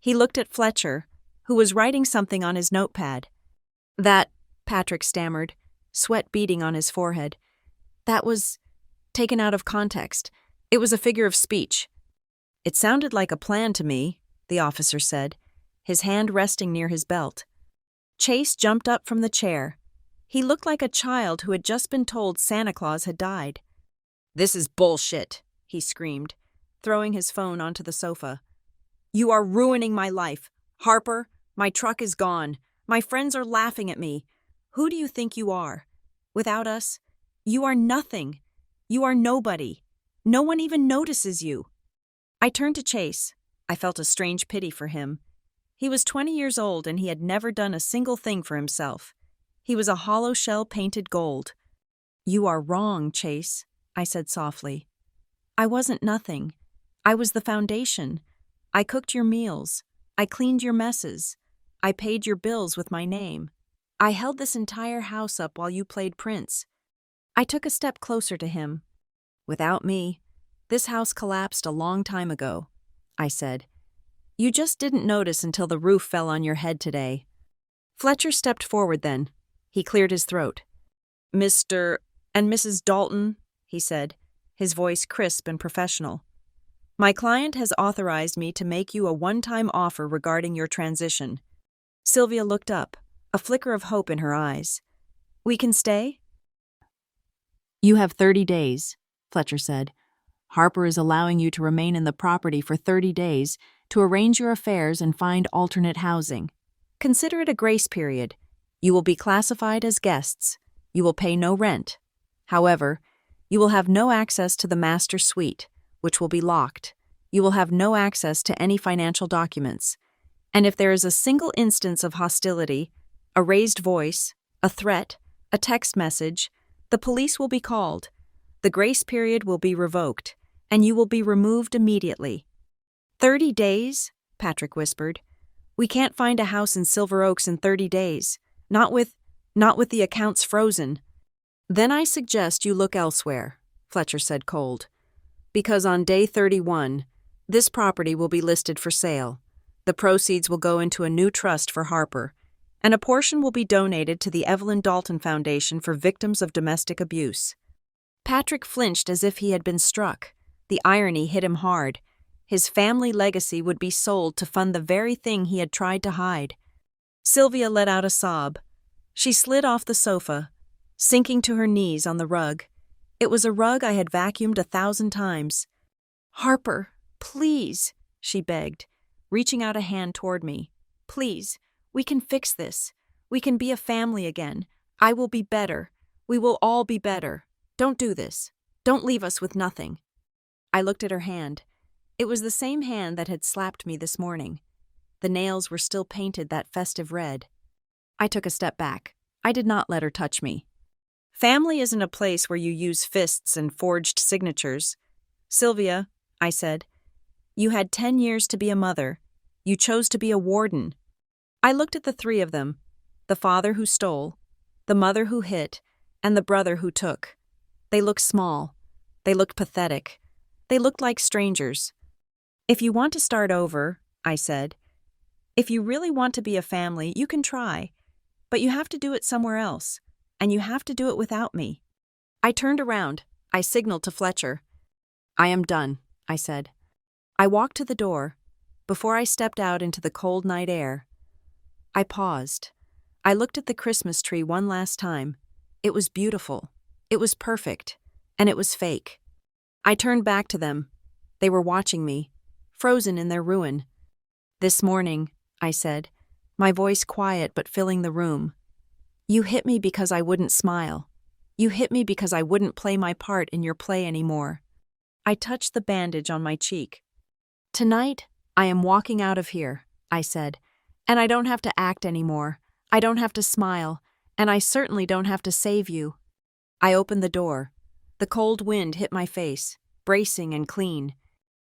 He looked at Fletcher, who was writing something on his notepad. That, Patrick stammered, sweat beading on his forehead. That was taken out of context. It was a figure of speech. It sounded like a plan to me, the officer said, his hand resting near his belt. Chase jumped up from the chair. He looked like a child who had just been told Santa Claus had died. This is bullshit, he screamed, throwing his phone onto the sofa. You are ruining my life. Harper, my truck is gone. My friends are laughing at me. Who do you think you are? Without us, you are nothing. You are nobody. No one even notices you. I turned to Chase. I felt a strange pity for him. He was 20 years old and he had never done a single thing for himself. He was a hollow shell painted gold. You are wrong, Chase, I said softly. I wasn't nothing. I was the foundation. I cooked your meals. I cleaned your messes. I paid your bills with my name. I held this entire house up while you played Prince. I took a step closer to him. Without me, this house collapsed a long time ago, I said. You just didn't notice until the roof fell on your head today. Fletcher stepped forward then. He cleared his throat. Mr. and Mrs. Dalton, he said, his voice crisp and professional. My client has authorized me to make you a one-time offer regarding your transition. Sylvia looked up, a flicker of hope in her eyes. We can stay? You have 30 days, Fletcher said. Harper is allowing you to remain in the property for 30 days to arrange your affairs and find alternate housing. Consider it a grace period. You will be classified as guests. You will pay no rent. However, you will have no access to the master suite, which will be locked. You will have no access to any financial documents. And if there is a single instance of hostility, a raised voice, a threat, a text message, the police will be called. The grace period will be revoked, and you will be removed immediately. 30 days? Patrick whispered. We can't find a house in Silver Oaks in 30 days. Not with the accounts frozen. Then I suggest you look elsewhere, Fletcher said cold. Because on day 31, this property will be listed for sale. The proceeds will go into a new trust for Harper, and a portion will be donated to the Evelyn Dalton Foundation for victims of domestic abuse. Patrick flinched as if he had been struck. The irony hit him hard. His family legacy would be sold to fund the very thing he had tried to hide. Sylvia let out a sob. She slid off the sofa, sinking to her knees on the rug. It was a rug I had vacuumed 1,000 times. Harper, please, she begged, reaching out a hand toward me. Please, we can fix this. We can be a family again. I will be better. We will all be better. Don't do this. Don't leave us with nothing. I looked at her hand. It was the same hand that had slapped me this morning. The nails were still painted that festive red. I took a step back. I did not let her touch me. Family isn't a place where you use fists and forged signatures. Sylvia, I said, you had 10 years to be a mother. You chose to be a warden. I looked at the three of them, the father who stole, the mother who hit, and the brother who took. They looked small. They looked pathetic. They looked like strangers. If you want to start over, I said, if you really want to be a family, you can try, but you have to do it somewhere else, and you have to do it without me. I turned around. I signaled to Fletcher. I am done, I said. I walked to the door. Before I stepped out into the cold night air, I paused. I looked at the Christmas tree one last time. It was beautiful. It was perfect. And it was fake. I turned back to them. They were watching me, frozen in their ruin. This morning, I said, my voice quiet but filling the room. You hit me because I wouldn't smile. You hit me because I wouldn't play my part in your play anymore. I touched the bandage on my cheek. Tonight, I am walking out of here, I said, and I don't have to act anymore. I don't have to smile, and I certainly don't have to save you. I opened the door. The cold wind hit my face, bracing and clean.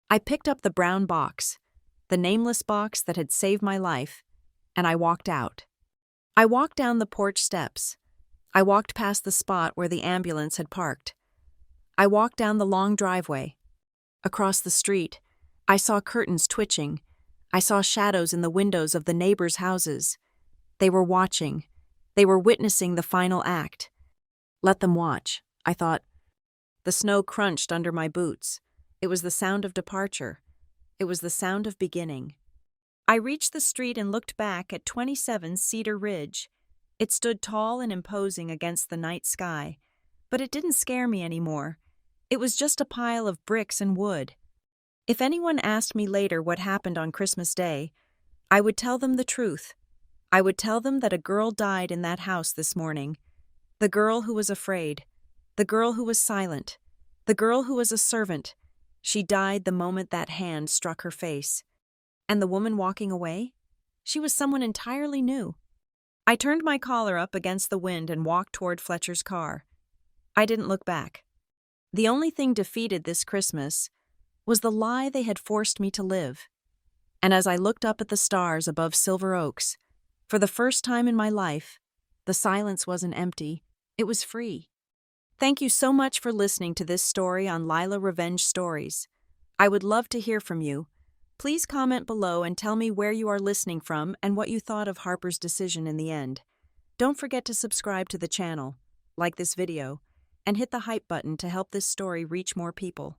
I picked up the brown box, the nameless box that had saved my life, and I walked out. I walked down the porch steps. I walked past the spot where the ambulance had parked. I walked down the long driveway. Across the street, I saw curtains twitching. I saw shadows in the windows of the neighbors' houses. They were watching. They were witnessing the final act. Let them watch, I thought. The snow crunched under my boots. It was the sound of departure. It was the sound of beginning. I reached the street and looked back at 27 Cedar Ridge. It stood tall and imposing against the night sky, but it didn't scare me anymore. It was just a pile of bricks and wood. If anyone asked me later what happened on Christmas Day, I would tell them the truth. I would tell them that a girl died in that house this morning. The girl who was afraid. The girl who was silent. The girl who was a servant. She died the moment that hand struck her face. And the woman walking away? She was someone entirely new. I turned my collar up against the wind and walked toward Fletcher's car. I didn't look back. The only thing defeated this Christmas was the lie they had forced me to live. And as I looked up at the stars above Silver Oaks, for the first time in my life, the silence wasn't empty, it was free. Thank you so much for listening to this story on Lila Revenge Stories. I would love to hear from you. Please comment below and tell me where you are listening from and what you thought of Harper's decision in the end. Don't forget to subscribe to the channel, like this video, and hit the hype button to help this story reach more people.